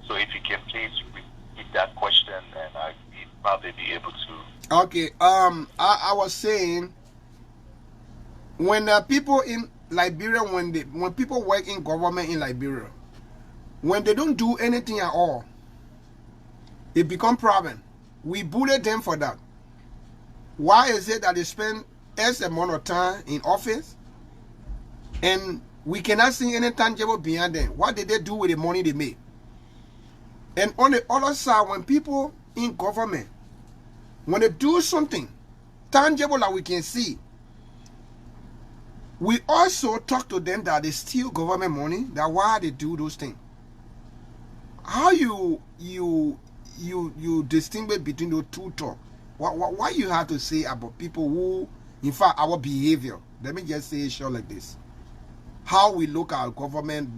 So if you can please repeat that question, and I'll probably be able to. Okay. I was saying, when people in Liberia, when people work in government in Liberia, when they don't do anything at all, it become problem. We bully them for that. Why is it that they spend X amount of time in office and we cannot see any tangible behind them? What did they do with the money they made? And on the other side, when people in government, when they do something tangible that we can see, we also talk to them that they steal government money, that why they do those things. How you distinguish between those two talk? What you have to say about people who, in fact, our behavior, let me just say it short like this. How we look at government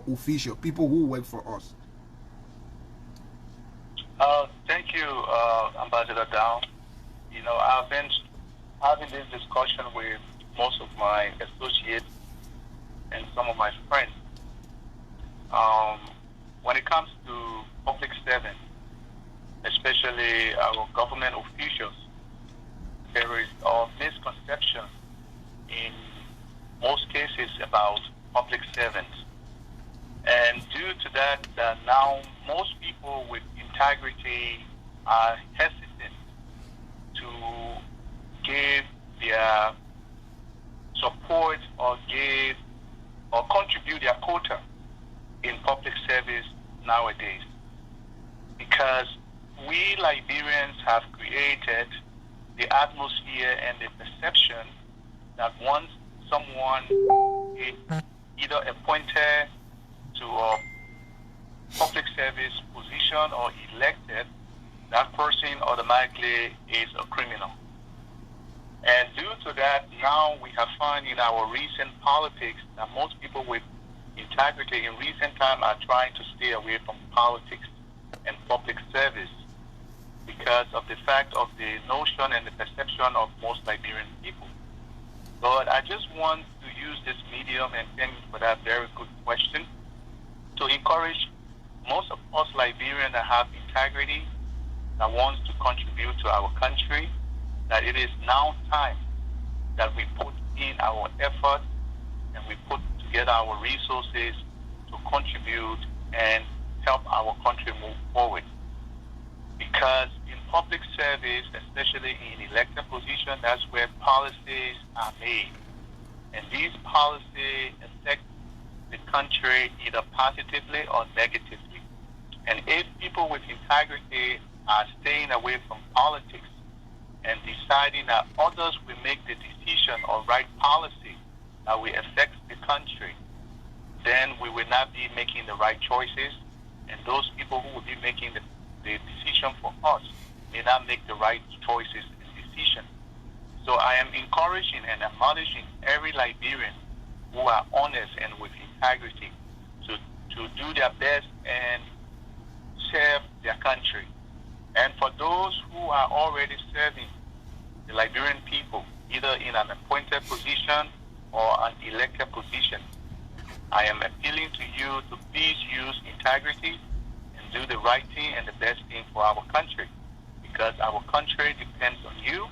official, people who work for us. Ambassador Down. You know, I've been having this discussion with most of my associates and some of my friends. When it comes to public servants, especially our government officials, there is a misconception in most cases about public servants. And due to that, now most people with integrity are hesitant to give their support or give or contribute their quota in public service nowadays. Because we Liberians have created the atmosphere and the perception that once someone is either appointed to a public service position or elected, that person automatically is a criminal. And due to that, now we have found in our recent politics that most people with integrity in recent time are trying to stay away from politics and public service because of the fact of the notion and the perception of most Liberian people. But I just want to use this medium, and thank you for that very good question, to encourage most of us Liberians that have integrity, that wants to contribute to our country, that it is now time that we put in our effort and we put together our resources to contribute and help our country move forward. Because in public service, especially in elected positions, that's where policies are made. And these policies affect the country either positively or negatively. And if people with integrity are staying away from politics and deciding that others will make the decision or write policy that will affect the country, then we will not be making the right choices, and those people who will be making the decision for us may not make the right choices and decisions. So I am encouraging and admonishing every Liberian who are honest and with integrity to do their best and serve their country. And for those who are already serving the Liberian people, either in an appointed position or an elected position, I am appealing to you to please use integrity and do the right thing and the best thing for our country, because our country depends on you,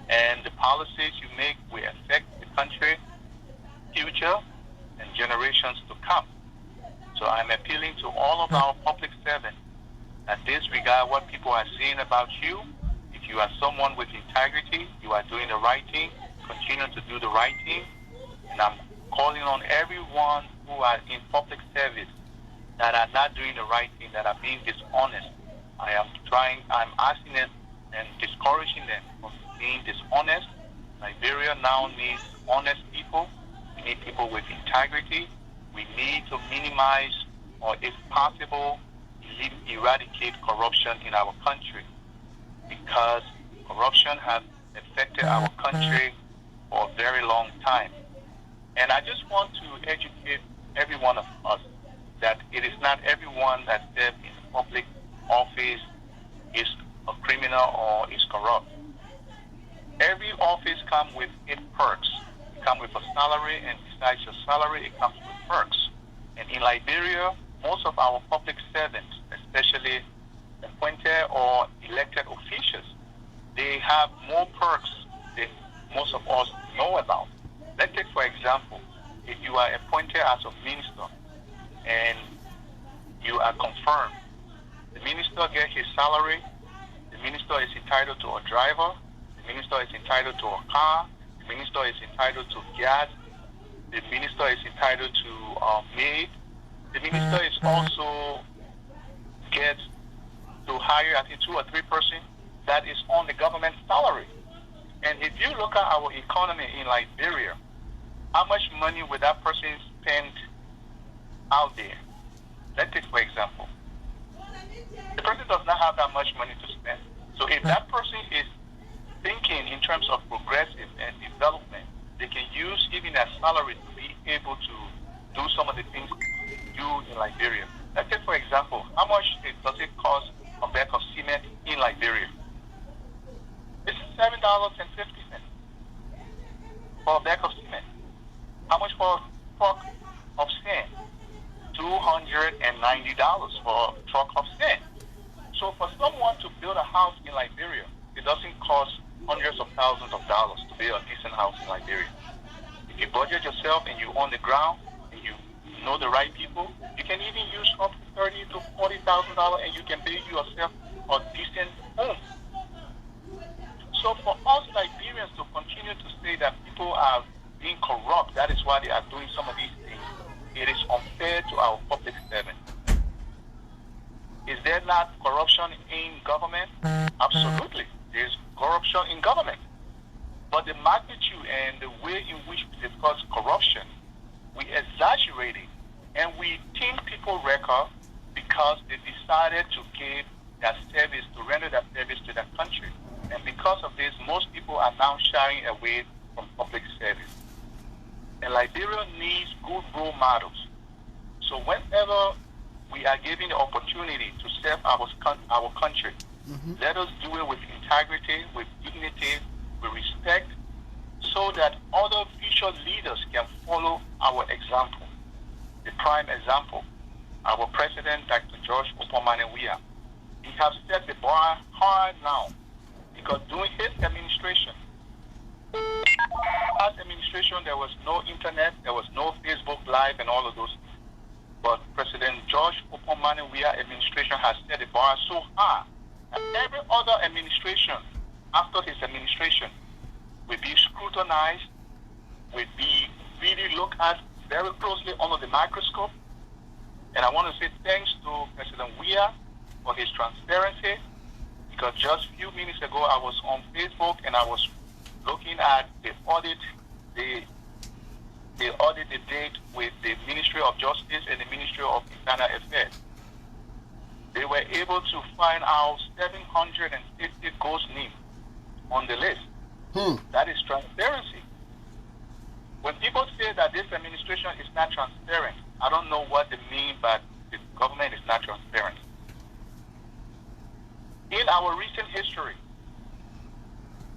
and the policies you make will affect the country, future, and generations to come. So I'm appealing to all of our public servants that disregard what people are saying about you. If you are someone with integrity, you are doing the right thing, continue to do the right thing. And I'm calling on everyone who are in public service that are not doing the right thing, that are being dishonest. I'm asking them and discouraging them from being dishonest. Liberia now needs honest people. We need people with integrity. We need to minimize, or if possible, eradicate corruption in our country, because corruption has affected our country for a very long time. And I just want to educate every one of us that it is not everyone that serves in public office is a criminal or is corrupt. Every office comes with its perks. It comes with a salary, and besides your salary, it comes with perks. And in Liberia, most of our public servants, especially appointed or elected officials, they have more perks than most of us know about. Let's take, for example, if you are appointed as a minister and you are confirmed, the minister gets his salary, the minister is entitled to a driver, the minister is entitled to a car, the minister is entitled to gas, the minister is entitled to a maid, the minister is also gets to hire, I think, 2 or 3 persons that is on the government salary. And if you look at our economy in Liberia, how much money would that person spend out there? Let's take, for example, the person does not have that much money to spend. So if that person is thinking in terms of progressive and development, they can use even their salary to be able to do some of the things they do in Liberia. Let's take, for example, how much does it cost a bag of cement in Liberia? $90 for a truck of sand. So for someone to build a house in Liberia, it doesn't cost hundreds of thousands of dollars to build a decent house in Liberia. If you budget yourself and you own the ground and you know the right people, you can even use up to $30,000 to $40,000 and you can build yourself a decent home. So for us Liberians to continue to say that people are being corrupt, that is why they are doing some of these things, it is unfair to our public servants. Is there not corruption in government? Absolutely. There is corruption in government. But the magnitude and the way in which we discuss corruption, we exaggerate it and we think people record because they decided to give their service, to render their service to their country. And because of this, most people are now shying away from public service. And Liberia needs good role models. So whenever we are given the opportunity to serve our country, let us do it with integrity, with dignity, with respect, so that other future leaders can follow our example. The prime example, our President, Dr. George Oppomane-Weah. He has set the bar hard now, because during his administration, there was no internet, there was no Facebook Live and all of those things. But President George Oppomane-Weah administration has set the bar so high that every other administration after his administration will be scrutinized, will be really looked at very closely under the microscope. And I want to say thanks to President Weah for his transparency, because just a few minutes ago I was on Facebook and I was looking at the audit, the date with the Ministry of Justice and the Ministry of Internal Affairs. They were able to find out 750 ghost names on the list. That is transparency. When people say that this administration is not transparent, I don't know what they mean by the government is not transparent. In our recent history,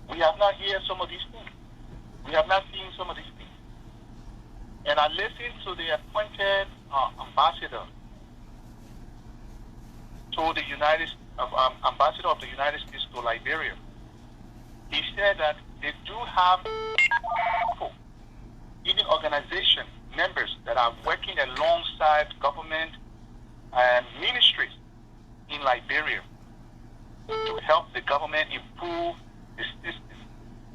we have not heard some of these things. We have not seen some of these things. And I listened to the appointed ambassador to the ambassador of the United States to Liberia. He said that they do have people, even organization members that are working alongside government and ministries in Liberia to help the government improve the system,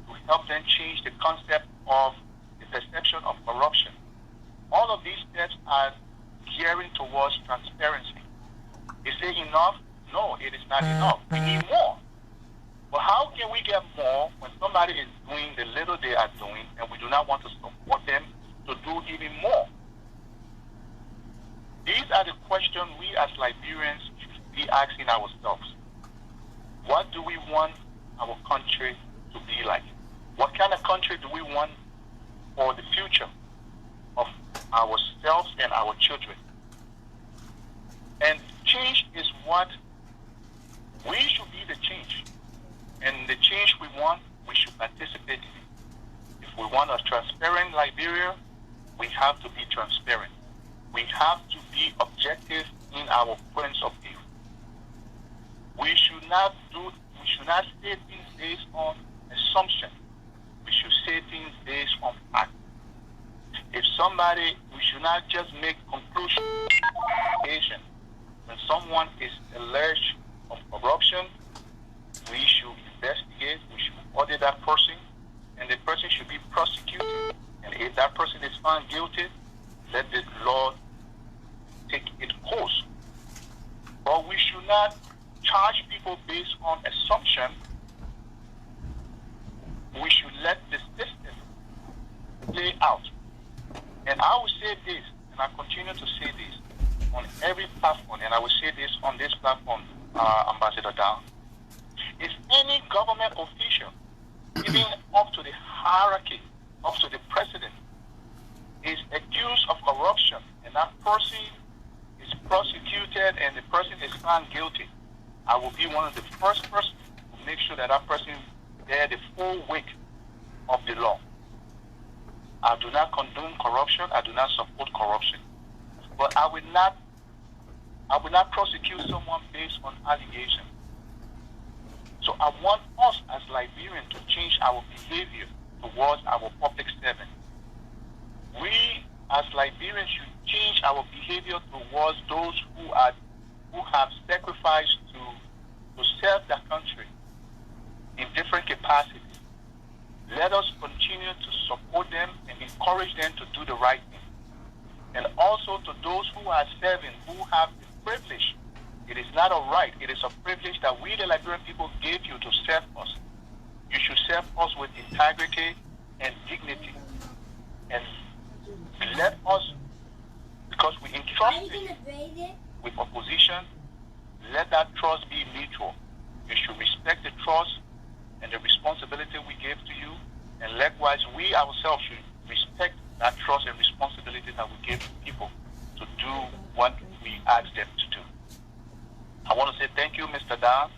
to help them change the concept of the perception of corruption. All of these steps are gearing towards transparency. Is it enough? No, it is not enough. We need more. But how can we get more when somebody is doing the little they are doing and we do not want to support them to do even more? These are the questions we as Liberians should be asking ourselves. What do we want our country to be like? What kind of country do we want for the future of ourselves and our children? And change is what we should be, the change. And the change we want, we should participate in it. If we want a transparent Liberia, we have to be transparent. We have to be objective in our points of view. We should not say things based on assumption. We should say things based on fact. If somebody, we should not just make conclusions. When someone is alleged of corruption, we should investigate, we should audit that person, and the person should be prosecuted. And if that person is found guilty, let the law take its course. But we should not charge people based on assumption. We should let the system play out. And I will say this, and I continue to say this on every platform, and I will say this on this platform, Ambassador Down. If any government official, even up to the hierarchy, up to the president, is accused of corruption, and that person is prosecuted and the person is found guilty, I will be one of the first persons to make sure that that person bear the full weight of the law. I do not condone corruption. I do not support corruption. But I will not I will not prosecute someone based on allegation. So I want us as Liberians to change our behavior towards our public servants. We as Liberians should change our behavior towards those who have sacrificed to serve their country in different capacities. Let us continue to support them and encourage them to do the right thing. And also to those who are serving, who have the privilege. It is not a right, it is a privilege that we the Liberian people gave you to serve us. You should serve us with integrity and dignity. And let us, because we entrust you with opposition, let that trust be mutual. You should respect the trust and the responsibility we gave to you, and likewise we ourselves should respect that trust and responsibility that we give to people to do what we ask them to do. I want to say thank you, Mr. Dan,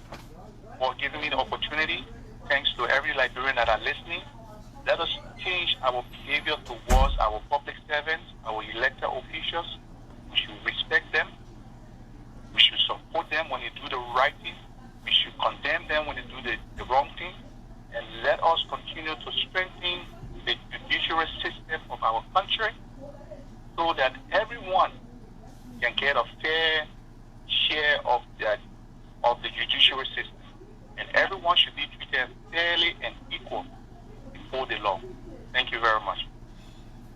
for giving me the opportunity. Thanks to every Liberian that are listening. Let us change our behavior towards our public servants, our elected officials. We should respect them. We should support them when they do the right thing. We should condemn them when they do the wrong thing. And let us continue to strengthen the judicial system of our country so that everyone can get a fair share of the judicial system. And everyone should be treated fairly and equal before the law. Thank you very much.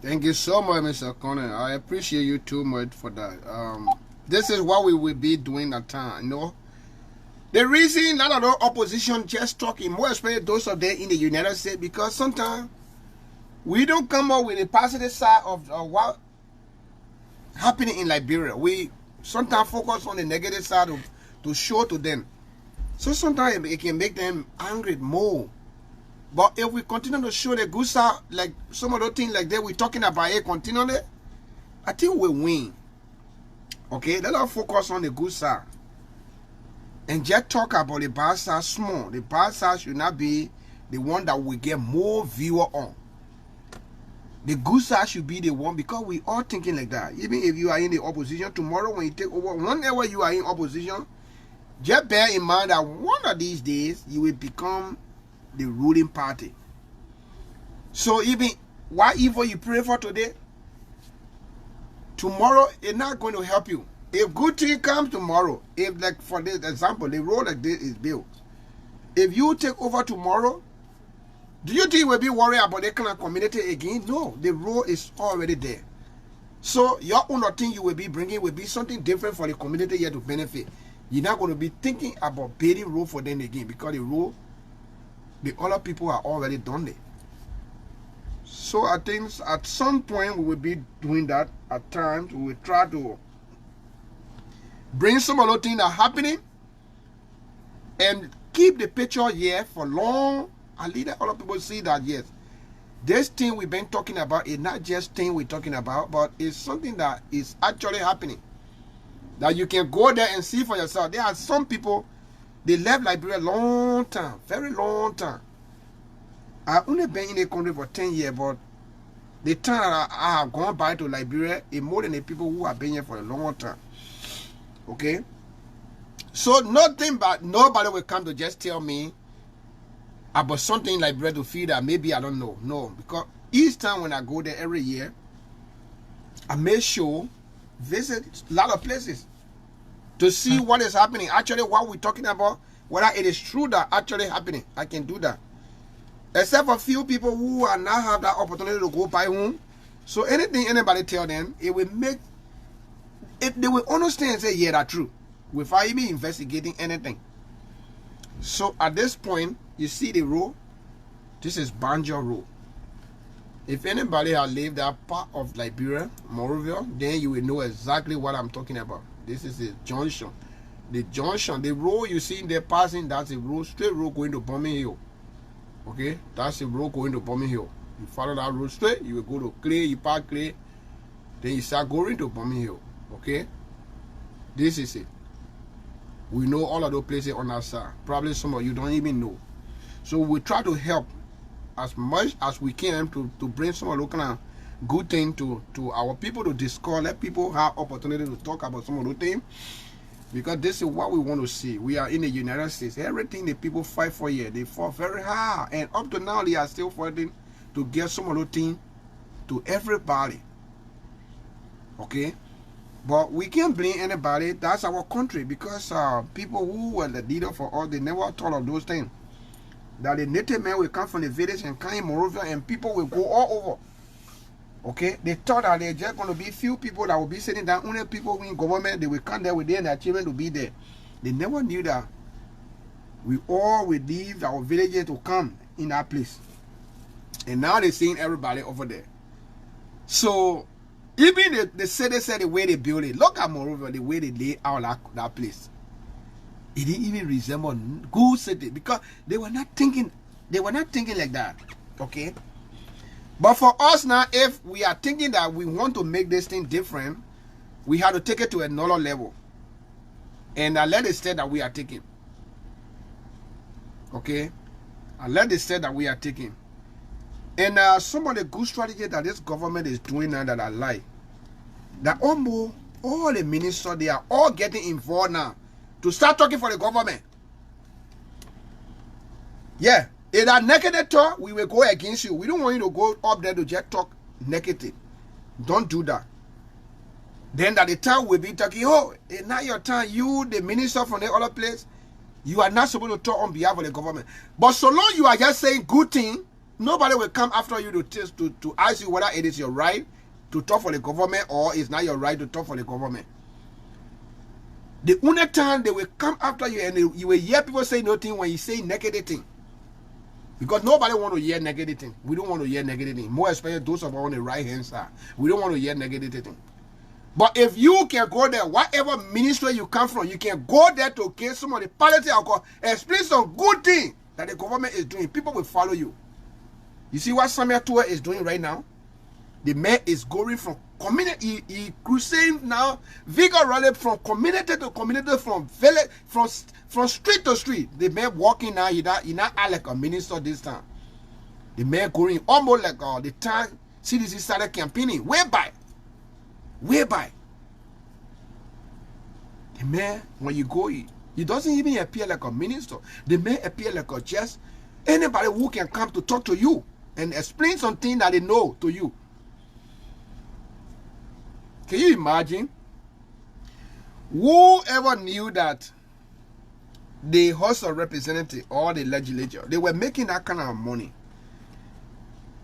Thank you so much, Mr. Connor. I appreciate you too much for that. This is what we will be doing at time, you know. The reason a lot of the opposition just talking, more especially those of them in the United States, because sometimes we don't come up with the positive side of what happening in Liberia. We sometimes focus on the negative side to show to them. So sometimes it can make them angry more. But if we continue to show the good side, like some of the things like that we're talking about it continually, I think we win. Okay, let us focus on the good side. And just talk about the bad side small. The bad side should not be the one that we get more viewer on. The good side should be the one, because we all thinking like that. Even if you are in the opposition tomorrow, when you take over, whenever you are in opposition, just bear in mind that one of these days you will become the ruling party. So even what evil you pray for today, tomorrow it's not going to help you. If good thing comes tomorrow, if like for this example, the road like this is built, if you take over tomorrow, do you think we'll be worried about that kind of community again? No, the road is already there. So your own thing you will be bringing will be something different for the community here to benefit. You're not going to be thinking about building road for them again, because the road, the other people are already done it. So I think at some point we will be doing that. At times we will try to bring some of those things that are happening and keep the picture here for long, and let other people see that yes, this thing we've been talking about is not just thing we're talking about, but it's something that is actually happening, that you can go there and see for yourself. There are some people, they left Liberia long time, very long time. I've only been in the country for 10 years, but the time that I have gone by to Liberia is more than the people who have been here for a long time. Okay? So nothing but nobody will come to just tell me about something like Liberia to feel that maybe I don't know. No, because each time when I go there every year, I make sure visit a lot of places to see what is happening. Actually, what we're talking about, whether it is true that actually happening, I can do that. Except for a few people who are not have that opportunity to go by home. So anything anybody tell them, it will make, if they will understand and say, yeah, that's true, without even investigating anything. So at this point, you see the road. This is Banjo Road. If anybody has lived that part of Liberia, Monrovia, then you will know exactly what I'm talking about. This is the junction. The junction, the road you see in there passing, that's a road, straight road going to Bombing Hill. Okay, that's the road going to Bombing Hill. You follow that road straight, you will go to Clay, you park Clay, then you start going to Bombing Hill. Okay, this is it. We know all of those places on our side. Probably some of you don't even know. So we try to help as much as we can to bring some of those kind of good things to our people to discuss. Let people have opportunity to talk about some of those things. Because this is what we want to see. We are in the United States. Everything the people fight for here, they fought very hard. And up to now, they are still fighting to get some of those things to everybody. Okay? But we can't blame anybody. That's our country. Because people who were the leader for us, they never thought of those things. That the native men will come from the village and come in Monrovia and people will go all over. Okay, they thought that they're just going to be few people that will be sitting down. Only people in government, they will come there with them and their children to be there. They never knew that we all will leave our villages to come in that place. And now they're seeing everybody over there. So, even the city said the way they build it. Look at Monrovia, the way they lay out that place. It didn't even resemble good city because they were not thinking like that. Okay? But for us now, if we are thinking that we want to make this thing different, we have to take it to another level. And let the step that we are taking. Okay? And let the step that we are taking. And some of the good strategy that this government is doing now that I like, that almost all the ministers, they are all getting involved now to start talking for the government. Yeah. If that negative talk, we will go against you. We don't want you to go up there to just talk negative. Don't do that. Then at the time we'll be talking, oh, it's not your time. You, the minister from the other place, you are not supposed to talk on behalf of the government. But so long you are just saying good thing, nobody will come after you to ask you whether it is your right to talk for the government or it's not your right to talk for the government. The only time they will come after you and you will hear people say nothing when you say negative thing. Because nobody want to hear negative thing. We don't want to hear negative thing. More especially those of us on the right hand side. We don't want to hear negative thing. But if you can go there, whatever ministry you come from, you can go there to get some of the politics or explain some good thing that the government is doing. People will follow you. You see what Samuel Tour is doing right now? The man is going from community, he crusade now, vigorously from community to community, from village, from street to street. The man walking now, he not act like a minister this time. The man going almost like the time CDC started campaigning, way back. The man, when you go, he doesn't even appear like a minister. The man appear like a just anybody who can come to talk to you and explain something that they know to you. Can you imagine? Whoever knew that the House of Representatives or the legislature, they were making that kind of money?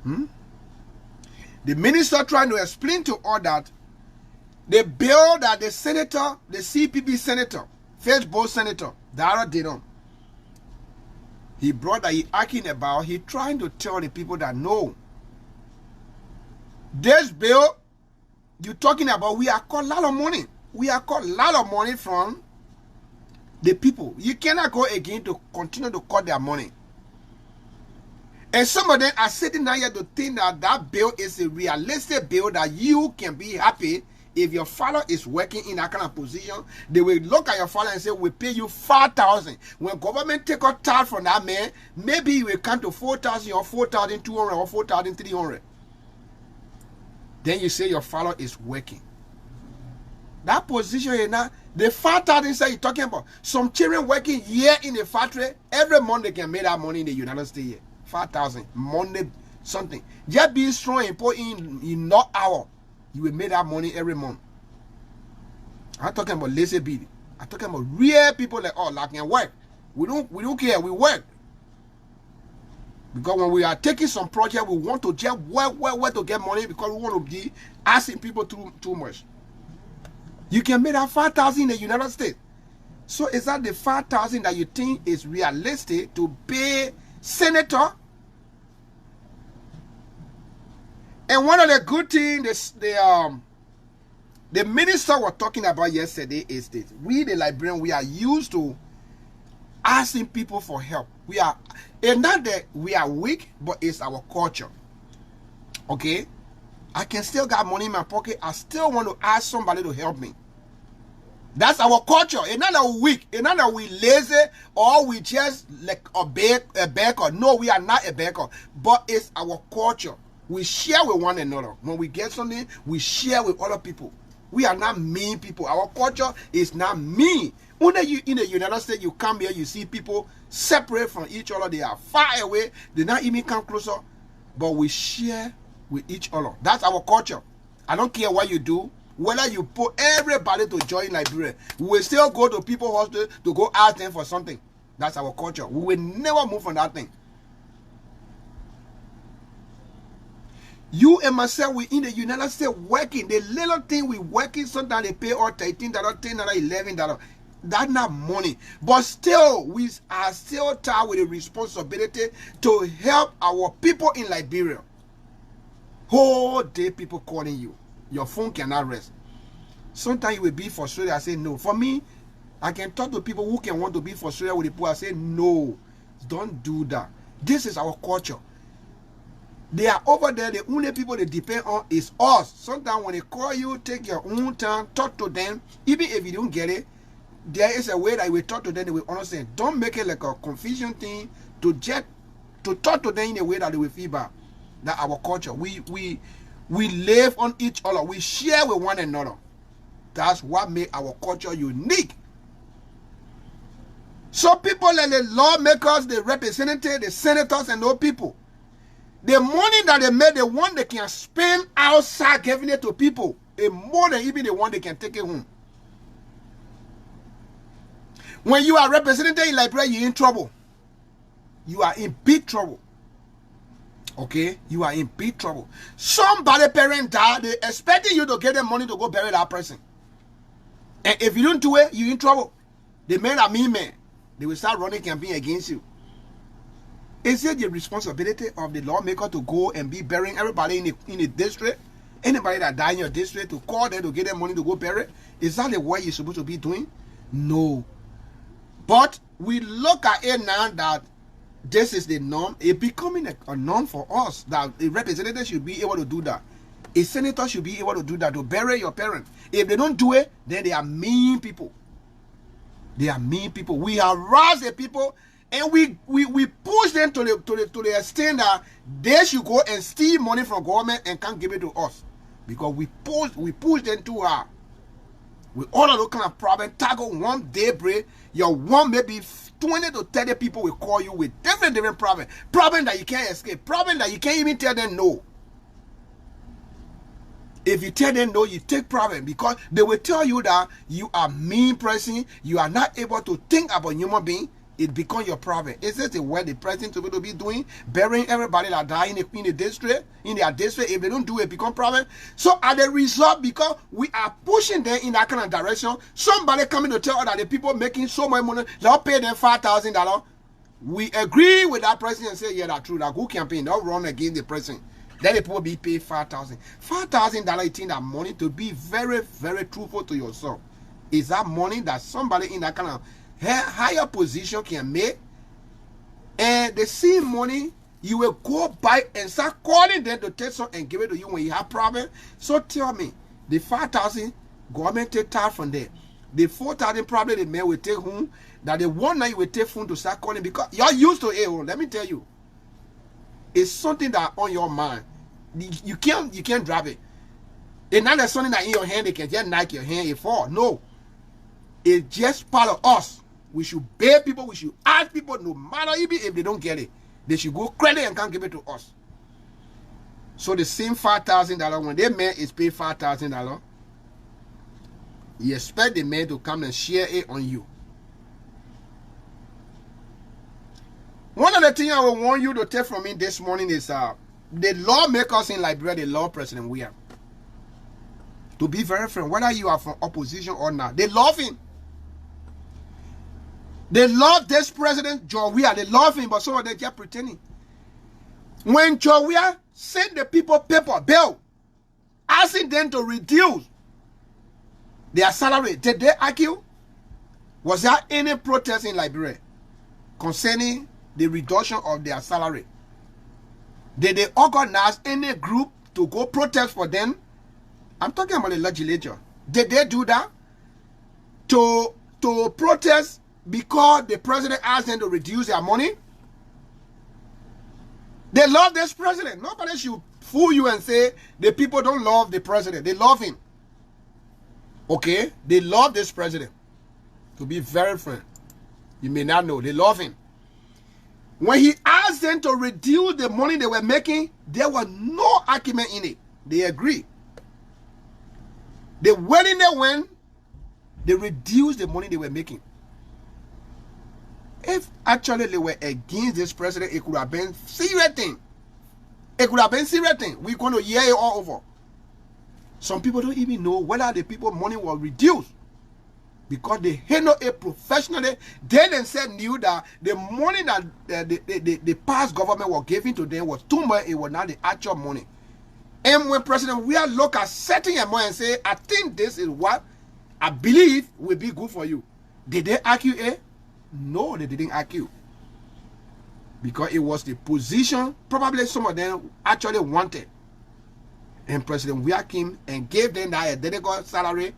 The minister trying to explain to all that the bill that the senator, the CPP senator, Facebook senator, Dara Didon, he brought that he arguing about, he trying to tell the people that no, this bill you're talking about, we are called a lot of money. We are called a lot of money from the people. You cannot go again to continue to cut their money. And some of them are sitting down here to think that that bill is a realistic bill that you can be happy if your father is working in that kind of position. They will look at your father and say, we pay you 5,000. When government take a tax from that man, maybe you will come to 4,000 or 4,200 or 4,300. Then you say your father is working. That position is not, the 5,000 say you're talking about. Some children working here in the factory, every month they can make that money in the United States. 5,000, Monday, something. Just be strong and put in no hour. You will make that money every month. I'm talking about lazy bit. I'm talking about real people like us that can work. We don't care, we work. Because when we are taking some project, we want to just work to get money because we want to be asking people too much. You can make that 5,000 in the United States. So is that the 5,000 that you think is realistic to pay senator? And one of the good things the minister was talking about yesterday is that we, the Liberians, we are used to asking people for help. It's not that we are weak, but it's our culture. Okay? I can still got money in my pocket. I still want to ask somebody to help me. That's our culture. It's not that we're weak. It's not that we lazy or we just like a beggar. No, we are not a beggar. But it's our culture. We share with one another. When we get something, we share with other people. We are not mean people. Our culture is not mean. Only you in the United States, you come here, you see people separate from each other. They are far away. They not even come closer. But we share with each other. That's our culture. I don't care what you do. Whether you put everybody to join Liberia, we will still go to people's hostel to go ask them for something. That's our culture. We will never move from that thing. You and myself, we in the United States working. The little thing we working, sometimes they pay all $13, $10, $11. That's not money. But still, we are still tied with the responsibility to help our people in Liberia. Whole day people calling you. Your phone cannot rest. Sometimes you will be frustrated. I say no. For me, I can talk to people who can want to be frustrated with the poor. I say no. Don't do that. This is our culture. They are over there. The only people they depend on is us. Sometimes when they call you, take your own time, talk to them. Even if you don't get it, there is a way that you will talk to them. They will understand. Don't make it like a confusion thing to talk to them in a way that they will feel bad. That's our culture. We live on each other. We share with one another. That's what makes our culture unique. So people like the lawmakers, the representatives, the senators, and those people, the money that they make, the one they can spend outside giving it to people, is more than even the one they can take it home. When you are representative in Liberia, you're in trouble. You are in big trouble. Okay? You are in big trouble. Somebody parent died, they expecting you to get them money to go bury that person. And if you don't do it, you're in trouble. The men are mean men. They will start running campaign against you. Is it the responsibility of the lawmaker to go and be burying everybody in the district? Anybody that died in your district, to call them to get them money to go bury? Is that the way you're supposed to be doing? No. But we look at it now that this is the norm. It's becoming a norm for us that a representative should be able to do that. A senator should be able to do that, to bury your parents. If they don't do it, then they are mean people. They are mean people. We harass the people and we push them to the extent that they should go and steal money from government and can't give it to us. Because we push them too hard. With all of those kind of problems, tackle one daybreak, your one maybe 20 to 30 people will call you with different problems. Problem that you can't escape. Problem that you can't even tell them no. If you tell them no, you take problem because they will tell you that you are mean person, you are not able to think about human being. It becomes your problem. Is this the way the president is going to be doing? Burying everybody that die in the district, in their district. If they don't do it, become problem. So as a result, because we are pushing them in that kind of direction, somebody coming to tell us that the people making so much money, they'll pay them $5,000. We agree with that president and say, yeah, that's true. That good campaign. They'll run against the president. Then the people be paid $5,000. $5,000, you think that money to be very, very truthful to yourself. Is that money that somebody in that kind of higher position can make? And the same money, you will go back and start calling them to take some and give it to you when you have problem. So tell me, the $5,000, government take tax from there. The $4,000 probably the man will take home. That the one night you will take phone to start calling because you're used to it. Let me tell you. It's something that on your mind. You can't drop it. It's not something that in your hand they can just knock your hand and fall. No. It's just part of us. We should pay people, we should ask people, no matter even if they don't get it, they should go credit and can't give it to us. So the same $5,000, when their man is paid $5,000, you expect the man to come and share it on you. One of the things I will want you to take from me this morning is the lawmakers in Liberia, the law president we have. To be very frank, whether you are from opposition or not, they love him. They love this president, Jowea. They love him, but some of them just pretending. When Jowea sent the people paper bill, asking them to reduce their salary, did they argue? Was there any protest in Liberia concerning the reduction of their salary? Did they organize any group to go protest for them? I'm talking about the legislature. Did they do that? To protest because the president asked them to reduce their money? They love this president. Nobody should fool you and say the people don't love the president. They love him. Okay? They love this president. To be very frank. You may not know. They love him. When he asked them to reduce the money they were making, there was no argument in it. They agreed. They went in there when they reduced the money they were making. If actually they were against this president, it could have been serious thing. It could have been serious thing. We're going to hear it all over. Some people don't even know whether the people money was reduced. Because they handle it professionally. They themselves knew that the money that the past government was giving to them was too much. It was not the actual money. And when President Weah look at setting a money and say, I think this is what I believe will be good for you. Did they argue it? No, they didn't argue. Because it was the position probably some of them actually wanted. And President Weah came and gave them that identical salary.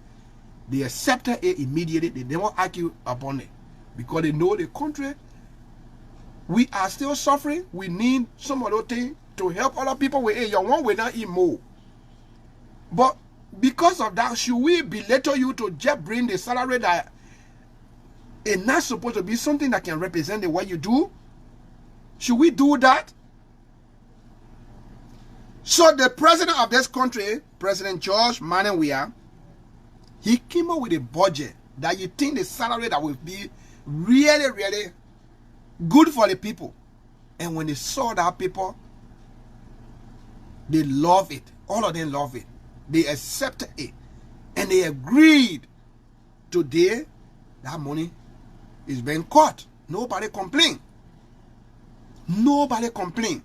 They accepted it immediately. They never argue upon it. Because they know the country, we are still suffering. We need some other thing to help other people with it. Your one will not eat more. But because of that, should we belittle you to just bring the salary that is not supposed to be something that can represent the way you do? Should we do that? So the president of this country, President George Manneh Weah, he came up with a budget that you think the salary that will be really, really good for the people. And when they saw that people, they love it. All of them love it. They accepted it. And they agreed. Today, that money is being cut. Nobody complain. Nobody complain.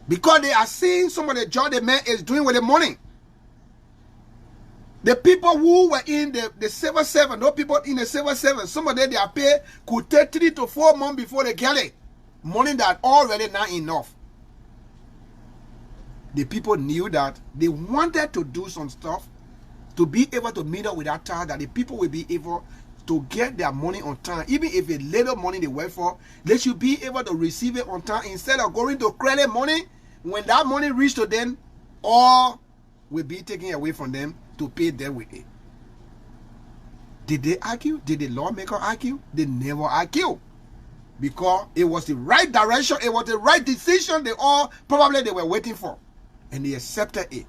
Because they are seeing some of the job the man is doing with the money. The people who were in the civil service, no people in the civil service, some of them they are paid could take 3 to 4 months before they get it. Money that already not enough. The people knew that they wanted to do some stuff to be able to meet up with that time, that the people will be able to get their money on time. Even if it's little money they work for, they should be able to receive it on time instead of going to credit money. When that money reaches to them, all will be taken away from them to pay them with it. Did they argue? Did the lawmaker argue? They never argue. Because it was the right direction, it was the right decision they were waiting for. And they accepted it.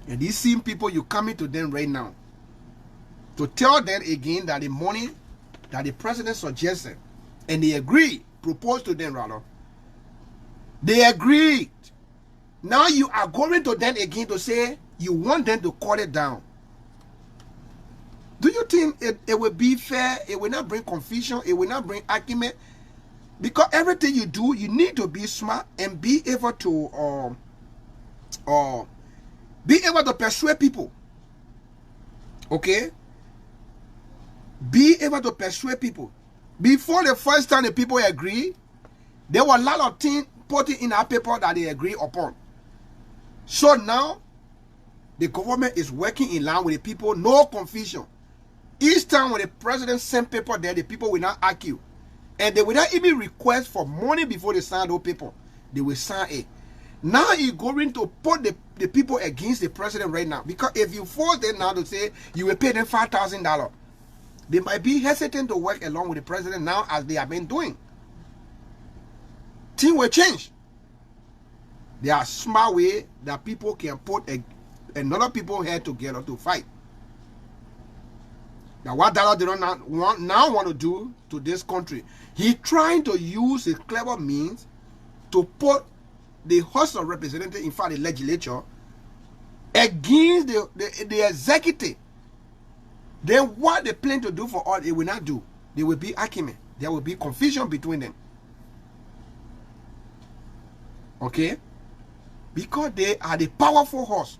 And these same people, you coming to them right now to tell them again that the money that the president suggested, and they agreed, proposed to them rather, they agreed. Now you are going to them again to say you want them to cut it down. Do you think it will be fair? It will not bring confusion. It will not bring argument. Because everything you do, you need to be smart and be able to persuade people. Okay? Be able to persuade people. Before the first time the people agree, there were a lot of things put in our paper that they agree upon. So now, the government is working in line with the people, no confusion. Each time when the president send paper there, the people will not argue. And they will not even request for money before they sign those people. They will sign it. Now you're going to put the people against the president right now. Because if you force them now to say you will pay them $5,000, they might be hesitant to work along with the president now as they have been doing. Things will change. There are smart ways that people can put another people here together to fight. Now what Dallas did not want to do to this country, he trying to use his clever means to put the House of Representatives, in fact the legislature, against the executive. Then what they plan to do for all, they will not do. There will be argument. There will be confusion between them. Okay? Because they are the powerful horse,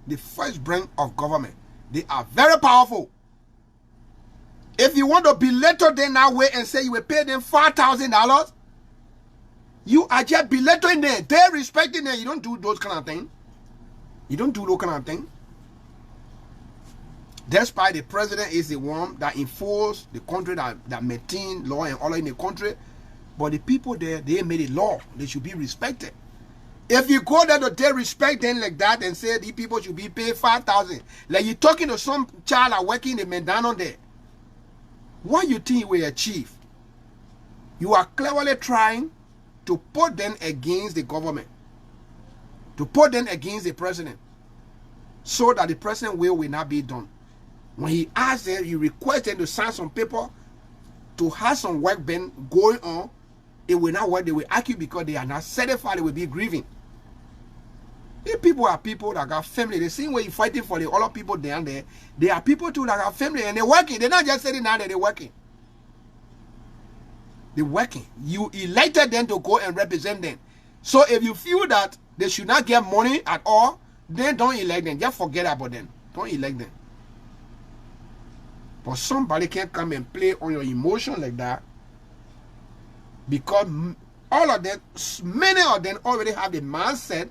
the first branch of government. They are very powerful. If you want to belittle them that way and say you will pay them $5,000, you are just belittling them. They're respecting them. You don't do those kind of things. You don't do those kind of things. Despite the president is the one that enforces the country, that maintains law and order in the country, but the people there, they made a law. They should be respected. If you go there to take respect them like that and say these people should be paid 5,000, like you talking to some child that working in McDonald's there, what you think you will achieve? You are cleverly trying to put them against the government, to put them against the president, so that the president will not be done. When he asks them, you request them to sign some paper to have some work been going on, it will not work. They will argue because they are not satisfied. They will be grieving. These people are people that got family. The same way you're fighting for the other people down there, they are people too that got family and they're working. They're not just sitting down there, they're working. They're working. You elected them to go and represent them. So if you feel that they should not get money at all, then don't elect them. Just forget about them. Don't elect them. But somebody can come and play on your emotion like that, because all of them, many of them already have the mindset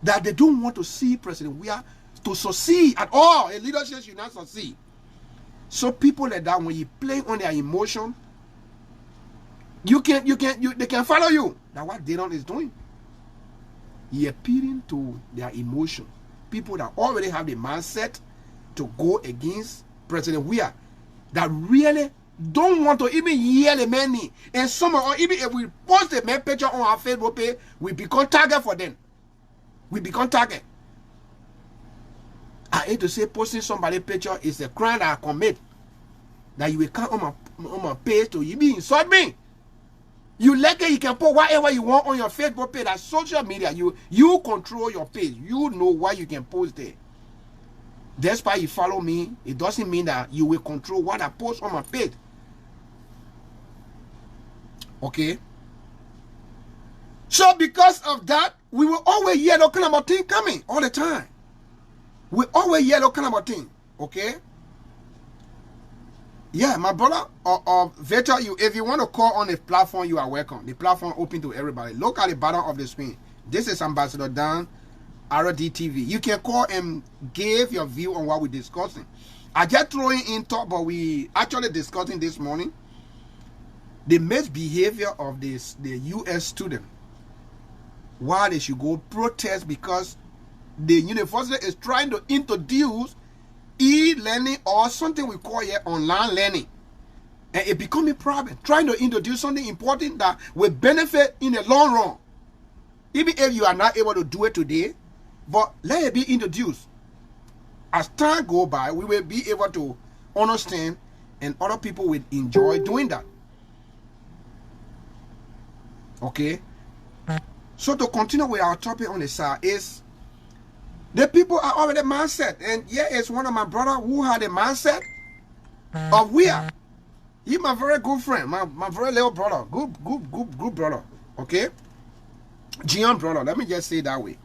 that they don't want to see President Weah to succeed at all. A leadership should not succeed. So people like that, when you play on their emotion, they can follow you. That's what Denon is doing. He appealing to their emotion. People that already have the mindset to go against President Weah, that really don't want to even hear the man name. And some, or even if we post the man picture on our Facebook page, we become target for them. We become target. I hate to say posting somebody's picture is a crime that I commit. That you will come on my page to you be insult me. You like it, you can put whatever you want on your Facebook page. That's social media. You control your page. You know what you can post there. That's why you follow me. It doesn't mean that you will control what I post on my page. Okay? So because of that, we will always hear those kind of thing coming all the time. We always hear those kind of thing. Okay? Yeah, my brother, Victor, if you want to call on the platform, you are welcome. The platform open to everybody. Look at the bottom of the screen. This is Ambassador Dan, RDTV. You can call and give your view on what we're discussing. I just throwing in talk, but we actually discussing this morning the misbehavior of the U.S. student. Why they should go protest because the university is trying to introduce e-learning or something we call here online learning. And it become a problem. Trying to introduce something important that will benefit in the long run. Even if you are not able to do it today, but let it be introduced. As time go by, we will be able to understand and other people will enjoy doing that. Okay? So to continue with our topic on the side is the people are already mindset. And yeah, it's one of my brother who had a mindset of Weah. He's my very good friend, my very little brother. Good brother. Okay? Gian brother, let me just say it that way.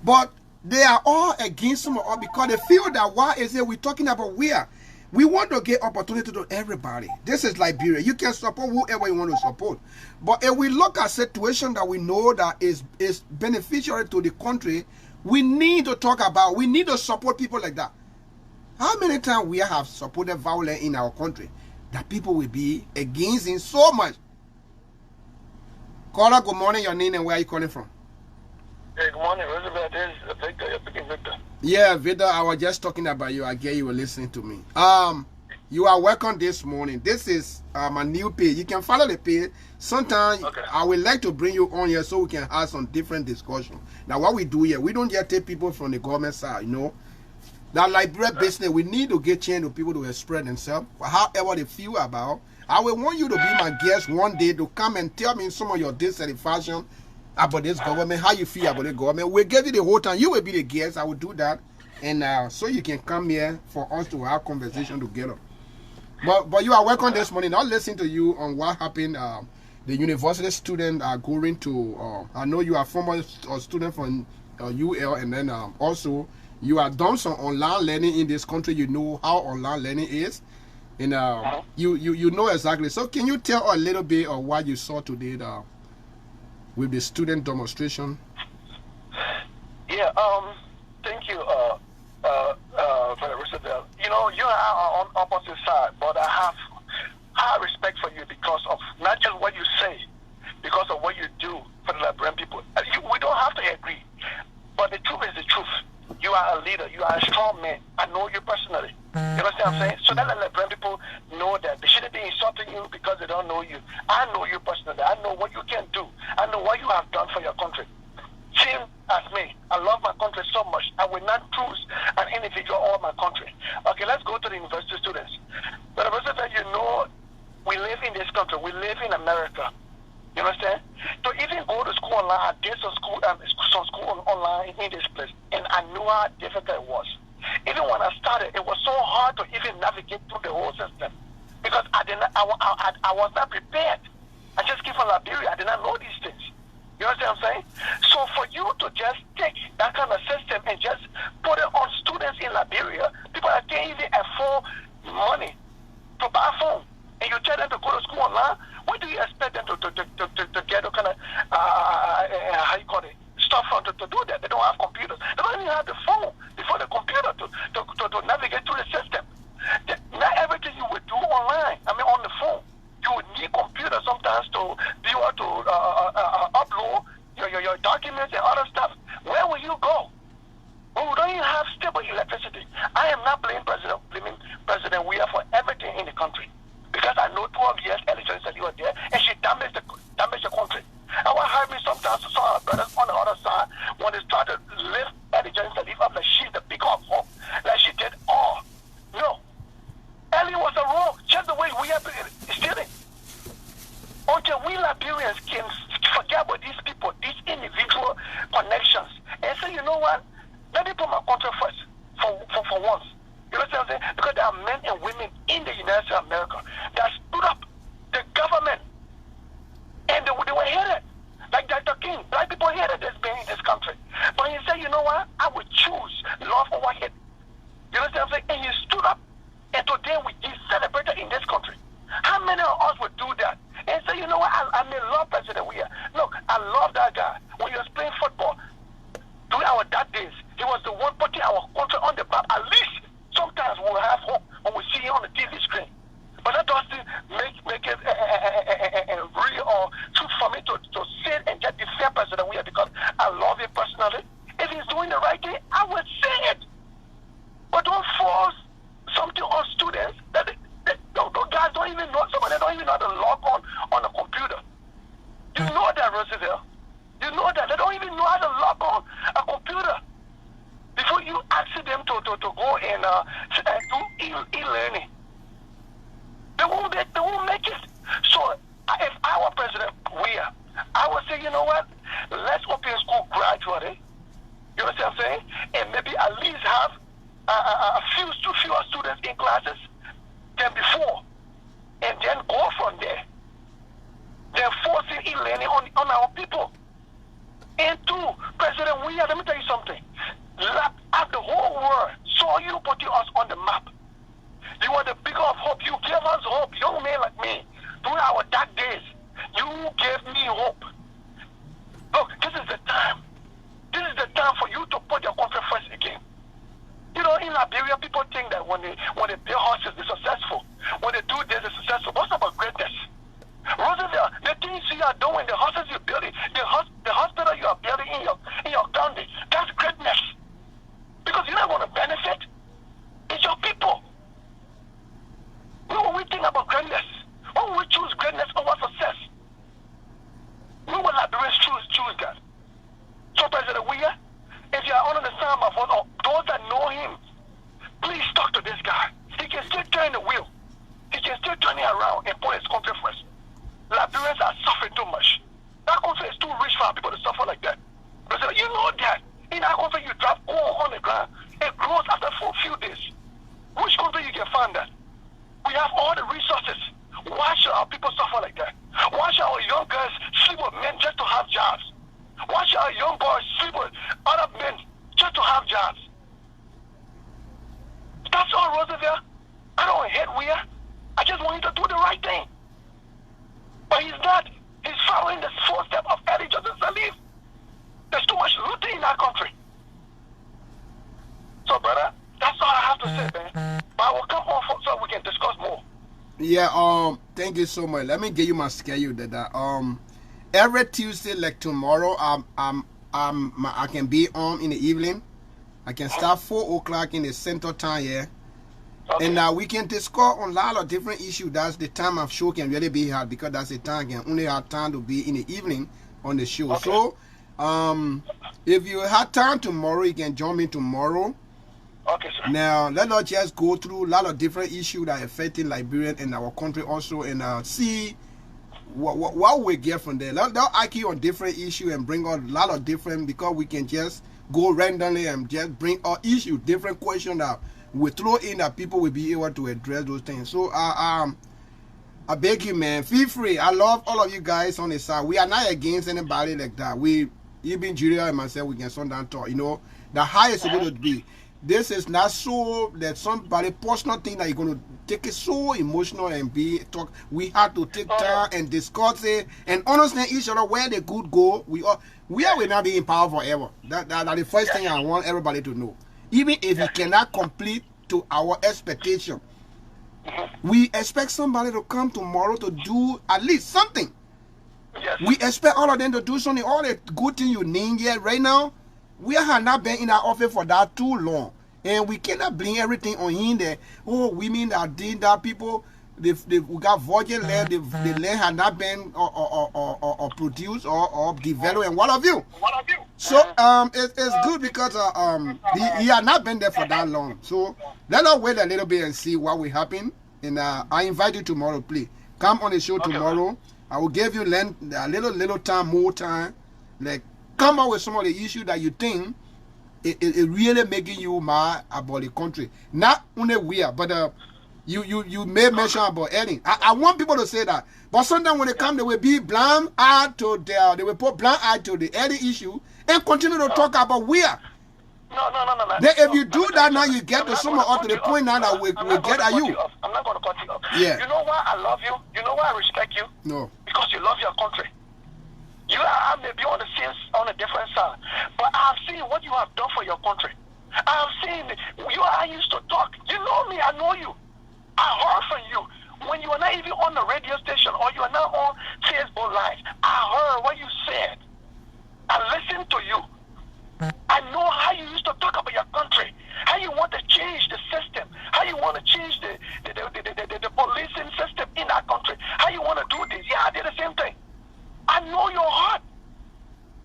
But they are all against him all because they feel that why is it we're talking about Weah? We want to get opportunity to everybody. This is Liberia. You can support whoever you want to support. But if we look at situation that we know that is beneficial to the country, we need to talk about, we need to support people like that. How many times we have supported violence in our country that people will be against it so much? Caller, good morning. Your name and where are you calling from? Hey, good morning. Roosevelt. This is Victor. You're picking Victor. Yeah, Victor, I was just talking about you. I guess you were listening to me. You are welcome this morning. This is my new page. You can follow the page. Sometimes I would like to bring you on here so we can have some different discussion. Now, what we do here, we don't just take people from the government side, you know. That Liberia business, we need to get chance to people to express themselves, however they feel about. I will want you to be my guest one day to come and tell me some of your dissatisfaction about this government, how you feel about the government. We'll give you the whole time. You will be the guest. I will do that. And so you can come here for us to have conversation together. But you are welcome this morning. I'll listen to you on what happened. The university student are going to, I know you are former student from UL, and then also you have done some online learning in this country. You know how online learning is. And you know exactly. So can you tell a little bit of what you saw today with the student demonstration? Yeah, thank you, Brother Roosevelt. You know, you are on opposite side, but I have high respect for you because of not just what you say, because of what you do for the are a strong man. I know you personally. You understand what I'm saying? So that Liberian people know that they shouldn't be insulting you because they don't know you. I know you personally. I know what you can do. I know what you have done for your country. Same as me. I love my country so much. I will not choose an individual or my country. Okay, let's go to the university students. But Roosevelt, you know, we live in this country. We live in America. You understand? To even go to school online, I did some school online in this place, and I knew how difficult it was. Even when I started, it was so hard to even navigate through the whole system because I was not prepared. I just came from Liberia. I did not know these things. You understand what I'm saying? So for you to just take that kind of system and just put it on students in Liberia, people that can't even afford money to buy a phone, and you tell them to go to school online, what do you expect them to get a kind of, how you call it, stuff from to do that? They don't have computers. They don't even have the phone before the computer to navigate through the system. Not everything you would do online, on the phone. You would need computers sometimes to be able to upload your documents and other stuff. Where will you go? Well, we don't even have stable electricity. I am not blaming President Weah for everything in the country. Because I know 12 years elections that you were there, and she damaged the country. And what hurt me sometimes to saw our brothers on the other side when they started to lift elections that live up like she's the big of hope, like she did all. No. Ellie was a wrong. Just the way we are stealing. Until we Liberians can forget about these people, these individual connections, and say, you know what? Let me put my country first for once. You know what I'm saying? Because there are men and women in the United States of America that stood up the government, and they were hated. Like Dr. King, black people hated this being in this country. But he said, you know what? I would choose love over hate. You know what I'm saying? And he stood up, and today we celebrated in this country. How many of us would do that? And say, you know what? I may love President Weah. Look, I love that guy. When he was playing football, during our dark days, he was the one putting our country on the map. At least sometimes we'll have hope when we see him on the TV screen. But that doesn't make it real or true for me to sit and just defend President Weah because I love him personally. If he's doing the right thing, I would say it. But don't force something on students that those guys don't even know. Some of them don't even know how to log on a computer. You know that, Roosevelt. You know that. They don't even know how to log on a computer. Before you ask them to go and do e-learning. They won't make it. So if I were President Weah, I would say, you know what? Let's open school gradually. You know what I'm saying? And maybe at least have fewer students in classes than before. And then go from there. They're forcing e-learning on our people. And two, President Weah, let me tell you something. The whole world saw you putting us on the map. You were the beacon of hope. You gave us hope. Young men like me, during our dark days, you gave me hope. Look, this is the time. This is the time for you to put your country first again. You know, in Liberia, people think that when they build houses, they're successful. When they do this, they're successful. What's about greatness? Roosevelt, the things you are doing, the houses you're building, the hospital you are building in your county, that's greatness. Because you're not going to benefit. It's your people. When we think about greatness, when we choose greatness over success, when will Liberians choose that? So President Weah, if you are under the sound of my voice, or those that know him, please talk to this guy. He can still turn the wheel. He can still turn it around and put his country first. Liberians are suffering too much. That country is too rich for our people to suffer like that. President, you know that. In our country, you drop corn on the ground. It grows after for a few days. Which country you can find that? We have all the resources. Why should our people suffer like that? Why should our young girls sleep with men just to have jobs? Why should our young boys sleep with other men just to have jobs? That's all, Roosevelt. I don't hate Weah. I just want him to do the right thing. But he's not. He's following the footsteps of Eddie Johnson Sirleaf. There's too much looting in our country. So, brother, that's all I have to say, man. But I will come on so we can discuss more. Yeah, thank you so much. Let me give you my schedule that every Tuesday, like tomorrow, I can be on in the evening. I can start 4 o'clock in the central time here. Okay. And we can discuss on a lot of different issues. That's the time of show can really be hard because that's the time I can only have time to be in the evening on the show. Okay. So if you have time tomorrow, you can join me tomorrow. Okay, sir. Now, let us just go through a lot of different issues that are affecting Liberia and our country also, and see what we get from there. Let's argue on different issues and bring out a lot of different, because we can just go randomly and just bring out issues, different questions that we throw in that people will be able to address those things. So, I beg you, man, feel free. I love all of you guys on the side. We are not against anybody like that. Even Julia and myself, we can sometimes talk, you know, the highest supposed to be. This is not so that somebody personal thing that you're going to take it so emotional and talk. We have to take time and discuss it and understand each other where the good go. We will not be in power forever. That's the first thing I want everybody to know. Even if you cannot complete to our expectation, we expect somebody to come tomorrow to do at least something. We expect all of them to do something. All the good things you name here right now, we have not been in our office for that too long. And we cannot blame everything on him there. Oh, women that did that, people, we got virgin land, the land has not been or produced or developed, and what have you. So it's good because he had not been there for that long. So let us wait a little bit and see what will happen. And I invite you tomorrow, please. Come on the show tomorrow. I will give you a little time, more time. Like, come up with some of the issues that you think it really making you mad about the country. Not only we are, but you may mention about Eddie. I want people to say that. But sometimes when they come, they will be blind eye to they will put blind eye to the Eddie issue and continue to talk about we are. No. Then if you do that now, you get to someone up to the point now that we get at you. I'm not going to cut you off. Yeah. You know why I love you? You know why I respect you? No. Because you love your country. You I may be on a different side, but I've seen what you have done for your country. I've seen you. I used to talk. You know me. I know you. I heard from you when you are not even on the radio station or you are not on Facebook Live. I heard what you said. I listened to you. I know how you used to talk about your country, how you want to change the system, how you want to change the policing system in our country, how you want to do this. Yeah, I did the same thing. I know your heart.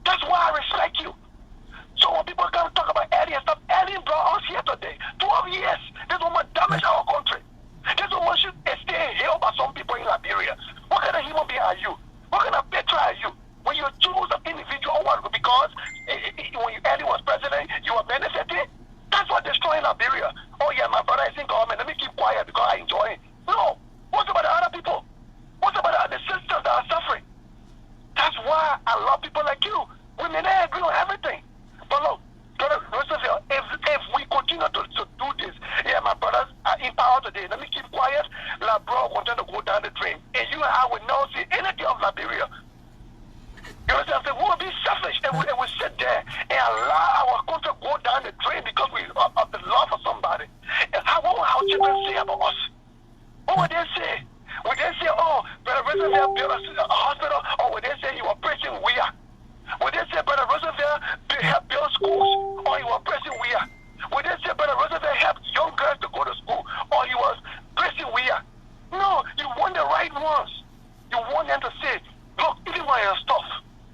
That's why I respect you. So when people come talk about Eddie and stuff, Eddie brought us here today. 12 years. This woman damaged our country. This woman should stay in hell by some people in Liberia. What kind of human being are you? What kind of petra are you? When you choose an individual one because when Eddie was president, you were benefiting? That's what destroying Liberia. Oh yeah, my brother is in government. Let me keep quiet because I enjoy it. No. What's about the other people? What's about the sisters that are suffering? That's why I love people like you. We may not agree on everything. But look, if we continue to do this, yeah, my brothers are in power today. Let me keep quiet. Labro will continue to go down the drain. And you and I will not see anything of Liberia. You understand? We will be selfish and we sit there and allow our country to go down the drain because we of the love for somebody. And what will our children say about us? What would they say? Would they say, oh, Brother Roosevelt built a hospital? Or would they say you were preaching we are? Would they say Brother Roosevelt helped build schools? Or you were preaching we are? Would they say Brother Roosevelt helped young girls to go to school? Or you was preaching we are? No, you want the right ones. You want them to say, look, even when you're stuff,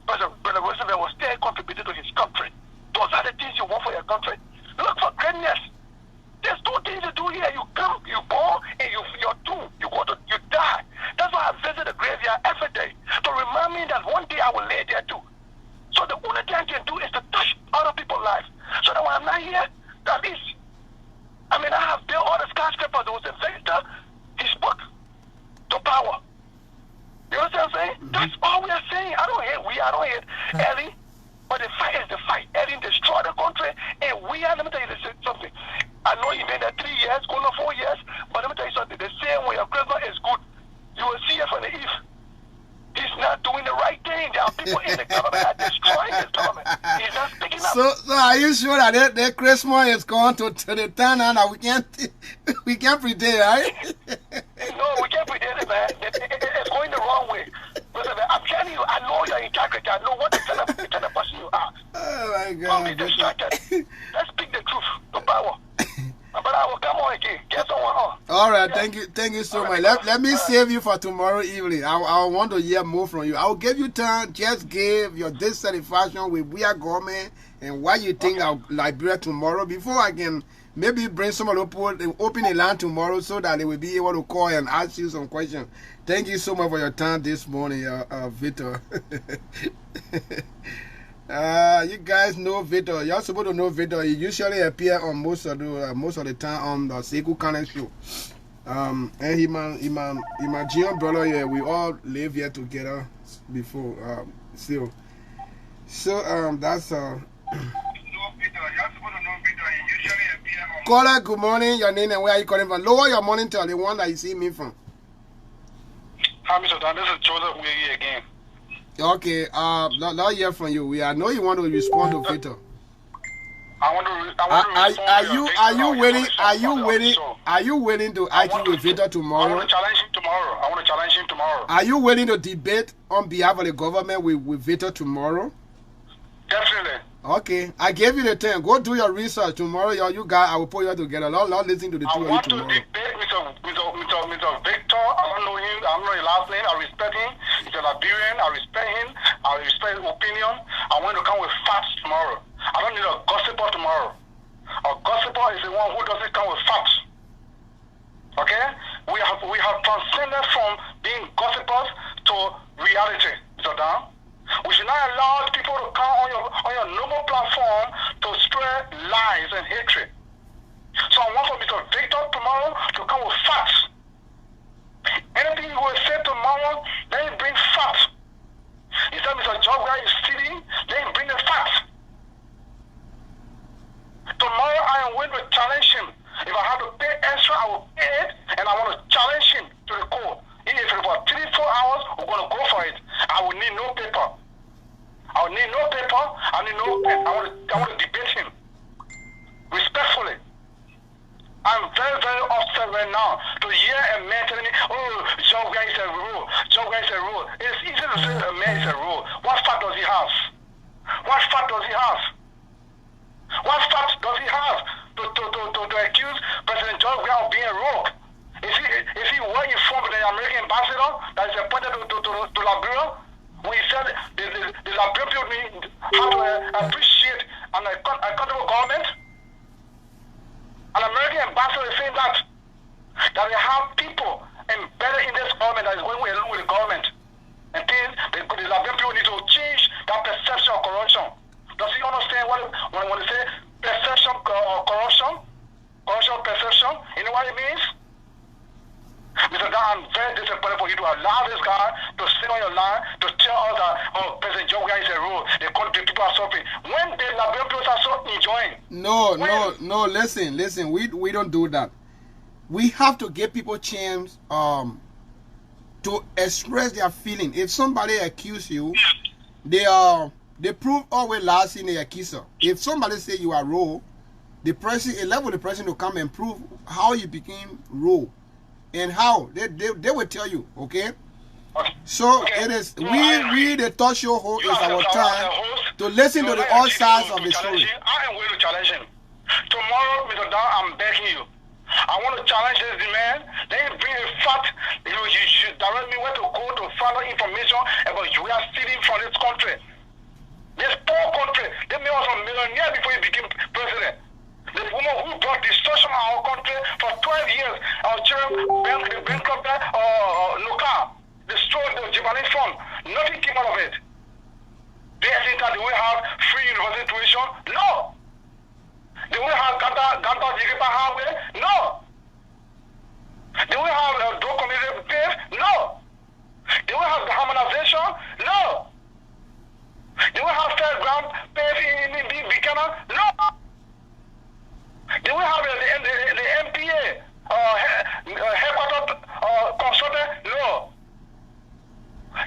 Brother Roosevelt was still contributing to his country. Those are the things you want for your country. Look for greatness. There's two things to do here. You come, you born, and you're doomed. You die. That's why I visit the graveyard every day to remind me that one day I will lay there too. So the only thing I can do is to touch other people's lives. So that when I'm not here, at least, I have built all the skyscrapers. There was a Victor, he spoke to power. You know what I'm saying? That's all we are saying. I don't hate Ellie, but the fight is the fight. Ellie destroyed the country, and we are, let me tell you something. I know you made that 3 years, going on 4 years, but let me tell you something. The same way your Christmas is good, you will see it from the east. He's not doing the right thing. There are people in the government that are destroying his government. He's not speaking up. So are you sure that that Christmas is going to the town and we can't predict, right? No, we can't predict it, man. It's going the wrong way. I'm telling you, I know your integrity. I know what kind of person you are. Oh my God. Don't be distracted. Let's speak the truth, the power. But I will come on again. Get someone on. All right, thank you so much. Let me save you for tomorrow evening. I want to hear more from you. I will give you time. Just give your dissatisfaction with we are government and what you think of Liberia tomorrow before I can maybe bring some of the people, open the line tomorrow so that they will be able to call and ask you some questions. Thank you so much for your time this morning, Victor. You guys know Victor. You're supposed to know Victor. He usually appear on most of the time on the Sekou Kane show. And he my Gian brother here. We all live here together before. So that's Caller, good morning. Your name and where are you calling from? Lower your monitor, the one that you see me from. Hi, Mr. Dan. This is Joseph Wiggy again. Okay, not hear from you. I know you want to respond to Victor. I want to respond. Are you willing to argue with Victor tomorrow? I want to challenge him tomorrow. Are you willing to debate on behalf of the government with Victor tomorrow? Definitely. Okay, I gave you the time. Go do your research tomorrow. You guys, I will put you together. Not listen to the two of you tomorrow. I want to debate with Victor. I don't know him. I don't know his last name. I respect him. He's a Liberian. I respect him. I respect his opinion. I want to come with facts tomorrow. I don't need a gossiper tomorrow. A gossiper is the one who doesn't come with facts. Okay? We have transcended from being gossipers to reality, Mr. Dan. We should not allow people to come on your noble platform to spread lies and hatred. So I want for Mr. Victor tomorrow to come with facts. Anything you will say tomorrow, let him bring facts. He said Mr. Job guy is stealing, let him bring the facts. Tomorrow I am willing to challenge him. If I have to pay extra, I will pay it, and I want to challenge him to the court. If for about 3-4 hours, we're going to go for it. I will need no paper. I will need no paper. I need no pen. I want to debate him respectfully. I'm very, very upset right now to hear a man telling me, oh, Job guy is a rule. Job guy is a rule. It's easy to say a man is a rule. What fact does he have? What fact does he have? What fact does he have to accuse President Job guy of being a rogue? Is he well informed the American ambassador that is appointed to Liberia? We said the Liberian people have to appreciate an accountable government. An American ambassador is saying that they have people embedded in this government that is going along with the government. And things the Liberian people need to change that perception of corruption. Does he understand when they say perception corruption perception? You know what it means? Mr. Dan, I'm very disappointed for you to allow this guy to sit on your line to tell us that President Joe guy is a rule. The people are suffering. When the Liberian people are so enjoying. No. Listen. We don't do that. We have to give people a chance to express their feeling. If somebody accuse you, they prove always last in the accuser. If somebody say you are raw, the person allow the person to come and prove how you became raw. And how they will tell you, okay? So it is we the talk show host is our time to listen to the all sides of the story. I am willing to challenge him. Tomorrow, Mr. Dan, I'm begging you. I want to challenge this man. Let him bring a fact. You should direct me where to go to find out information about we are stealing from this country. This poor country. They made us a millionaire before he became president. The woman who brought destruction in our country for 12 years, our children bankrupted Noka, destroyed the Japanese fund. Nothing came out of it. They think that they will have free university tuition? No. They will have Ganta Jigipa Highway? No. They will have drug community pave? No. They will have the harmonization? No. They will have fairground pave in Buchanan? No. They will have the MPA headquarters consultant? No.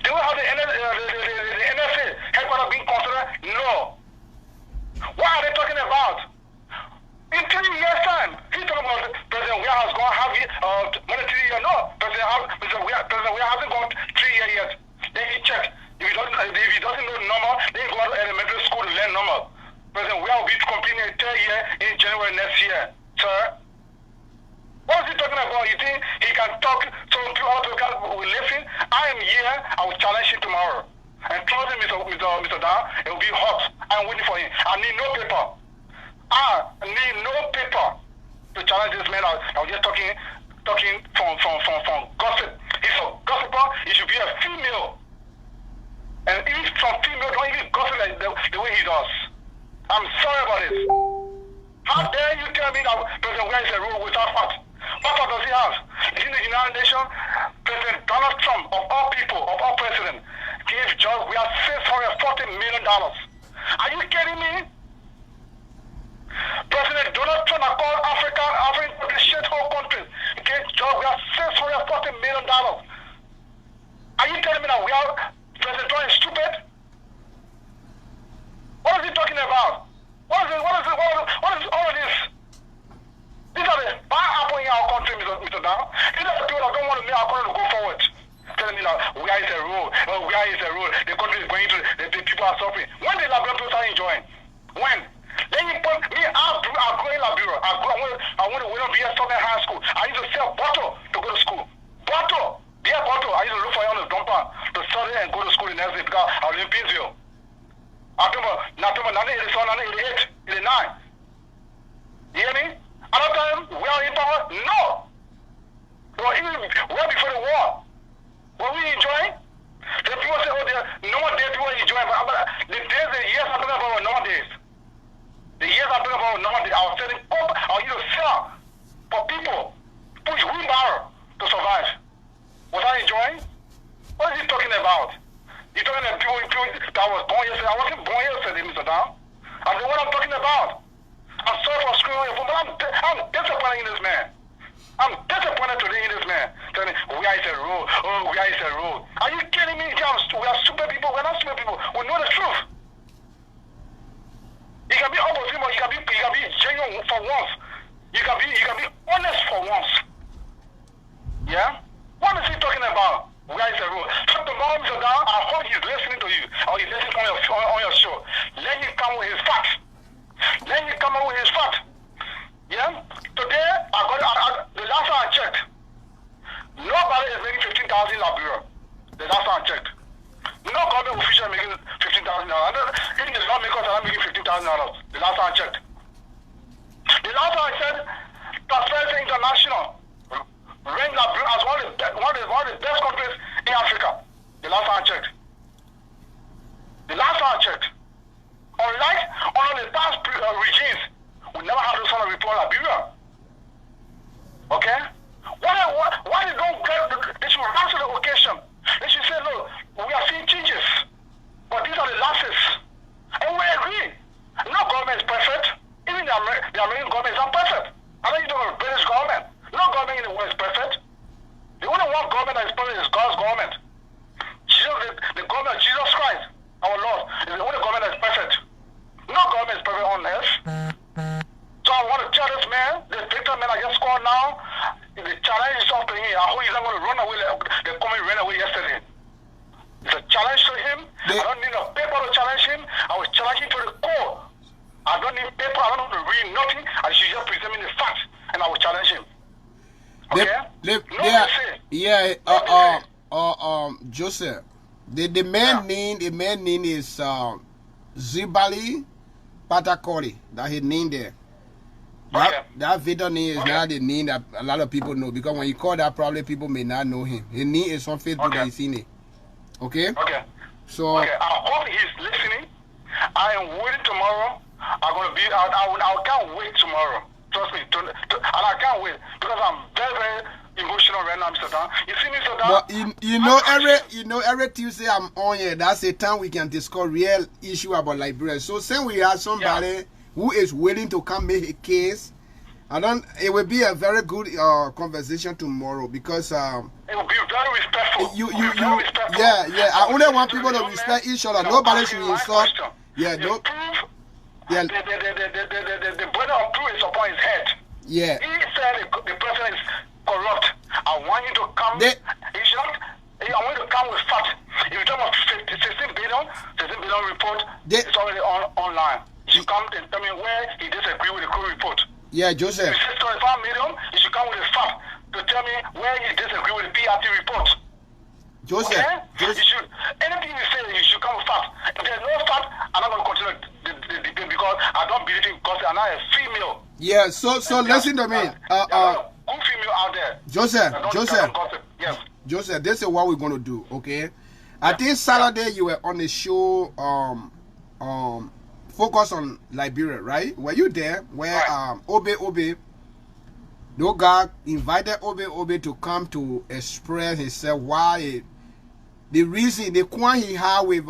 They will have the NSA headquarters being consulted? No. What are they talking about? In 3 years' time, he's talking about Dan. It will be hot. I'm waiting for him. I need no paper. I need no paper to challenge this man. I was just talking from gossip. He's a gossiper. He should be a female. And even some female don't even gossip like the way he does. I'm sorry about this. How dare you tell me that President Where is a rule without fact? What fact does he have? Is in the United Nations, President Donald Trump, of all people, of all presidents, gave George we have $640 million. Are you kidding me? President Donald Trump called African countries, shithole countries, gave George we have $640 million. Are you telling me that President Trump is stupid? What is he talking about? What is all of this? These are the bad apple in our country, Mr. Dan. These are the people that don't want to make our country go forward. Telling me that where is the rule? Where is the rule? The country is going to, the people are suffering. When the Liberian people start enjoying? When? Then you put me, I'm growing Liberia. I went to William Southern High School. I used to sell bottle to go to school. Bottle. Beer bottle. I used to look for you on the dumper to study and go to school the next day because I was in Pittsville. October 1987, 1988, 89. You hear me? Another time, we are in power? No. Well, even well before the war. Were we enjoying? The people say, oh, there are normal days people enjoying, but the days, the years I'm talking about were normal days. The years I'm talking about were normal days. I was selling coke, I used to sell for people, push wheelbarrow to survive. Was I enjoying? What is he talking about? He's talking about people that was born yesterday. I wasn't born yesterday, Mr. Dan. I know what I'm talking about. I'm sorry for screwing on your phone, but I'm disappointed in this man. I'm disappointed today in this man. Telling me, where is the rule? Oh, where is the rule? Are you kidding me? We are stupid people. We're not stupid people. We know the truth. You can be opposite, you can be genuine for once. You can be honest for once. Yeah? What is he talking about? Where is the rule? So tomorrow, Mr. Dan, I hope he's listening to you, or he's listening on your show. Let him come with his facts. Let him come up with his facts. Yeah? Today, the last time I checked, nobody is making 15,000 in Liberia. The last time I checked. No government official is making $15,000. Even the lawmakers are not making $15,000. The last time I checked. The last time I said, Transparency International ranked Liberia as one of the best countries in Africa. The last time I checked. The last time I checked. Unlike all the past regimes, we never had this sort of report in Liberia. Okay? Why they don't get, they should rise to the occasion. They should say, look, we are seeing changes, but these are the losses. And we agree. No government is perfect. Even the American government is not perfect. I don't know the British government. No government in the world is perfect. The only one government that is perfect is God's government. The government of Jesus Christ, our Lord, is the only government that is perfect. No government is perfect on earth. So I want to tell this man, this victim man I just called now, if the challenge is up to him, I hope he's not going to run away like the comment ran away yesterday. It's a challenge to him. I don't need a paper to challenge him. I will challenge him to the core. I don't need paper. I don't need to read nothing. I should just present me the facts, and I will challenge him. Okay? Joseph. The man name is Zibali Patakori. That his name there. That video name is not the name that a lot of people know, because when you call that, probably people may not know him. His name is on Facebook that you seen it. Okay? Okay. So I hope he's listening. I am waiting tomorrow. I'm gonna be I can't wait tomorrow. Trust me. And I can't wait because I'm very, very emotional right now, Mr. Dan. You see me, Mr. Dan? But you know every Tuesday I'm on here. That's a time we can discuss real issue about Liberia. So since we have somebody who is willing to come make a case, it will be a very good conversation tomorrow, because it will be very respectful. Very respectful. Yeah. I only want people to respect each other. Nobody should insult. Yeah, the burden of proof is upon his head. Yeah. He said the person is corrupt. I want you to come. I want you to come with facts. If you talk about 16 billion report, it's already online. You should come and tell me where he disagree with the coup report. Yeah, Joseph. If you say 25 million, you should come with a fact to tell me where he disagree with the PRT report. Joseph, Okay? You should, anything you say, you should come with fact. If there's no fact, I'm not going to continue the debate because I don't believe in because I'm not a female. Yeah, so listen to me. Good female out there. Joseph. Yes. Joseph, this is what we're going to do, okay? I think Saturday you were on the show focus on Liberia, right? Were you there? Where Obe no God invited Obe to come to express himself why the reason the quan he had with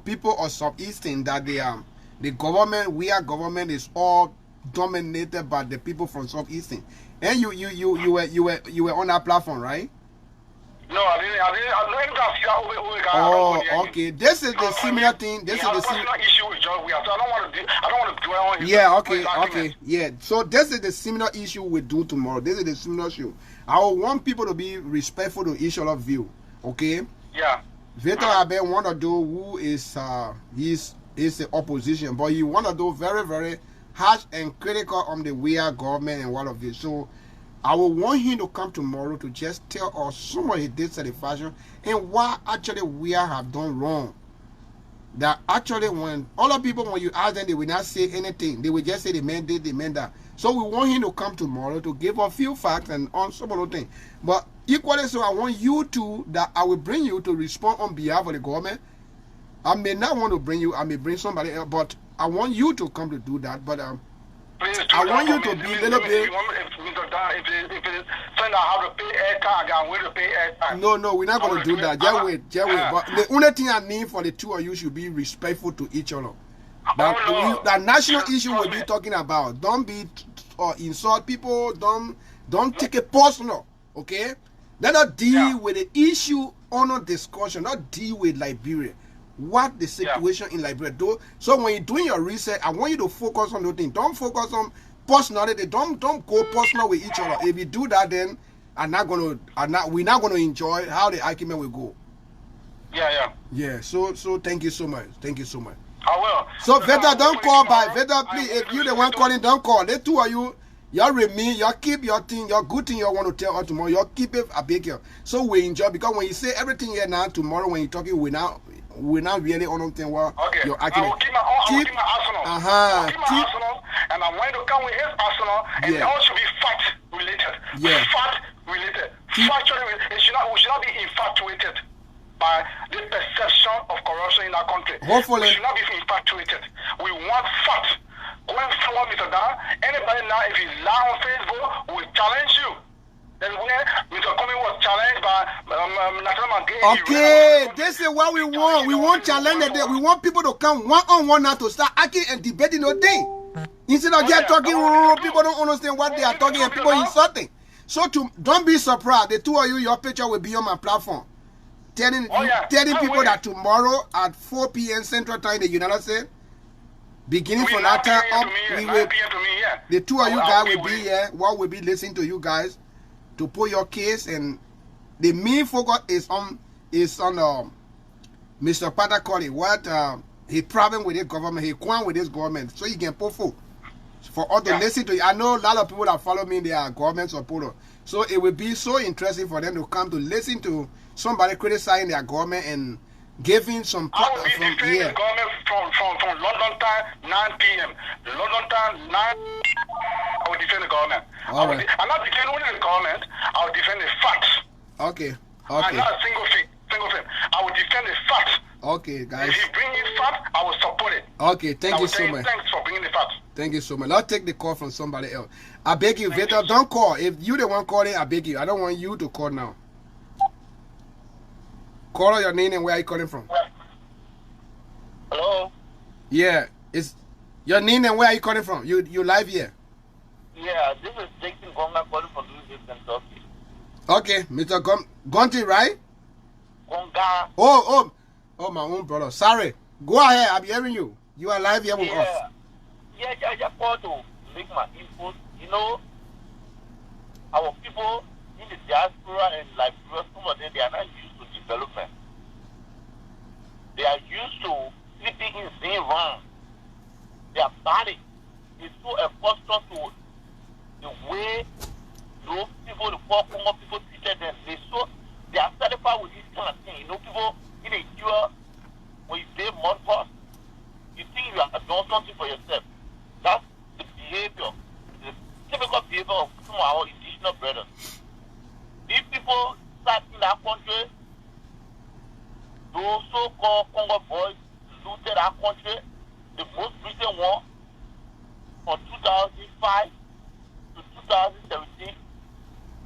people of Southeastern that the government, our government is all dominated by the people from Southeastern. And you were on that platform, right? No, I didn't. Oh, okay. This is the similar thing. This is the similar issue with John. I don't want to dwell on his okay. Yeah. So this is the similar issue we do tomorrow. This is the similar issue. I want people to be respectful to each other's view. Okay. Yeah. Victor Abe one of those who is he's the opposition, but he one of those very, very harsh and critical on the WEA government and all of this. So I will want him to come tomorrow to just tell us some of his dissatisfaction and what actually we have done wrong. That actually when other people, when you ask them, they will not say anything. They will just say they meant this, they meant that. So we want him to come tomorrow to give a few facts and on some other things. But equally so, I want you to, that I will bring you to respond on behalf of the government. I may not want to bring you, I may bring somebody else, but I want you to come to do that. But I want you to be a little bit. No, we're not going to do that. Just wait. But the only thing I need for the two of you should be respectful to each other. That national issue we'll be talking about. Don't be insult people. Don't take it personal. Okay? Let us deal with the issue on discussion. Not deal with Liberia. What the situation in Liberia do. So when you're doing your research, I want you to focus on the thing. Don't focus on personality. Don't go personal with each other. If you do that, then we're not gonna enjoy how the argument will go. Yeah. So thank you so much. I will. So Veda, don't call by Veda, please. If you the one calling, don't call. The two of you, y'all with me, y'all keep your thing, your good thing you want to tell us tomorrow. Y'all keep it a big here. So we enjoy, because when you say everything here now, tomorrow when you're talking, we're not really understand what you're actually. I will keep my arsenal. And I'm going to come with his arsenal, and it all should be fact related. Fact related. Factually, we should not be infatuated by the perception of corruption in our country. Hopefully. We should not be infatuated. We want fact. Going forward, Mr. Dan, anybody now, if you lie on Facebook, will challenge you. That's where Mr. Comey was challenged by Okay, this is what we want. We want challenge today. We want people to come one-on-one now to start acting and debating the thing. Instead of just talking, people don't understand what they are talking and people insulting. So don't be surprised. The two of you, your picture will be on my platform. Telling people that tomorrow at 4 p.m. Central Time in the United States, beginning from that time up, the two of you guys will be here. What will be listening to you guys to put your case, and the main focus is on Mr. Patakoli. What he problem with his government, he quan with his government, so he can put for us to listen to you. I know a lot of people that follow me, they are government supporters, so it will be so interesting for them to come to listen to somebody criticizing their government and giving some I will be defending the government from London time 9 p.m. London time 9. I will defend the government. I'm not defending only the government. I will defend the facts. Okay. I'm not a single thing. I will defend the facts. Okay, guys. If you bring in facts, I will support it. Okay, thank you so much. Thanks for bringing the facts. Thank you so much. I'll take the call from somebody else. I beg you, Victor, don't call. If you the one calling, I beg you. I don't want you to call now. Call out your name and where are you calling from? Hello? Yeah, it's your name and where are you calling from? You live here? Yeah, this is Jason Gonga calling from Louisville, Kentucky. Okay, Mr. Gonti, right? Gonga. Oh, my own brother. Sorry. Go ahead, I'm hearing you. You are live here with us. Yeah, I just want to make my input. You know, our people in the diaspora and Liberia, some of them, they are not used to development. They are used to sleeping in being wrong. Their body is so accustomed to the way those people, the poor Congo people treated them. They are favor of some of our indigenous brothers. These people sat in that country, those so-called Congo boys looted our country, the most recent one, from 2005 to 2017.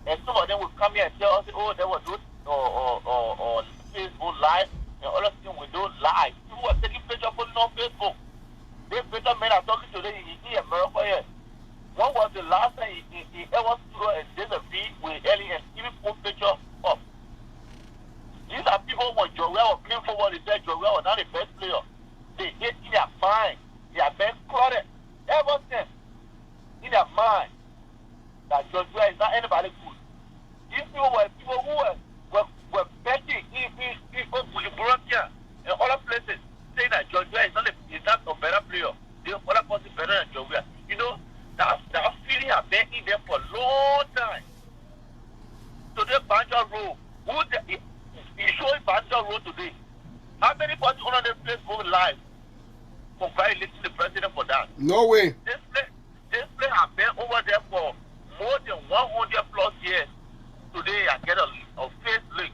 And some of them will come here and tell us, oh, there was those or Facebook Live and other things with those live. People are taking pictures putting on Facebook. These better men are talking today in America here. When was the last time he ever stood and disagree with Ellie and even put pictures up? These are people when Joel was playing football, they said Joel was not the best player. They hate in their mind. They are been clouded ever since in their mind that Joel is not anybody good. These people were people who were betting in Liberia and other places, saying that Joel is not a better player. The other person better than Joel. You know, that feeling has been in there for a long time. So the Banja Road, he showing Banja Road today. How many parties on the place go live? Congratulating the president for that. No way. This place has been over there for more than 100 plus years. Today I get a face link.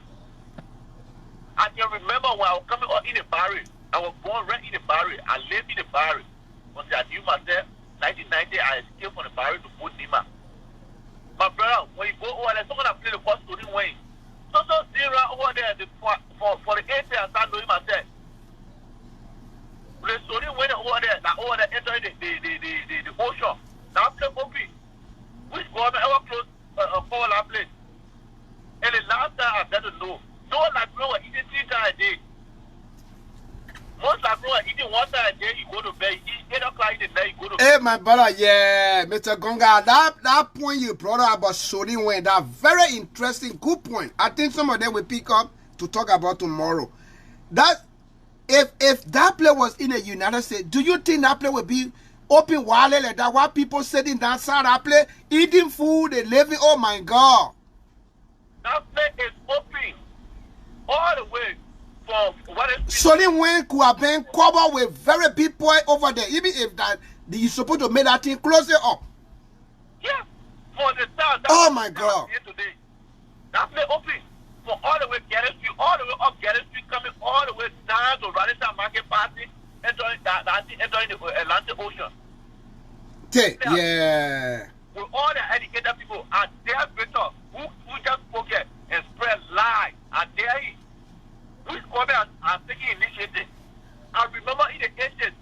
I can remember when I was coming up in the Barry. I was born right in the Barry. I lived in the Barry. Until I knew myself, 1990, I escaped from the Barry to go Nima. My brother, when you go over there, someone that play the first story way. So zero over there for the 8 years, I start knowing myself. The story went over there, entering the ocean. Now play Kopi. Which government ever close for that place? And the last time I got to know, no Liberian were eating 3 times a day. Most Liberian were eating 1 time a day, you go to bed. You eat 8 o'clock in the night, you go to bed. Hey, my brother, yeah, Mr. Gonga, that point you brought up about Sodi Wayne, that very interesting, good point. I think some of them will pick up to talk about tomorrow. That if that play was in the United States, do you think that play would be open while like that? While people sitting outside that play, eating food, they living? Oh my God! That place is open all the way from what is. Sodi Wayne could have been covered with very big boy over there, even if that you're supposed to make that thing closer up. Yeah, for the town. Oh my God! Today, that place open for all the way Garrett Street, all the way up Garrett Street, coming all the way down to Radisson Market Party, entering the Atlantic Ocean. Yeah. With all the educated people, and their better who just forget and spread lies, and there who's coming and taking initiative. I remember in the 80s,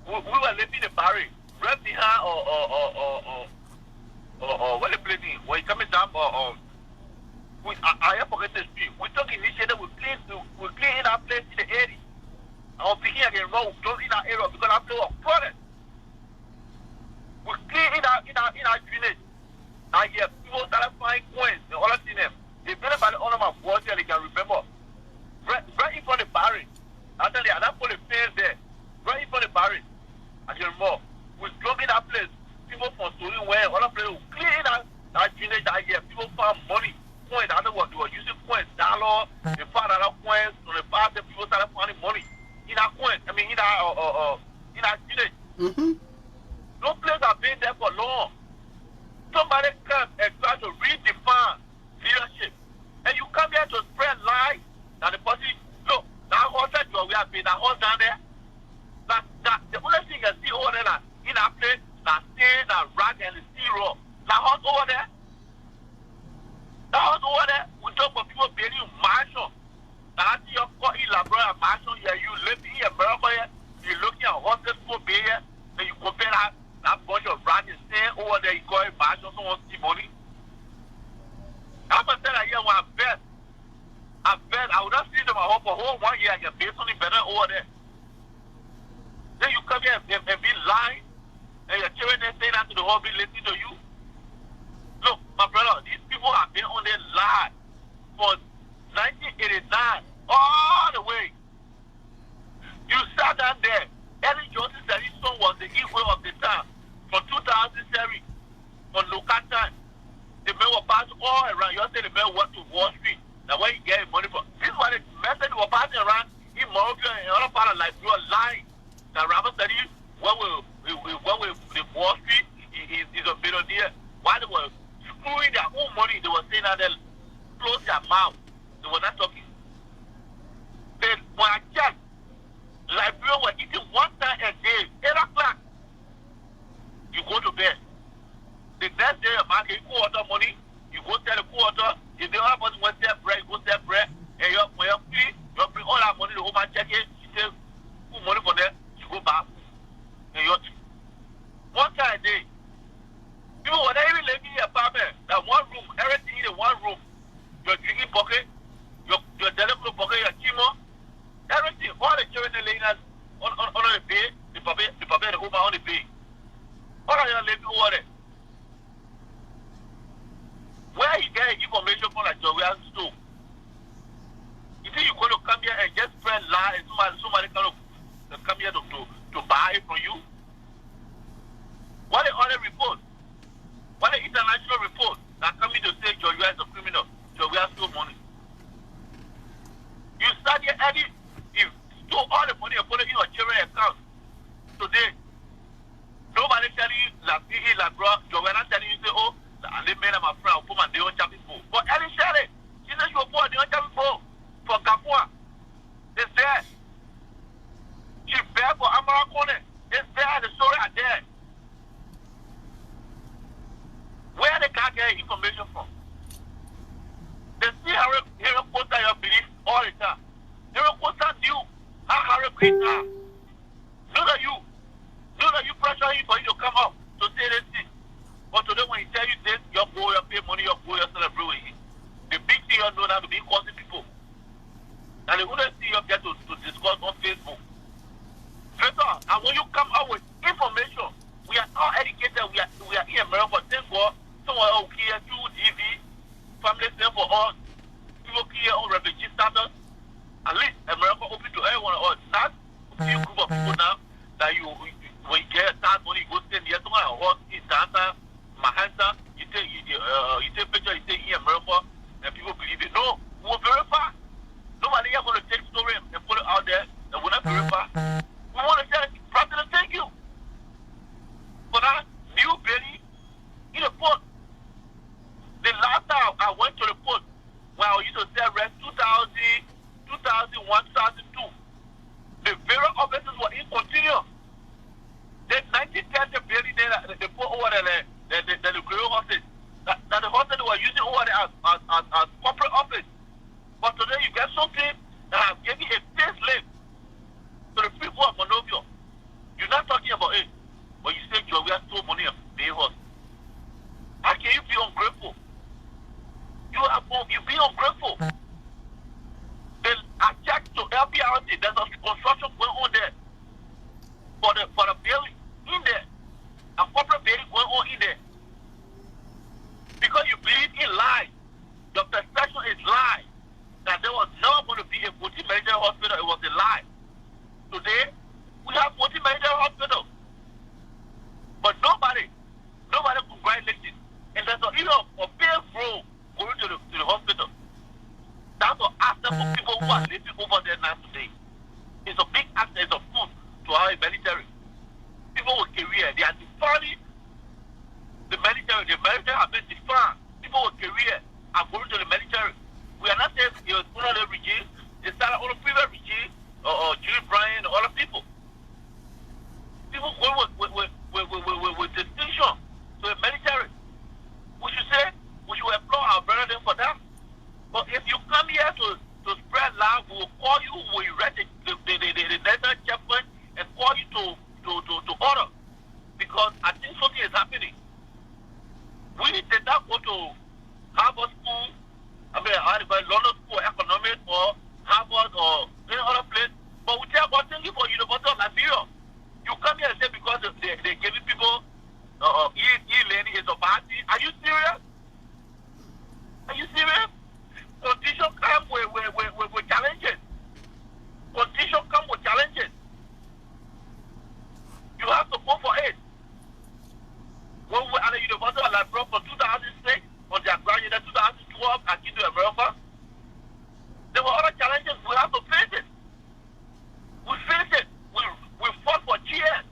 we were living in the Barry, right behind or what the place is, when you coming down I forget the street. We took initiative, we clean in our place in the area. I was thinking again, we close in our area because our place was flooded. We clean in our unit. And yeah, people started finding coins and all that in them. They better by the honor of my voice and they can remember. Right in front of the barrel. I tell you, I don't put a fence there. Right in front of the barrel. I can remember. We drove in that place. People from Story Way, all that place, we clean in that unit that year. People found money. Coins, I know what they were using coins, dollar, they found other coins, so they found them, people started finding money in our coins, in our unit. Those places have been there for long. Somebody comes and tries to redefine leadership. And you come here to spread lies, and the person, look, that horse that we have been, that horse down there, the only thing you can see over there, in our place, that stain, that rag, and the zero, that horse over there, we talk about people building mansion. Now, you got in Liberia mansion here, you live in America here, you're looking at horses for beer, then you compare that bunch of rats staying over there, you go in mansion, someone see money. I'm going to tell you, I bet, I would not see them at home for whole 1 year, I can build something better over there. Then you come here and be lying, and your children then say that to the whole be listening to you. Look, my brother, these people have been on their lie for 1989 all the way. You sat down there. Eddie Johnson said his son was the evil of the time from 2007 on local time. The men were passing all around. You say the men went to Wall Street. Now where you get money from? This is why the message were passing around in Morocco and other part of life. You are lying. Now Robert said when we the Wall Street is a billionaire. while they were screwing their own money, they were saying that they close their mouth. They were not talking. Then when I checked, Liberia were eating 1 time a day, 8 o'clock. You go to bed. The next day, a man can quarter money. You go sell the quarter. If they have money, sell bread, you go sell bread. And when you're free, you bring all that money to home and check it. You say, put money for them. You go back. And you 1 time a day. People were not even living in an apartment. That one room, everything in one room. Your drinking bucket, your delivery bucket, your chemo, everything. All the children are laying on the bed. The papa and the woman on the bed. All of you are living over there. Where he get information from like Jovial store? You think you're going to come here and just spread lies and somebody come here to buy it from you? What the other report? What the international report that coming to say Jovial is a criminal? Jovial stole money. You start here early, you stole all the money and put it in your children's account. Today, nobody telling you that he like bro, Jovial not telling you say, oh, I live man and my friend, I'll put my day on Chappie Pool. But Ellie said it. She said she will put her day on Chappie Pool for Gapua. It's there. She bear for Amara Corner. It's there. The story are there. Where they can't get information from? They see Harry Potter, your belief all the time. Harry Potter knew how Harry great are. Know that you pressure him for you to come up to say this thing. But today when he tell you this, you go, you pay money, you go, you celebrate with him. The big thing you know now to be causing people. And they wouldn't see you get to discuss on Facebook. Later, and when you come out with information, we are all educated, we are in America, thank God, someone else here, 2 TV, family there for us, people here on refugee status. At least America open to everyone, or not a few group of people now, that when you get that money, you go stay near someone else, in Tata, Mahanta, you take picture, you take in America, and people believe it. No, we will verify. Nobody here going to take story and put it out there, and we're not verify. We want to say, President, thank you for that new belly in the port. The last time I went to the port, when I used to sell rest 2000, 2001, 2002, the very officers were in continuous. The 1930 belly there, they put over the grill horses. That the horses they were using over there as corporate office. But today you get something that has given a facelift to the people of Monrovia. You're not talking about it, but you say Jovial stole money and pay horse. How can you be ungrateful? You be ungrateful. They attack to LPRT. There's a construction going on there for the building in there. A corporate building going on in there. Because you believe in lies. Your perception is lie. That there was never going to be a multi-medical hospital. It was a lie. Today, we have multi-medical hospital. But nobody congratulates it. And there's even a pale road going to the hospital. That's an asset for people who are living over there now today. It's a big asset, it's a food to our military. People with career, they are defining the military. The military have been defined. People with career are going to the military. We are not saying it was one of the regime. It started on the previous regime, or Julie Bryan, and all the people. People going with distinction to the military. We should say, we should applaud our brother for that. But if you come here to spread love, we will call you, we will read the national checkpoint and call you to order. Because I think something is happening. We did not go to Harvard School, London School of Economics or Harvard or any other place, but we tell about thank you for University of Liberia. You come here and say because they're giving people e-learning is a bad thing. Are you serious? Are you serious? Condition come with challenges. Condition come with challenges. You have to go for it. When we were at the University of Liberia from 2006 on their graduate 2012 and into America, there were other challenges. We have to face it. We face it. We fought for GS.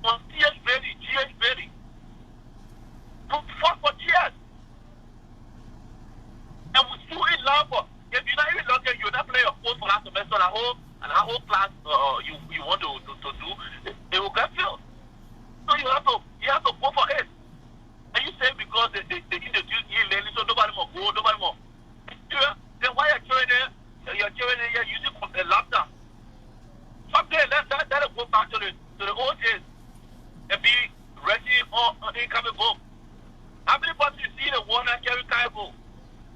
On GS Valley. whole class you want to do, it will get filled. So you have to go for it. And you say because they introduce e-learning, so nobody more go, nobody more. Then why you're children here using a laptop? Someday let it go back to the old days and be ready or incoming book. How many people you see the one that carry Bible?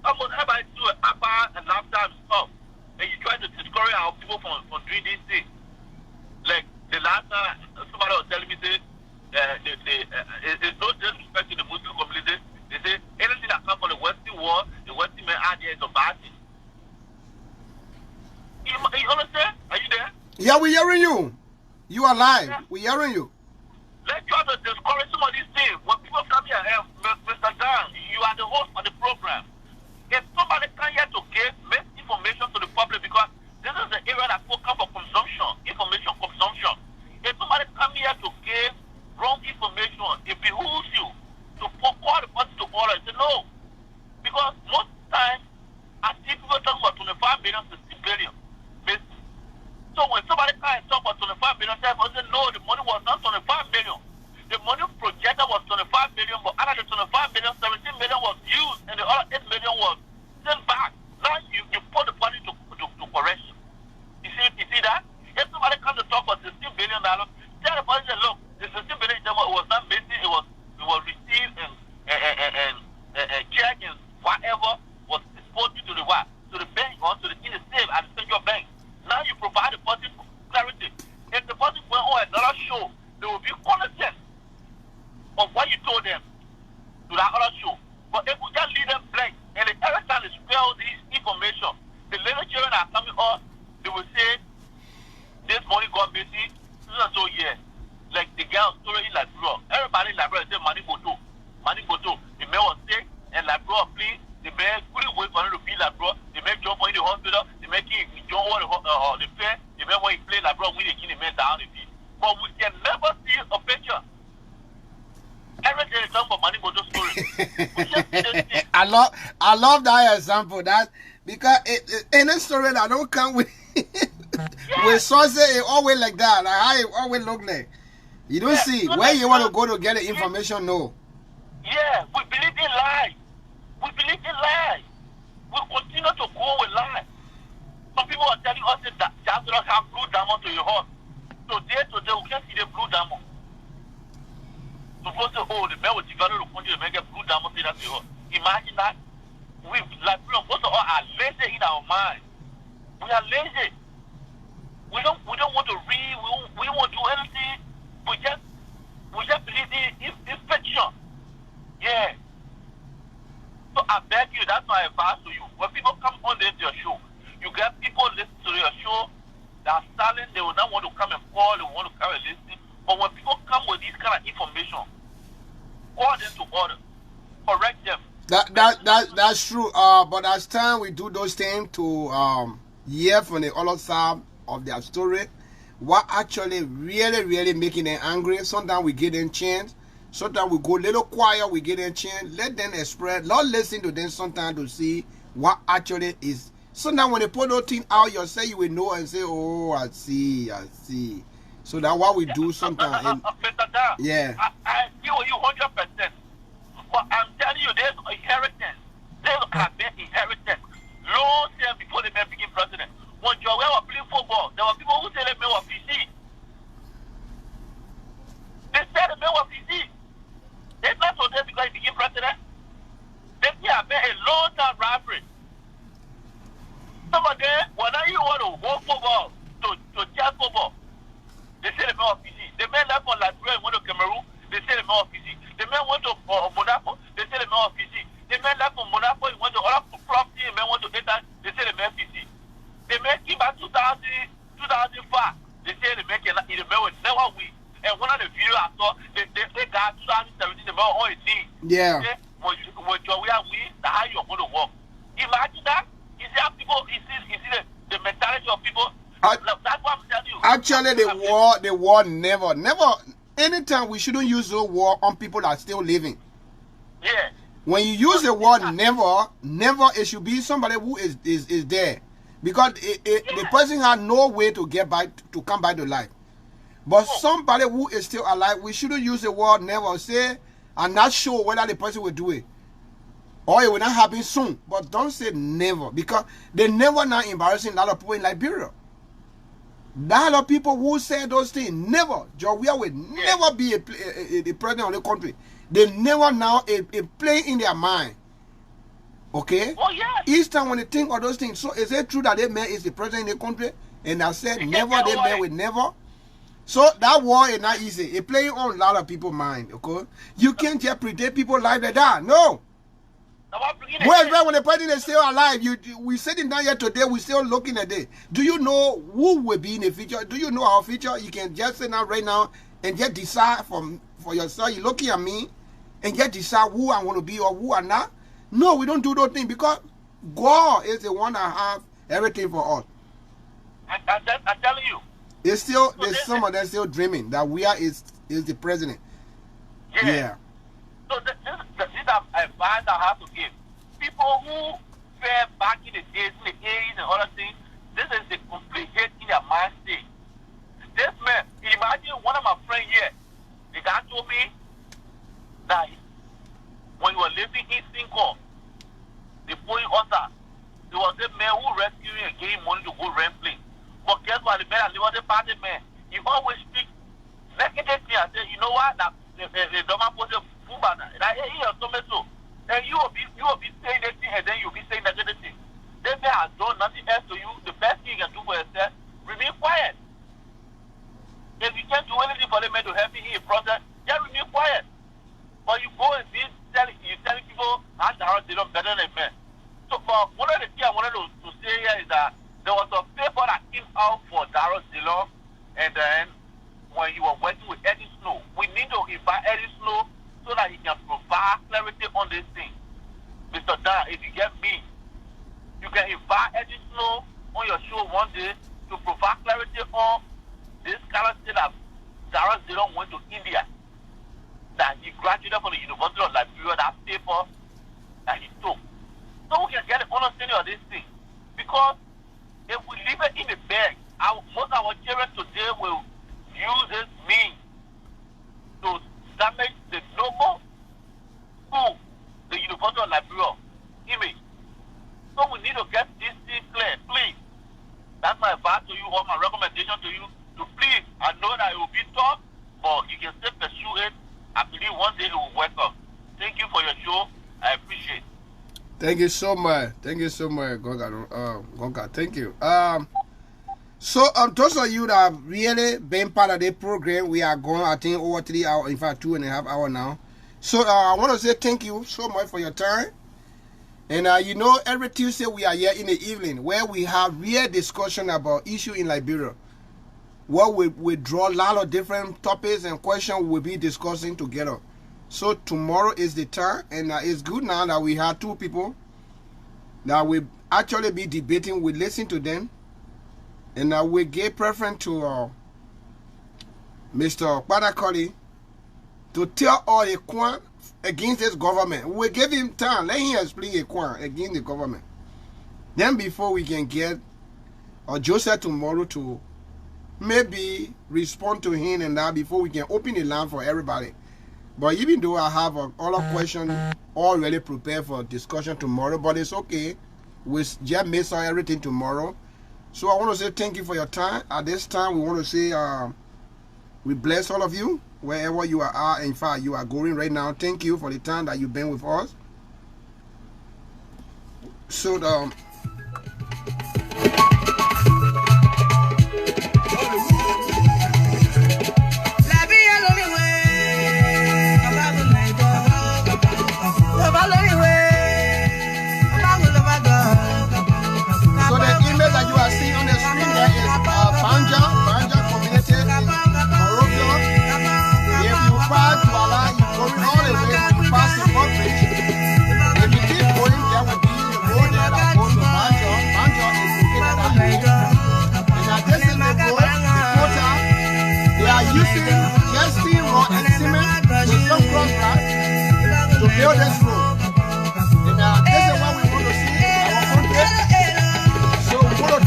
Almost everybody do an iPad and laptop stuff. And you try to discourage our people from doing these things. Like the last time somebody was telling me this, it's no disrespect to the Muslim community. They say anything that comes from the Western world, the Western man out there is a bad thing. You understand? Are you there? Yeah, we're hearing you. You are live. Yeah. We're hearing you. Let's try to discourage some of these things. When people come here, Mr. Dan, you are the host of the program. If somebody come here to give misinformation to the public, because this is the area that people come for consumption, information consumption. If somebody come here to give wrong information, it behooves you to call the person to order. Say no. Because most times, I see people talking about 25 million to 60 billion. So when somebody comes and talk about 25 million, I say no, the money was not 25 million. The money projected was 25 million, but out of the 25 million, 17 million was used, and the other 8 million was sent back. Now you put the money to correction. You see that? If somebody comes to talk about $16 billion, tell the person, look, the 16 billion was not missing, it was received and checked and whatever was exposed to the bank or to the safe at the central bank. Now you provide the person clarity. If the person went on another show, they will be conscious of what you told them to that other show. But if we just leave them blank, and every time they spell this information, the little children are coming up, they will say, this money got missing, so yeah. Like the girl story in Liberia. Everybody in Liberia say money go to. The man was sick, and Liberia please, the man couldn't wait for him to be Liberia. The man jump in the hospital, the man jump over the fair, the man when he play Liberia, we the king, the man down the field. But we can never see a picture. Everything is done for money go to story. I love that example. That because any story that don't come with with sources, it always like that. Like how it always look like. You don't see where you want to go to get the information. No. Yeah, we believe in lies. We continue to go with lies. Some people are telling us that just don't have blue diamond to your heart. Today we can't see the blue diamond. Suppose oh, the man will develop the country, the man get blue diamond, say that's your heart. Imagine that. We like most of us are lazy in our mind. We are lazy. We don't want to read. We don't want to do anything. We just believe in fiction. Yeah. So I beg you, that's my advice to you. When people come on to your show, you get people listen to your show that are silent. They will not want to come and call. They want to come and listen. But when people come with this kind of information, call them to order, correct them. That's true. But as time we do those things to hear from the other side of their story, what actually really making them angry. Sometimes we get them chance. Sometimes we go a little quiet. We get them chance. Let them express. Not listen to them sometimes to see what actually is. Sometimes when they put those things out, you say you will know and say, oh, I see. So that's what we do sometimes. Mr. Dan, yeah. I agree with you 100%. But I'm telling you, there's inheritance. There's an inheritance. Long time before the man became president. When Joe was playing football, there were people who said the man was PC. They said the man was PC. It's not so there because he became president. They say I bet a long time rivalry. Some of them, when you want to go football, to chess football, they say the man was PC. The man left for Liberia and went to Cameroon, they say the man was PC. The man went to Monaco, they say the man was PC. The man left from Monaco, he went to other property, the man went to Italy, they say the man PC. The man came back 2005, they say the man will never win. And one of the videos I saw, they got 2017, the man on his knee. Yeah. When we are win, that's how you're going to walk. Imagine that. You see how people, you see the mentality of people. That's what I'm telling you. Actually, the war never. Anytime we shouldn't use the war on people that are still living. Yeah. When you use the word never, it should be somebody who is there. because the person had no way to get back to come back to life. But somebody who is still alive, we shouldn't use the word never. Say, I'm not sure whether the person will do it or it will not happen soon. But don't say never, because they never now embarrassing a lot of people in Liberia. There are a lot of people who say those things. Never. Georgia will never be the president of the country. They never now a play in their mind. Okay? Oh, yes. Each time when they think of those things, so is it true that they man is the president in the country? And I said never, they man with never. So that war is not easy. It plays on a lot of people's mind. Okay? You can't just predict people's life like that. No. Well, when the president is still alive, we sitting down here today, we're still looking at it. Do you know who will be in the future? Do you know our future? You can just sit down right now and just decide for yourself. You're looking at me and just decide who I want to be or who I'm not. No, we don't do those things because God is the one that has everything for us. I'm telling you. It's still, there's some of them still dreaming that we are is the president. Yeah. So this is advice I have to give. People who fell back in the days, in the 80s and other things, this is the complete hate in their mind state. This man, imagine one of my friends here, the guy told me that when you were living in Sinko, the point also, there was a man who rescued you and gave him money to go rent place. But guess what? The man, was a party man. He always speak negative things. I said, you know what? That the man was a fool banner. And I hear so. And you will be saying that thing, and then you'll be saying negative thing. That man has done nothing else to you. The best thing you can do for yourself, remain quiet. If you can't do anything for the man to help you in a process, just remain quiet. But you go and telling people how they don't better than men. So, but one of the things I wanted to say here is that there was a paper that came out for Darrell Zillow, and then when you were working with Eddie Snow, we need to invite Eddie Snow so that he can provide clarity on this thing. Mr. Dan, if you get me, you can invite Eddie Snow on your show one day to provide clarity on this character that Darrell Zillow went to India, that he graduated from the University of Liberia, that paper that he took. So we can get an understanding of this thing. Because if we leave it in the bag, most of our children today will use this means to damage the noble school, the University of Liberia image. So we need to get this thing clear, please. That's my advice to you, or my recommendation to you, to please. I know that it will be tough, but you can still pursue it. I believe one day it will work out. Thank you for your show. I appreciate it. Thank you so much. Thank you so much, Gonga. Thank you. So those of you that have really been part of the program, we are going, I think, over 3 hours, in fact, 2.5 hours now. So I want to say thank you so much for your time. And you know, every Tuesday we are here in the evening where we have real discussion about issue in Liberia. Where we draw a lot of different topics and questions we'll be discussing together. So tomorrow is the time, and it's good now that we have two people that will actually be debating. We listen to them, and we give preference to Mr. Badakoli to tell all the Kwan against this government. We give him time. Let him explain a Kwan against the government. Then before we can get Joseph tomorrow to maybe respond to him and that before we can open the line for everybody. But even though I have all of questions already prepared for discussion tomorrow, but it's okay. We just miss everything tomorrow. So I want to say thank you for your time. At this time, we want to say we bless all of you wherever you are. In fact, you are going right now. Thank you for the time that you've been with us. So to build this road. And this is what we want to see in our country. So we want to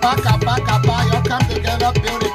Kappa, Kappa, Kappa, you come together, building.